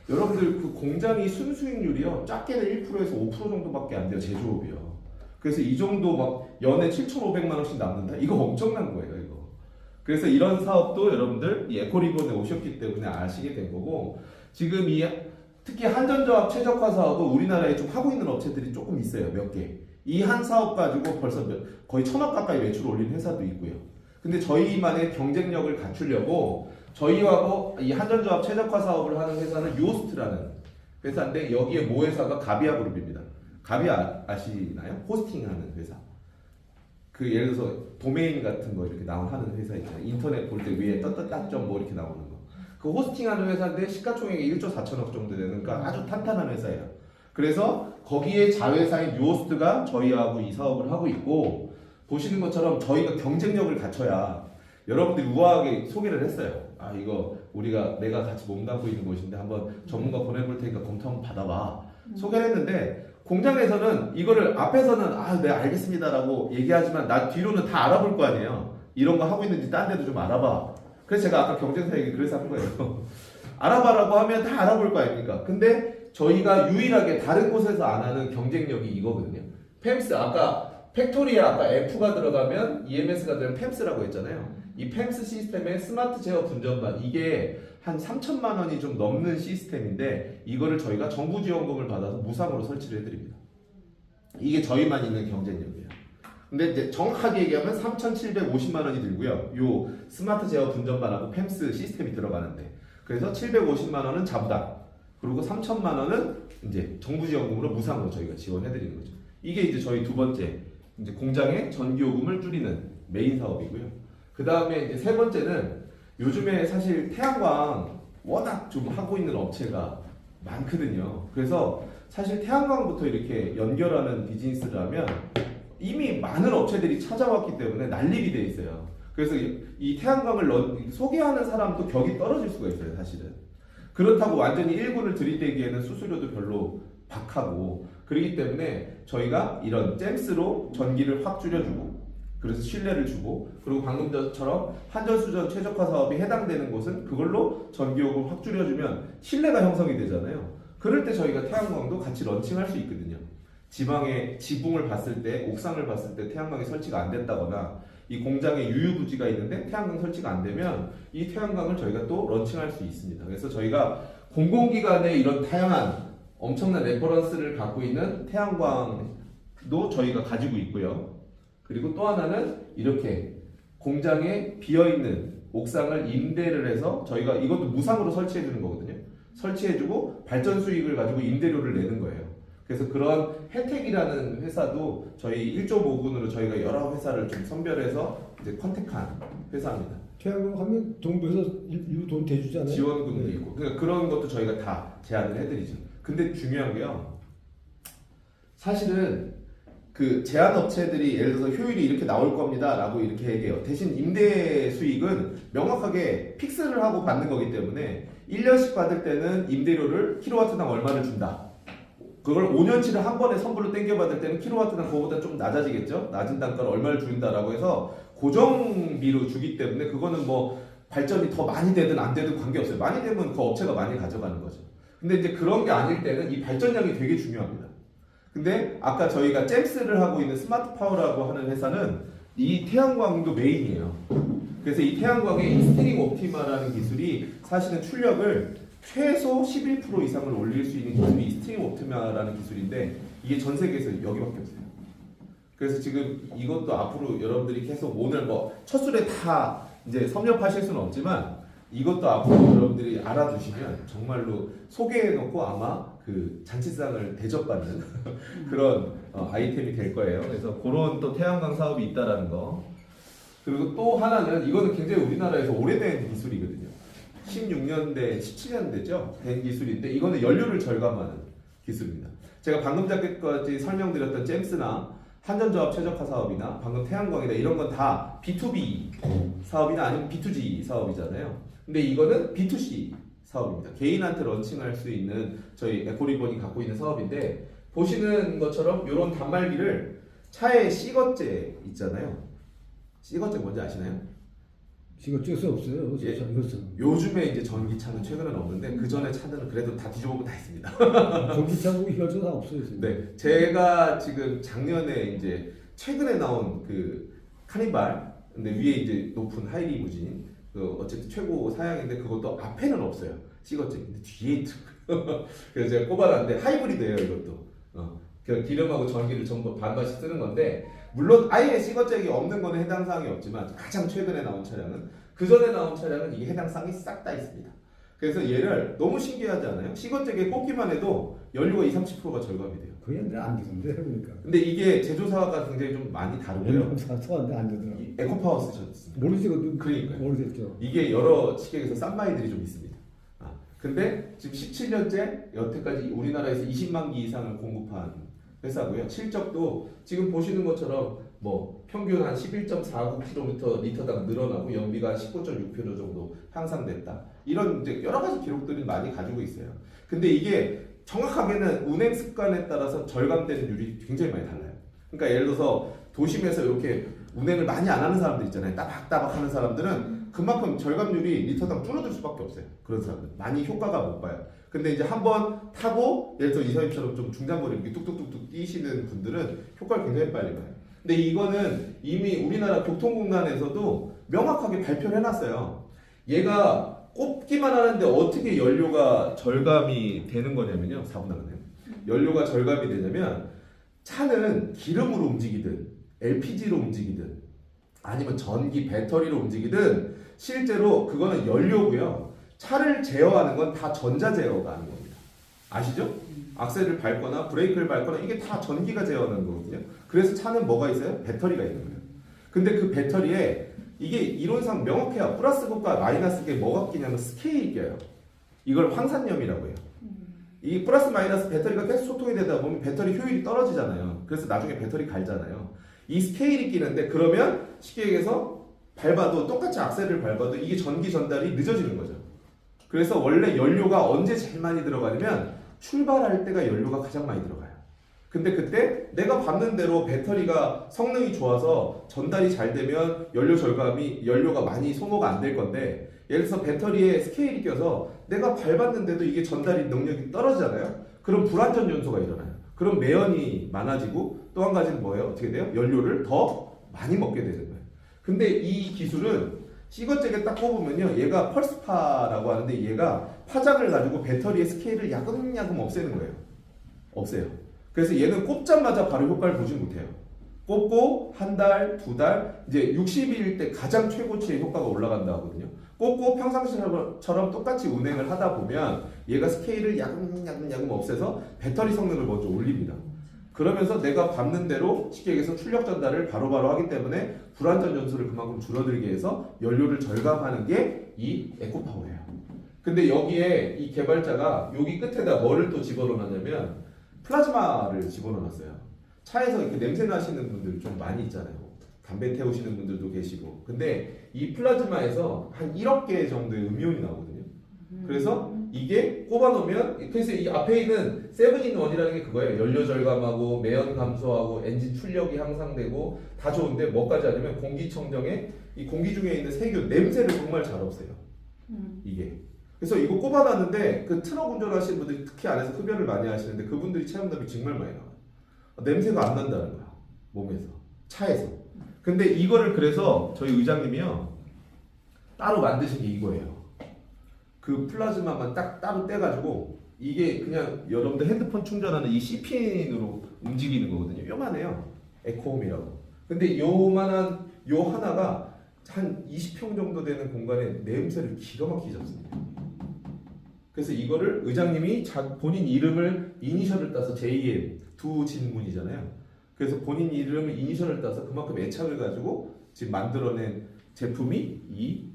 여러분들 그 공장이 순수익률이요. 작게는 1%에서 5% 정도밖에 안 돼요. 제조업이요. 그래서 이 정도 막 연에 7,500만 원씩 남는다? 이거 엄청난 거예요, 이거. 그래서 이런 사업도 여러분들 이 에코리본에 오셨기 때문에 아시게 된 거고, 지금 특히 한전조합 최적화 사업은 우리나라에 좀 하고 있는 업체들이 조금 있어요, 몇 개. 이 한 사업 가지고 벌써 거의 1,000억 가까이 매출 올린 회사도 있고요. 근데 저희만의 경쟁력을 갖추려고 저희하고 이 한전조합 최적화 사업을 하는 회사는 유오스트라는 회사인데 여기에 모회사가 가비아 그룹입니다. 가비아 아시나요? 호스팅하는 회사. 그 예를 들어서 도메인 같은 거 이렇게 하는 회사 있잖아요. 인터넷 볼 때 위에 떴떴떴점 뭐 이렇게 나오는 거. 그 호스팅하는 회사인데 시가총액이 1조 4천억 정도 되는 그러니까 아주 탄탄한 회사예요. 그래서 거기에 자회사인 유오스트가 저희하고 이 사업을 하고 있고 보시는 것처럼 저희가 경쟁력을 갖춰야 여러분들이 우아하게 소개를 했어요. 아 이거 내가 같이 몸담고 있는 곳인데 한번 전문가 보내볼 테니까 검토 한번 받아봐. 소개를 했는데 공장에서는 이거를 앞에서는 네 알겠습니다라고 얘기하지만 나 뒤로는 다 알아볼 거 아니에요. 이런 거 하고 있는지 딴 데도 좀 알아봐. 그래서 제가 아까 경쟁사 얘기 그래서 한 거예요. 알아봐라고 하면 다 알아볼 거 아닙니까? 근데 저희가 유일하게 다른 곳에서 안 하는 경쟁력이 이거거든요. 펨스 아까 팩토리에 아까 F가 들어가면 EMS가 되면 펨스라고 했잖아요. 이 펨스 시스템의 스마트 제어 분전반 이게 한 3천만 원이 좀 넘는 시스템인데 이거를 저희가 정부 지원금을 받아서 무상으로 설치를 해드립니다. 이게 저희만 있는 경쟁력이에요. 근데 이제 정확하게 얘기하면 3,750만 원이 들고요. 요 스마트 제어 분전반하고 펨스 시스템이 들어가는데 그래서 750만 원은 자부담 그리고 3천만 원은 이제 정부 지원금으로 무상으로 저희가 지원해드리는 거죠. 이게 이제 저희 두 번째 이제 공장의 전기요금을 줄이는 메인 사업이고요. 그 다음에 이제 세 번째는 요즘에 사실 태양광 워낙 좀 하고 있는 업체가 많거든요. 그래서 사실 태양광부터 이렇게 연결하는 비즈니스를 하면 이미 많은 업체들이 찾아왔기 때문에 난립이 돼 있어요. 그래서 이 태양광을 소개하는 사람도 격이 떨어질 수가 있어요, 사실은. 그렇다고 완전히 1군을 들이대기에는 수수료도 별로 박하고 그렇기 때문에 저희가 이런 잼스로 전기를 확 줄여주고 그래서 신뢰를 주고 그리고 방금 전처럼 한전수전 최적화 사업이 해당되는 곳은 그걸로 전기요금을 확 줄여주면 신뢰가 형성이 되잖아요. 그럴 때 저희가 태양광도 같이 런칭할 수 있거든요. 지방의 지붕을 봤을 때 옥상을 봤을 때 태양광이 설치가 안 됐다거나 이 공장에 유유부지가 있는데 태양광 설치가 안 되면 이 태양광을 저희가 또 런칭할 수 있습니다. 그래서 저희가 공공기관의 이런 다양한 엄청난 레퍼런스를 갖고 있는 태양광도 저희가 가지고 있고요. 그리고 또 하나는 이렇게 공장에 비어있는 옥상을 임대를 해서 저희가 이것도 무상으로 설치해 주는 거거든요. 설치해 주고 발전 수익을 가지고 임대료를 내는 거예요. 그래서 그런 혜택이라는 회사도 저희 1.5군으로 저희가 여러 회사를 좀 선별해서 이제 컨택한 회사입니다.
태양광 하면 정부에서 일부 돈 대주잖아요.
지원금도 있고 그러니까 그런 것도 저희가 다 제안을 해드리죠. 근데 중요한 게요. 사실은 그 제안 업체들이 예를 들어서 효율이 이렇게 나올 겁니다 라고 이렇게 얘기해요. 대신 임대 수익은 명확하게 픽스를 하고 받는 거기 때문에 1년씩 받을 때는 임대료를 킬로와트당 얼마를 준다. 그걸 5년치를 한 번에 선불로 땡겨받을 때는 킬로와트당 그거보다 좀 낮아지겠죠. 낮은 단가를 얼마를 준다라고 해서 고정비로 주기 때문에 그거는 뭐 발전이 더 많이 되든 안 되든 관계없어요. 많이 되면 그 업체가 많이 가져가는 거죠. 근데 이제 그런 게 아닐 때는 이 발전량이 되게 중요합니다. 근데 아까 저희가 잼스를 하고 있는 스마트파워라고 하는 회사는 이 태양광도 메인이에요. 그래서 이 태양광의 익스트림 옵티마라는 기술이 사실은 출력을 최소 11% 이상을 올릴 수 있는 기술이 익스트림 옵티마라는 기술인데 이게 전 세계에서 여기밖에 없어요. 그래서 지금 이것도 앞으로 여러분들이 계속 오늘 뭐 첫 술에 다 이제 섭렵하실 수는 없지만 이것도 앞으로 여러분들이 알아두시면 정말로 소개해놓고 아마 그 잔치상을 대접받는 그런 아이템이 될 거예요. 그래서 그런 또 태양광 사업이 있다라는 거. 그리고 또 하나는 이거는 굉장히 우리나라에서 오래된 기술이거든요. 16년대, 17년대죠. 된 기술인데 이거는 연료를 절감하는 기술입니다. 제가 방금 전까지 설명드렸던 잼스나 한전조합 최적화 사업이나 방금 태양광이나 이런 건 다 B2B 사업이나 아니면 B2G 사업이잖아요. 근데 이거는 B2C 사업입니다. 개인한테 런칭할 수 있는 저희 에코리본이 갖고 있는 사업인데 보시는 것처럼 이런 단말기를 차에 시거제 있잖아요. 시거제 뭔지 아시나요?
지금 어쩔 수 없어요.
예.
이것은
요즘에 이제 전기차는 최근에는 없는데 그 전에 차들은 그래도 다 뒤져보면 다 있습니다.
전기차고 혈조 다 없어요. 지금.
네, 제가 지금 작년에 이제 최근에 나온 그 카니발, 근데 위에 이제 높은 하이리무진, 그 어쨌든 최고 사양인데 그것도 앞에는 없어요. 시거제. 근데 뒤에 있죠. 그래서 제가 꼽아놨는데 하이브리드예요, 이것도. 그 기름하고 전기를 전부 반반씩 쓰는 건데 물론 아예 시거잭이 없는 거는 해당 사항이 없지만 가장 최근에 나온 차량은 그 전에 나온 차량은 이게 해당 사항이 싹 다 있습니다. 그래서 얘를 너무 신기하지 않아요? 시거잭에 꽂기만 해도 연료가 20-30%가 절감이 돼요.
그게 안 되던데 해보니까.
근데 이게 제조사가 굉장히 좀 많이 다르고요.
소한데 안 되더라고.
이 에코파워 쓰셨습니다.
모르지 그것도.
그러니까요.
모르겠죠.
이게 여러 시객에서 싼 마이들이 좀 있습니다. 근데 지금 17년째 여태까지 우리나라에서 20만 기 이상을 공급한 회사고요. 실적도 지금 보시는 것처럼 뭐 평균 한 11.49km 리터당 늘어나고 연비가 19.6% 정도 향상됐다. 이런 이제 여러 가지 기록들을 많이 가지고 있어요. 근데 이게 정확하게는 운행 습관에 따라서 절감되는 율이 굉장히 많이 달라요. 그러니까 예를 들어서 도심에서 이렇게 운행을 많이 안 하는 사람들 있잖아요. 따박따박 하는 사람들은 그만큼 절감률이 리터당 줄어들 수밖에 없어요. 그런 사람들 많이 효과가 못 봐요. 근데 이제 한번 타고 예를 들어 이사님처럼 좀 중장거리 이렇게 뚝뚝뚝뚝 뛰시는 분들은 효과를 굉장히 빨리 봐요. 근데 이거는 이미 우리나라 교통공단에서도 명확하게 발표를 해놨어요. 얘가 꼽기만 하는데 어떻게 연료가 절감이 되는 거냐면요. 4분 나가네요. 연료가 절감이 되냐면 차는 기름으로 움직이든 LPG로 움직이든 아니면 전기 배터리로 움직이든 실제로 그거는 연료고요. 차를 제어하는 건 다 전자 제어가 하는 겁니다. 아시죠? 악셀을 밟거나 브레이크를 밟거나 이게 다 전기가 제어하는 거거든요. 그래서 차는 뭐가 있어요? 배터리가 있는 거예요. 근데 그 배터리에 이게 이론상 명확해요. 플러스 극과 마이너스 게 뭐가 끼냐면 스케일이 껴요. 이걸 황산염이라고 해요. 이 플러스 마이너스 배터리가 계속 소통이 되다 보면 배터리 효율이 떨어지잖아요. 그래서 나중에 배터리 갈잖아요. 이 스케일이 끼는데 그러면 쉽게 얘기해서 밟아도 똑같이 악셀을 밟아도 이게 전기 전달이 늦어지는 거죠. 그래서 원래 연료가 언제 제일 많이 들어가냐면 출발할 때가 연료가 가장 많이 들어가요. 근데 그때 내가 받는 대로 배터리가 성능이 좋아서 전달이 잘 되면 연료가 많이 소모가 안 될 건데, 예를 들어서 배터리에 스케일이 껴서 내가 밟았는데도 이게 전달이 능력이 떨어지잖아요. 그럼 불완전 연소가 일어나요. 그럼 매연이 많아지고, 또 한 가지는 뭐예요? 어떻게 돼요? 연료를 더 많이 먹게 되는 거예요. 근데 이 기술은 시거잭에 딱 꼽으면요, 얘가 펄스파라고 하는데, 얘가 파장을 가지고 배터리의 스케일을 야금야금 없애는 거예요. 없애요. 그래서 얘는 꼽자마자 바로 효과를 보지 못해요. 꼽고 한 달, 두 달, 이제 60일 때 가장 최고치의 효과가 올라간다 하거든요. 꼽고 평상시처럼 똑같이 운행을 하다 보면 얘가 스케일을 야금 없애서 배터리 성능을 먼저 올립니다. 그러면서 내가 밟는 대로 쉽게 얘기해서 출력 전달을 바로바로 하기 때문에 불완전 연소를 그만큼 줄어들게 해서 연료를 절감하는 게 이 에코파워예요. 근데 여기에 이 개발자가 여기 끝에다 뭐를 또 집어넣었냐면 플라즈마를 집어넣었어요. 차에서 이렇게 냄새 나시는 분들 좀 많이 있잖아요. 담배 태우시는 분들도 계시고. 근데 이 플라즈마에서 한 1억 개 정도의 음이온이 나오거든요. 그래서 이게 꼽아놓으면, 그래서 이 앞에 있는 7-in-1이라는 게 그거예요. 연료 절감하고 매연 감소하고 엔진 출력이 향상되고 다 좋은데 뭐까지 하냐면 공기청정에 이 공기 중에 있는 세균, 냄새를 정말 잘 없애요. 이게. 그래서 이거 꼽아놨는데 그 트럭 운전하시는 분들이 특히 안에서 흡연을 많이 하시는데 그분들이 체험담이 정말 많이 나와요. 냄새가 안 난다는 거야. 몸에서. 차에서. 근데 이거를 그래서 저희 의장님이요, 따로 만드신 게 이거예요. 그 플라즈마만 딱 따로 떼가지고 이게 그냥 여러분들 핸드폰 충전하는 이 C핀으로 움직이는 거거든요. 요만해요. 에코홈이라고. 근데 요만한 요 하나가 한 20평 정도 되는 공간에 냄새를 기가 막히게 잡습니다. 그래서 이거를 의장님이 본인 이름을 이니셜을 따서 JN 두 진문이잖아요. 그래서 본인 이름을 이니셜을 따서 그만큼 애착을 가지고 지금 만들어낸 제품이 이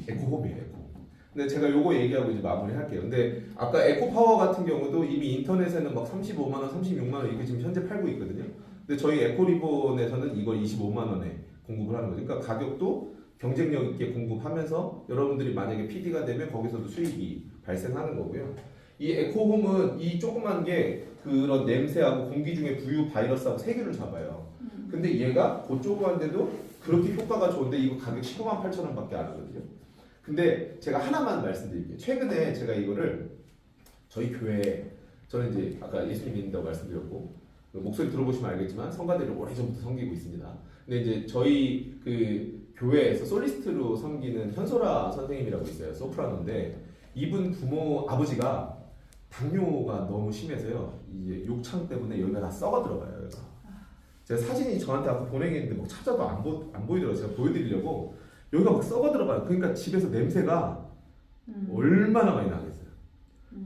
에코홈이에요. 에코. 근데 제가 요거 얘기하고 이제 마무리할게요. 근데 아까 에코파워 같은 경우도 이미 인터넷에는 막 35만 원, 36만 원 이렇게 지금 현재 팔고 있거든요. 근데 저희 에코리본에서는 이걸 25만 원에 공급을 하는 거죠. 그러니까 가격도 경쟁력 있게 공급하면서 여러분들이 만약에 PD가 되면 거기서도 수익이 발생하는 거고요. 이 에코홈은 이 조그만 게 그런 냄새하고 공기 중에 부유 바이러스하고 세균을 잡아요. 근데 얘가 그 조그만데도 그렇게 효과가 좋은데 이거 가격 15만 8천 원밖에 안 하거든요. 근데 제가 하나만 말씀드릴게요. 최근에 제가 이거를 저희 교회에, 저는 이제 아까 예수님 믿는다고 말씀드렸고 목소리 들어보시면 알겠지만 성가대를 오래전부터 섬기고 있습니다. 근데 이제 저희 그 교회에서 솔리스트로 섬기는 현소라 선생님이라고 있어요. 소프라노인데 이분 아버지가 당뇨가 너무 심해서요. 이제 욕창 때문에 여기가 다 썩어 들어가요. 여기가. 제가 사진이 저한테 아까 보내겠는데 뭐 찾아도 안 보이더라고요. 제가 보여드리려고. 여기가 막 썩어 들어가요. 그러니까 집에서 냄새가 얼마나 많이 나겠어요.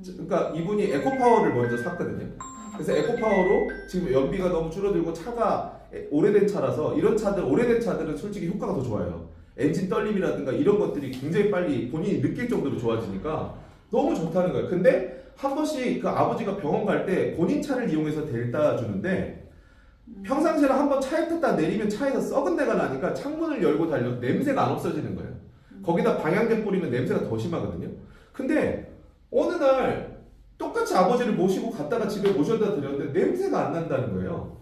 그러니까 이분이 에코파워를 먼저 샀거든요. 그래서 에코파워로 지금 연비가 너무 줄어들고 차가 오래된 차라서, 이런 차들, 오래된 차들은 솔직히 효과가 더 좋아요. 엔진 떨림이라든가 이런 것들이 굉장히 빨리 본인이 느낄 정도로 좋아지니까 너무 좋다는 거예요. 근데 한 번씩 그 아버지가 병원 갈 때 본인 차를 이용해서 데려다 주는데 평상시에 한번 차에 탔다 내리면 차에서 썩은 데가 나니까 창문을 열고 달려도 냄새가 안 없어지는 거예요. 거기다 방향제 뿌리면 냄새가 더 심하거든요. 근데 어느 날 똑같이 아버지를 모시고 갔다가 집에 모셔다 드렸는데 냄새가 안 난다는 거예요.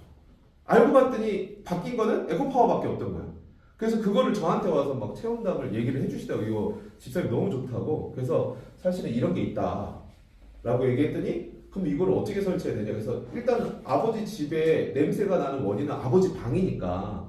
알고 봤더니 바뀐 거는 에코파워밖에 없던 거예요. 그래서 그거를 저한테 와서 막 체험담을 얘기를 해주시더라고요. 이거 집사님 너무 좋다고. 그래서 사실은 이런 게 있다 라고 얘기했더니 그럼 이걸 어떻게 설치해야 되냐. 그래서 일단 아버지 집에 냄새가 나는 원인은 아버지 방이니까,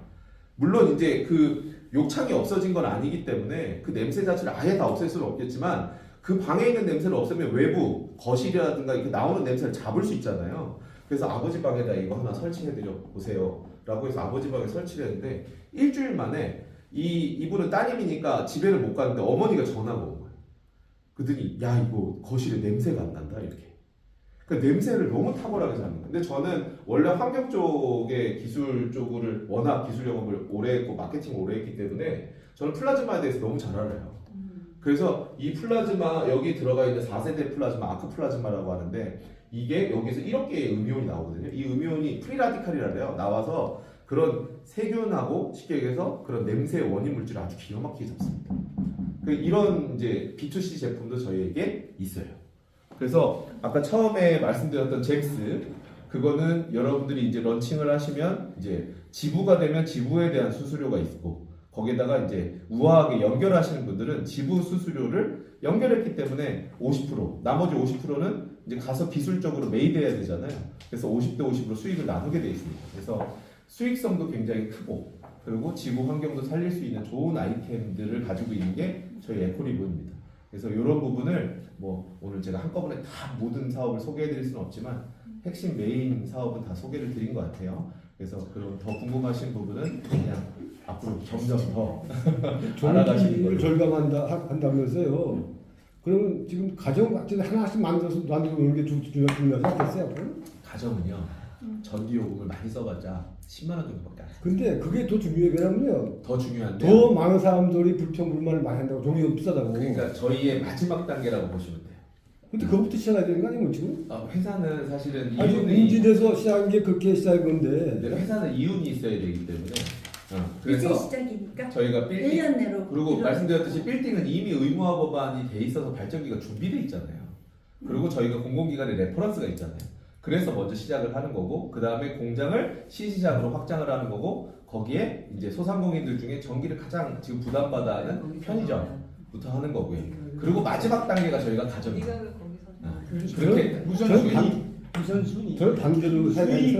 물론 이제 그 욕창이 없어진 건 아니기 때문에 그 냄새 자체를 아예 다 없앨 수는 없겠지만 그 방에 있는 냄새를 없애면 외부 거실이라든가 이렇게 나오는 냄새를 잡을 수 있잖아요. 그래서 아버지 방에다 이거 하나 설치해드려 보세요 라고 해서 아버지 방에 설치를 했는데 일주일 만에 이분은 따님이니까 집에를 못 가는데 어머니가 전화가 온 거예요. 그러더니 야 이거 거실에 냄새가 안 난다 이렇게. 그 냄새를 너무 탁월하게 잡는 거예요. 근데 저는 원래 환경 쪽의 기술 쪽을 워낙 기술 영업을 오래 했고 마케팅을 오래 했기 때문에 저는 플라즈마에 대해서 너무 잘 알아요. 그래서 이 플라즈마, 여기 들어가 있는 4세대 플라즈마, 아크 플라즈마라고 하는데 이게 여기서 1억 개의 음이온이 나오거든요. 이 음이온이 프리라디칼이라래요. 나와서 그런 세균하고 쉽게 얘기해서 그런 냄새의 원인 물질을 아주 기가 막히게 잡습니다. 이런 이제 B2C 제품도 저희에게 있어요. 그래서 아까 처음에 말씀드렸던 젬스 그거는 여러분들이 이제 런칭을 하시면 이제 지부가 되면 지부에 대한 수수료가 있고 거기에다가 이제 우아하게 연결하시는 분들은 지부 수수료를 연결했기 때문에 50% 나머지 50%는 이제 가서 기술적으로 메이드해야 되잖아요. 그래서 50대 50으로 수익을 나누게 돼 있습니다. 그래서 수익성도 굉장히 크고 그리고 지구 환경도 살릴 수 있는 좋은 아이템들을 가지고 있는 게 저희 에코리본입니다. 그래서 이런 부분을 뭐 오늘 제가 한꺼번에 다 모든 사업을 소개해드릴 수는 없지만 핵심 메인 사업은 다 소개를 드린 것 같아요. 그래서 그럼 더 궁금하신 부분은 그냥 앞으로 점점 더 알아가시는
전기를
걸로.
절감한다면서요. 그러면 지금 가정 같은 하나씩 만들어서 놓는 게 중요하지 않겠어요?
가정은요 전기 요금을 많이 써봤자 10만 원 정도밖에 안 해요.
근데 그게 더 중요해. 왜냐면요.
더 중요한데
더 많은 사람들이 불평불만을 많이 한다고. 종이가 비싸다고.
그러니까 저희의 마지막 단계라고 보시면 돼요.
근데 그것부터 시작해야 되는 거 아니에요, 지금?
회사는 사실은
아니,
이윤이
인진에서 시작한 게 그렇게 시작한 건데.
근데 회사는 이윤이 있어야 되기 때문에
이제
그래서
시작이니까
저희가 빌딩
1년 내로
그리고
이런-
말씀드렸듯이 빌딩은 이미 의무화 법안이 돼 있어서 발전기가 준비돼 있잖아요. 그리고 저희가 공공기관의 레퍼런스가 있잖아요. 그래서 먼저 시작을 하는 거고 그 다음에 공장을 시시작으로 확장을 하는 거고 거기에 이제 소상공인들 중에 전기를 가장 지금 부담받아 하는 편의점부터 하는 거고요. 그리고 마지막 단계가 저희가 가정이에요. 그렇게
우선순위.
저 반대로 해야지.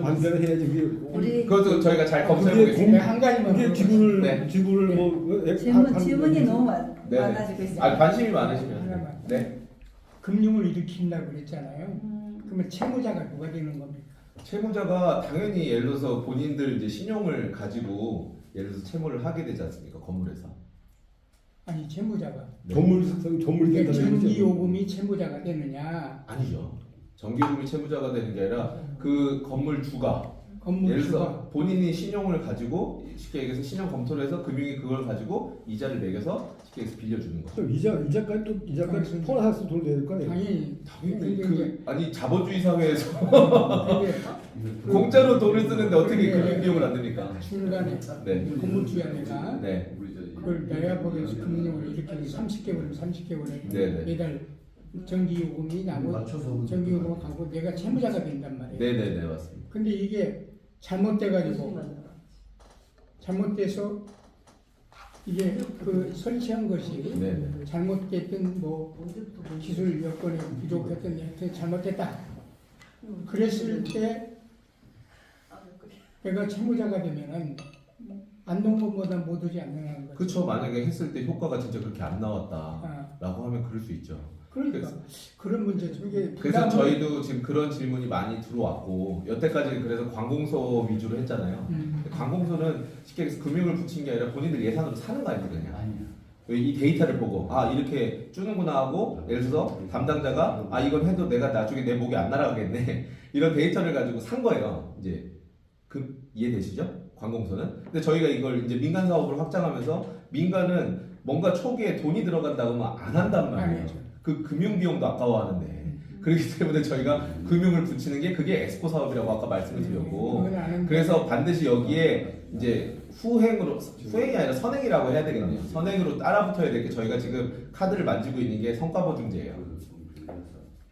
반대로 해야지.
우리
그것도 저희가 잘 검토해
그게
보겠습니다.
한 가지만
이게
물어보세요.
네.
지구를 뭐
질문이 너무
네네.
많아지고 있어요.
관심이 많으시면
하나만.
네.
금융을 일으킨다고 그랬잖아요. 그러면 채무자가 누가 되는 겁니까?
채무자가 당연히 예를 들어서 본인들 이제 신용을 가지고 예를 들어서 채무를 하게 되지 않습니까? 건물에서.
아니 채무자가.
네.
전물이
그러니까
된다는
전기
거죠.
요금이 채무자가 되느냐?
아니죠. 전기요금이 채무자가 되는 게 아니라 그 건물 주가 예를
건물주가.
들어서 본인이 신용을 가지고 쉽게 얘기해서 신용 검토를 해서 금융이 그걸 가지고 이자를 매겨서 쉽게 얘기해서 빌려주는 거죠.
또 이자까지 포함해서 돈 내야 될 거 아니에요?
당연히
당연히 아니 자본주의 사회에서
그게
공짜로 돈을 쓰는데 어떻게
그게-
금융 비용을 안 됩니까?
중간에
네.
건물주야 내가
네.
그걸 내가 보기에서 금융을 일으키는 30개월이면 30개월에
네네.
매달 전기요금이 나고 전기요금을 가고 내가 채무자가 된단 말이에요.
네네네 맞습니다.
근데 이게 잘못돼가지고 잘못돼서 이게 그 설치한 것이
네네.
잘못됐든 뭐 기술 여건이 부족했든 하여튼 잘못됐다. 그랬을 때 내가 채무자가 되면은 안 놓은 것보다 못 오지 않는다는 거죠.
그렇죠. 만약에 했을 때 효과가 진짜 그렇게 안 나왔다라고
아,
하면 그럴 수 있죠.
그러니까 그런 문제죠. 이게
그래서
부담을-
저희도 지금 그런 질문이 많이 들어왔고 여태까지 그래서 관공서 위주로 했잖아요. 관공서는 쉽게 얘기해서 금융을 붙인 게 아니라 본인들 예산으로 사는 거 아니에요 그냥. 이 데이터를 보고 아 이렇게 주는구나 하고 예를 들어서 담당자가 아 이건 해도 내가 나중에 내 목이 안 날아가겠네 이런 데이터를 가지고 산 거예요. 이제 그 이해되시죠? 관공서는. 근데 저희가 이걸 이제 민간 사업으로 확장하면서 민간은 뭔가 초기에 돈이 들어간다고 하면 안 한단 말이에요.
아니죠.
그 금융 비용도 아까워하는데 그렇기 때문에 저희가 금융을 붙이는 게 그게 엑스포 사업이라고 아까 말씀을 드렸고
그건 아는데
그래서 반드시 여기에 이제 후행이 아니라 선행이라고 해야 되겠네요. 선행으로 따라 붙어야 될 게 저희가 지금 카드를 만지고 있는 게 성과 보증제예요.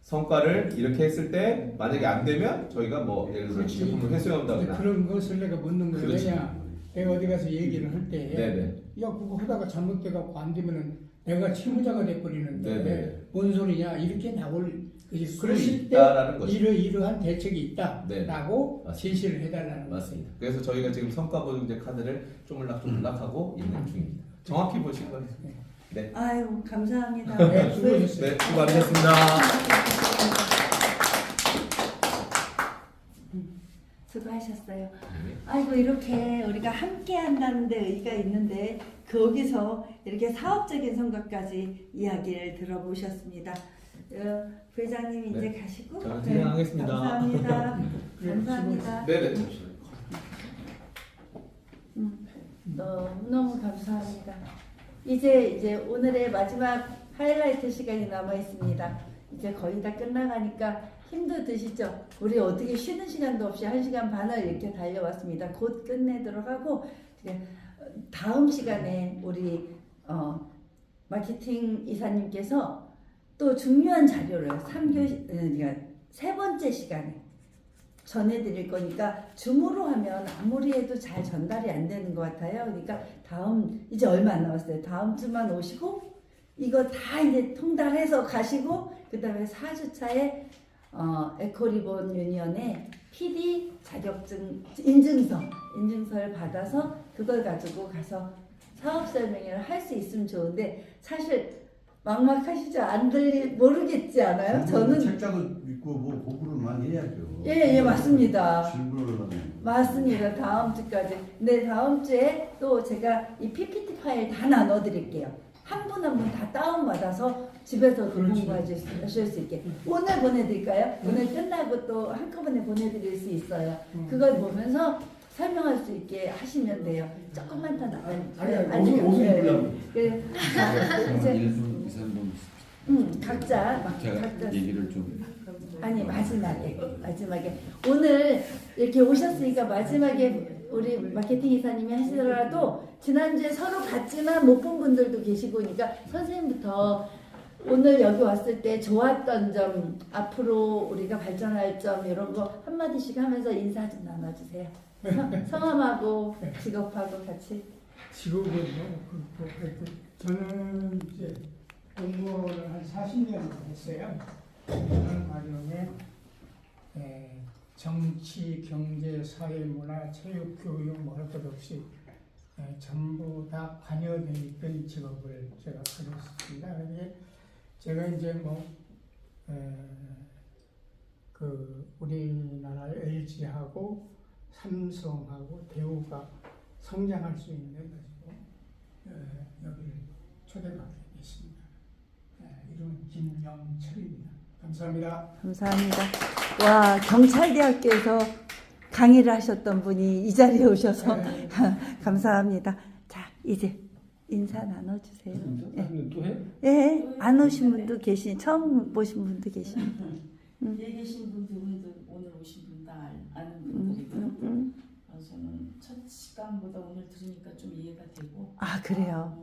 성과를 이렇게 했을 때 만약에 안 되면 저희가 뭐 예를 들어서
그렇지.
제품을
근데
회수한다거나
그런 것을 내가 묻는 거예요.
그렇지.
왜냐 내가 어디 가서 얘기를 할 때
네네
야 그거 하다가 잘못돼갖고 안 되면은 내가 채무자가 돼버리는데
네네.
뭔 소리냐 이렇게 나올
수
그랬을 때
있다라는 거죠.
이러이러한 대책이
네.
있다라고
맞습니다.
제시를 해달라는 거죠.
맞습니다. 그래서 저희가 지금 성과 보증제 카드를 쪼물락쪼물락 하고 있는 중입니다. 정확히 보신 거예요. 네.
아유 감사합니다.
네, 수고하셨어요.
네, 수고 많으셨습니다.
수고하셨어요. 아이고 이렇게 우리가 함께 한다는 데 의의가 있는데 거기서 이렇게 사업적인 성과까지 이야기를 들어보셨습니다. 부회장님 이제
네.
가시고
저는 퇴장하겠습니다.
감사합니다.
그래,
감사합니다.
네네.
너무 감사합니다. 이제 오늘의 마지막 하이라이트 시간이 남아 있습니다. 이제 거의 다 끝나가니까 힘도 드시죠? 우리 어떻게 쉬는 시간도 없이 1시간 반을 이렇게 달려왔습니다. 곧 끝내도록 하고 다음 시간에 우리 마케팅 이사님께서 또 중요한 자료를 3교시 그러니까 세 번째 시간에 전해드릴 거니까 줌으로 하면 아무리 해도 잘 전달이 안 되는 것 같아요. 그러니까 다음 이제 얼마 안 남았어요. 다음 주만 오시고 이거 다 이제 통달해서 가시고 그다음에 4주차에 에코리본 유니언의 PD 자격증 인증서를 받아서 그걸 가지고 가서 사업 설명회를 할 수 있으면 좋은데 사실 막막하시죠? 안 모르겠지 않아요? 저는
책자도 읽고 뭐 공부를 많이 해야죠.
예, 맞습니다.
질문을 하면
맞습니다. 다음 주까지. 네, 다음 주에 또 제가 이 PPT 파일 다 나눠드릴게요. 한 분 한 분 다 다운받아서 집에서 공부하실 수 있게. 오늘 보내드릴까요? 오늘 끝나고 또 한꺼번에 보내드릴 수 있어요. 그걸 보면서 설명할 수 있게 하시면 돼요. 조금만 더 나가요.
아니 옷을 입으려고.
이제
1분, 2, 3분
각자
제가 얘기를 좀
아니 마지막에 오늘 이렇게 오셨으니까 마지막에 우리 마케팅 이사님이 하시더라도 지난주에 서로 봤지만 못 본 분들도 계시고 그러니까 선생님부터 오늘 여기 왔을 때 좋았던 점 앞으로 우리가 발전할 점 이런 거 한마디씩 하면서 인사 좀 나눠주세요. 성함하고 직업하고 같이.
직업은요. 저는 이제 공무원을 한 40년 했어요. 그런 과정에 정치, 경제, 사회, 문화, 체육, 교육 뭐 할 것 없이 전부 다 관여되어 있던 직업을 제가 가졌습니다. 그게 제가 이제 그 우리나라 LG하고 삼성하고 대우가 성장할 수 있는 가지고 여기를 초대받게 됐습니다. 이름은 김영철입니다. 감사합니다.
감사합니다. 와, 경찰대학교에서 강의를 하셨던 분이 이 자리에 오셔서 감사합니다. 자, 이제 인사 나눠주세요.
또 해?
예, 안 오신 분도 처음 보신 분도 계십니다.
뒤에 계신 분 두 분도 오늘 오신 분 다 아는 분들이고요. 저는 첫 시간보다 오늘 들으니까 좀 이해가 되고.
아, 그래요?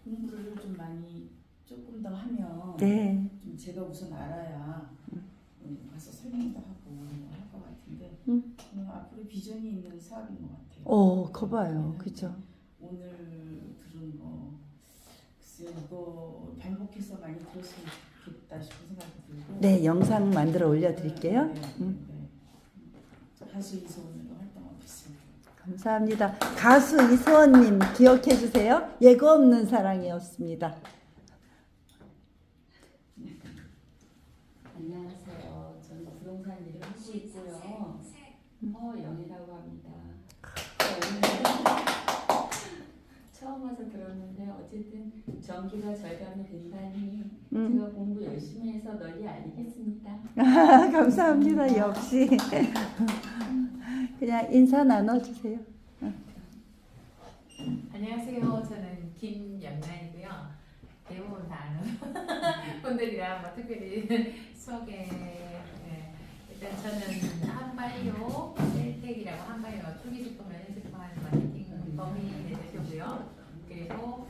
공부를 좀 많이 조금 더 하면
네.
좀 제가 우선 알아야 가서 설명도 하고 할 것 같은데 앞으로 비전이 있는 사업인 것 같아요.
거봐요. 그죠?
오늘 들은 거 글쎄 이거 반복해서 많이 들었으면 좋겠다 싶은 생각이 들고.
네, 영상 만들어 올려드릴게요.
가수 이소은으로 활동하고 있습니다.
감사합니다. 가수 이소원님 기억해 주세요. 예고 없는 사랑이었습니다.
안녕하세요. 저는 부동산 일을 하고 있고요. 영이라고 합니다. 처음 와서 들었는데 어쨌든 전기가 절감이 된다니 제가 공부 열심히 해서 널리 알리겠습니다.
감사합니다. 역시 그냥 인사 나눠주세요.
안녕하세요. 저는 김연나이고요. 대부분 다 아는 분들이라 뭐 특별히 소개. 일단 저는 한바이오 셀텍이라고 한바이오 초기식품 면역식품하는 마케팅 범위 대표고요. 그리고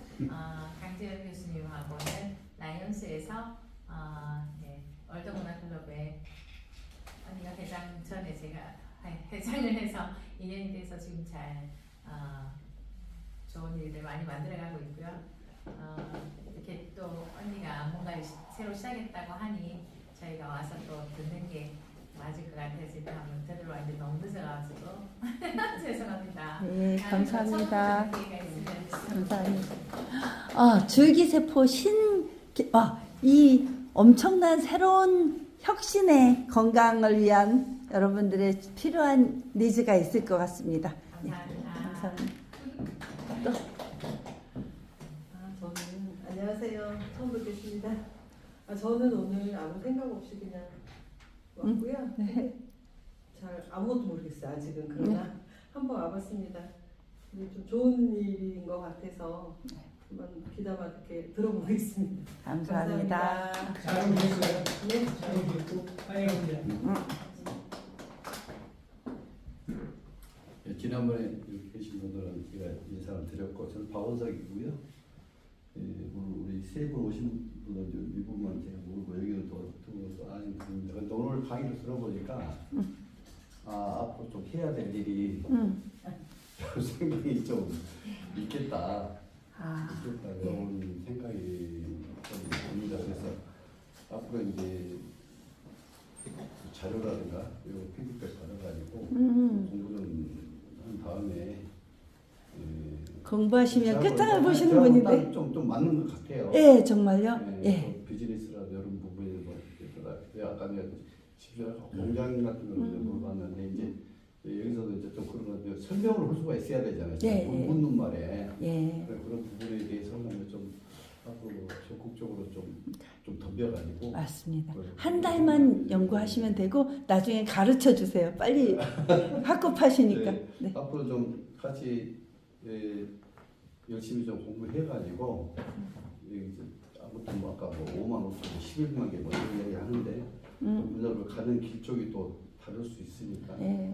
강재현 교수님하고는 라이언스에서 월드문화클럽에 언니가 회장 전에 제가 회장을 해서 2년이 돼서 지금 잘 좋은 일들 많이 만들어가고 있고요. 이렇게 또 언니가 뭔가 새로 시작했다고 하니 저희가 와서 또 듣는 게 맞을 것 같아서 일단 한번 들으러 왔는데 너무 늦어가지고 죄송합니다.
네, 감사합니다.
기회가 있으면
감사합니다. 줄기세포 이 엄청난 새로운 혁신의 건강을 위한 여러분들의 필요한 니즈가 있을 것 같습니다.
감사합니다.
감사합니다.
저는 안녕하세요. 처음 뵙겠습니다. 저는 오늘 아무 생각 없이 그냥 왔고요.
네.
잘 아무것도 모르겠어요. 아직은 그러나 한번 와봤습니다. 근데 좀 좋은 일인 것 같아서 한번 귀담아 이렇게 들어보겠습니다.
감사합니다.
잘 오셨어요.
네.
잘 오셨고 환영합니다.
지난번에 여기 계신 분들은 제가 인사를 드렸고 저는 박원석이고요. 우리 세 분 오신 분은 이제 미국만 제가 모르고 여기는 또 아는 분입니다. 근데 오늘 강의를 들어보니까 앞으로 좀 해야 될 일이 상당히 좀 있겠다. 있겠다 그런 생각이 좀 듭니다. 그래서 앞으로 이제 자료라든가 이런 피드백 받아가지고 공부는 한 다음에
공부하시면 끝장을 보시는
저하고
분인데.
딱 좀 맞는 것 같아요.
예, 정말요?
네,
예.
또 비즈니스라도 이런 부분에 뭐 아까 내가 집에 공장 같은 거를 물어봤는데 이제 여기서도 이제 좀 그런 거 설명을 할 수가 있어야 되잖아요.
예,
묻는 말에
예.
그런 부분에 대해서는 좀 앞으로 적극적으로 좀 덤벼가지고
맞습니다. 한 달만 연구하시면 되고 나중에 가르쳐 주세요. 빨리 학급하시니까.
네,
네.
앞으로 좀 같이 열심히 좀 공부해가지고 이제 아무튼 뭐 아까 뭐 5만 5천 11만 개 뭐 이런 얘기 하는데 우리가 가는 길 쪽이 또 다를 수 있으니까
예.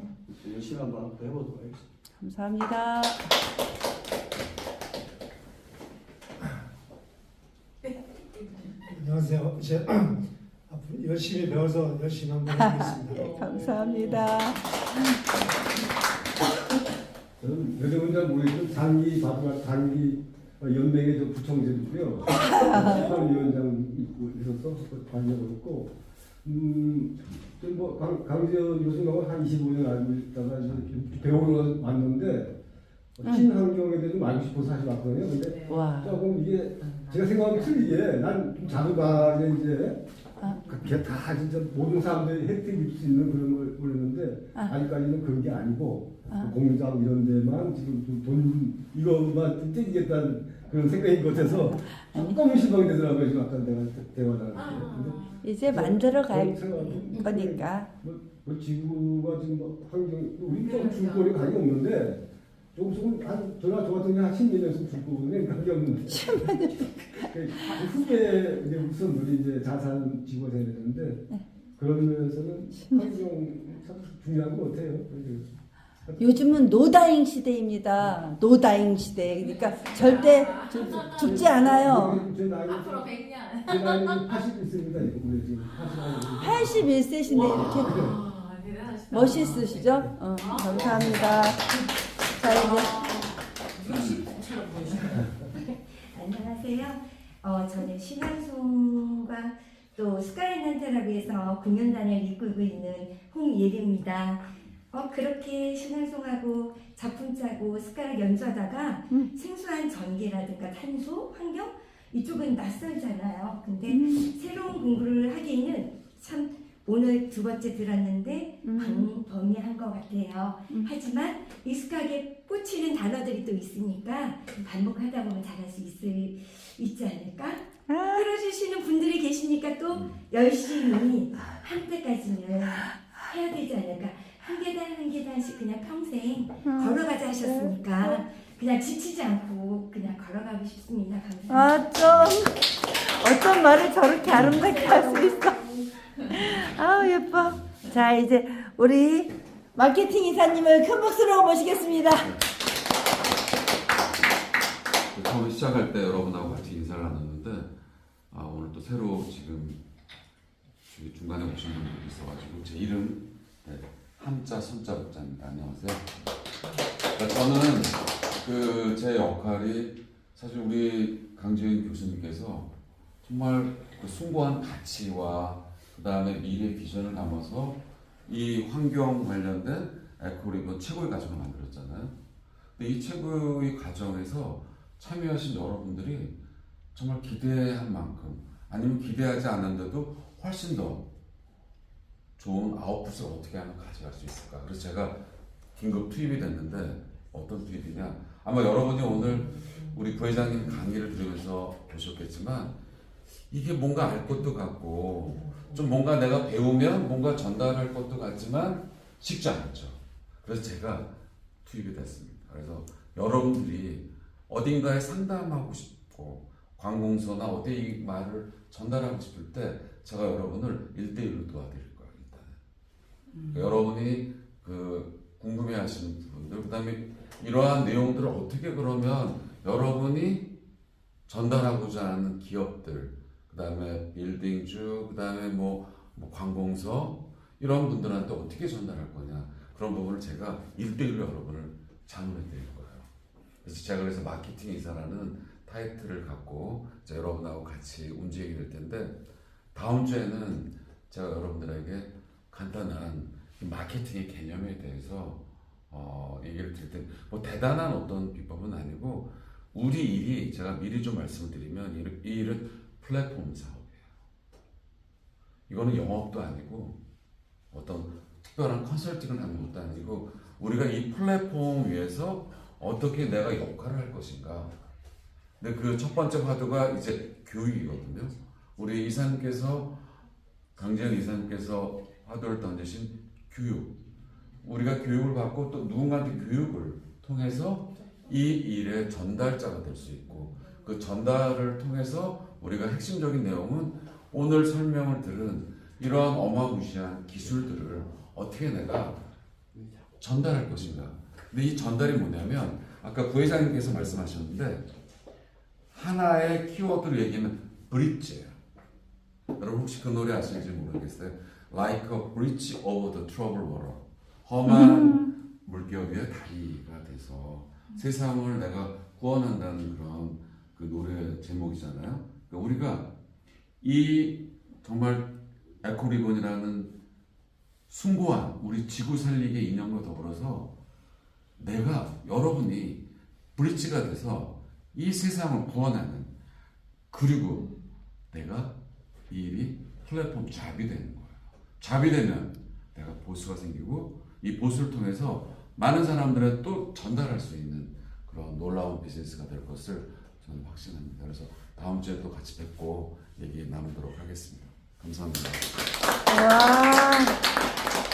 열심히 한번 앞으로 해보도록 하겠습니다.
감사합니다.
안녕하세요. 이제 앞으로 열심히 배워서 열심히 한번 해보겠습니다.
네, 감사합니다.
저는 요즘은 잘 모르겠지만 단기 연맹의 저 부총재고요. 위원장 있고 있어서 다녀보고 뭐 강지현 교수님하고 한 25년 알고 있다가 이제 배우러 왔는데 친환경에 대해서 좀 알고 싶어서 사실 왔거든요. 근데
와.
조금 이게 제가 생각하면 틀리게 난 좀 자두가에 이제 그게 다 진짜 모든 사람들이 혜택 입을 수 있는 그런 걸 보냈는데 아직까지는 그런 게 아니고 공장 이런 데만 지금 좀 돈 이것만 떼기겠다는 그런 생각인 것 같아서 조금 실망이 되더라고요. 지금 아까 내가 대화 나눴는데
이제 만들어 갈
생각하면
거니까.
뭐 지구가 지금 뭐 환경 우리 좀 줄거리가 많이 없는데 조금 저나 저 같은 경우 한 10년 있으면 줄 거거든요. 그게 없는데. 10년. 후배 이제 우선들이 이제 자산 지구가 돼야 되는데 그런 면에서는 환경 참 중요한 것 같아요.
요즘은 노다잉 시대입니다. 노다잉 시대. 그러니까 절대 죽지 않아요.
제 나이
앞으로 100년.
제 나이는 81세입니다. 우리 지금
81세신데 이렇게
대단하시다.
멋있으시죠? 감사합니다. 자, 이제
안녕하세요. 저는 신앙송과 또 스카이난테라비에서 공연단을 이끌고 있는 홍예리입니다. 그렇게 신앙송하고 작품 짜고 스카를 연주하다가 생소한 전기라든가 탄소, 환경 이쪽은 낯설잖아요. 근데 새로운 공부를 하기에는 참 오늘 두 번째 들었는데 광범위한 것 같아요. 하지만 익숙하게 꽂히는 단어들이 또 있으니까 반복하다 보면 잘할 수 있지 않을까? 끌어주시는 분들이 계시니까 또 열심히 한때까지는 해야 되지 않을까? 한 계단 한 계단씩 그냥 평생 걸어가자 하셨으니까 그냥 지치지 않고 그냥 걸어가고 싶습니다. 감사합니다.
어떤 말을 저렇게 아름답게 할 수 있어. 아우 예뻐. 자, 이제 우리 마케팅 이사님을 큰 박수로 모시겠습니다.
처음 시작할 때 여러분하고 같이 인사를 나눴는데 오늘 또 새로 지금 중간에 오신 분들이 있어가지고 제 이름 한자 손자 복자입니다. 안녕하세요. 저는 제 역할이 사실 우리 강지은 교수님께서 정말 그 숭고한 가치와 그 다음에 미래 비전을 담아서 이 환경 관련된 에코리본 최고의 과정을 만들었잖아요. 근데 이 최고의 과정에서 참여하신 여러분들이 정말 기대한 만큼 아니면 기대하지 않았는데도 훨씬 더 좋은 아웃풋을 어떻게 하면 가져갈 수 있을까. 그래서 제가 긴급 투입이 됐는데 어떤 투입이냐. 아마 여러분이 오늘 우리 부회장님 강의를 들으면서 보셨겠지만 이게 뭔가 알 것도 같고 좀 뭔가 내가 배우면 뭔가 전달할 것도 같지만 쉽지 않죠. 그래서 제가 투입이 됐습니다. 그래서 여러분들이 어딘가에 상담하고 싶고 관공서나 어디에 이 말을 전달하고 싶을 때 제가 여러분을 1대1로 도와드릴 거예요. 일단은 여러분이 궁금해하시는 부분들, 그 다음에 이러한 내용들을 어떻게 그러면 여러분이 전달하고자 하는 기업들, 그 다음에 빌딩주, 그 다음에 뭐 관공서 이런 분들한테 어떻게 전달할 거냐 그런 부분을 제가 1대1로 여러분을 자문해 드릴 거예요. 그래서 제가 그래서 마케팅 이사라는 타이틀을 갖고 이제 여러분하고 같이 움직이게 될 텐데 다음 주에는 제가 여러분들에게 간단한 이 마케팅의 개념에 대해서 얘기를 드릴 텐데 뭐 대단한 어떤 비법은 아니고 우리 일이 제가 미리 좀 말씀을 드리면 이 일은 플랫폼 사업이에요. 이거는 영업도 아니고 어떤 특별한 컨설팅을 하는 것도 아니고 우리가 이 플랫폼 위에서 어떻게 내가 역할을 할 것인가. 근데 그 첫 번째 화두가 이제 교육이거든요. 우리 이사님께서 강재현 이사님께서 화두를 던지신 교육. 우리가 교육을 받고 또 누군가한테 교육을 통해서 이 일의 전달자가 될 수 있고 그 전달을 통해서 우리가 핵심적인 내용은 오늘 설명을 들은 이러한 어마무시한 기술들을 어떻게 내가 전달할 것인가. 근데 이 전달이 뭐냐면 아까 부회장님께서 말씀하셨는데 하나의 키워드를 얘기하면 브릿지예요. 여러분 혹시 그 노래 아시는지 모르겠어요. Like a bridge over the troubled water. 험한 물결 위에 다리가 돼서 세상을 내가 구원한다는 그런 그 노래 제목이잖아요. 그러니까 우리가 이 정말 에코리본이라는 숭고한 우리 지구 살리기 이념과 더불어서 내가 여러분이 브릿지가 돼서 이 세상을 구원하는 그리고 내가 이 일이 플랫폼 잡이 되는 거예요. 잡이 되면 내가 보수가 생기고 이 보수를 통해서 많은 사람들에 또 전달할 수 있는 그런 놀라운 비즈니스가 될 것을 저는 확신합니다. 그래서 다음 주에 또 같이 뵙고 얘기 나누도록 하겠습니다. 감사합니다.
와.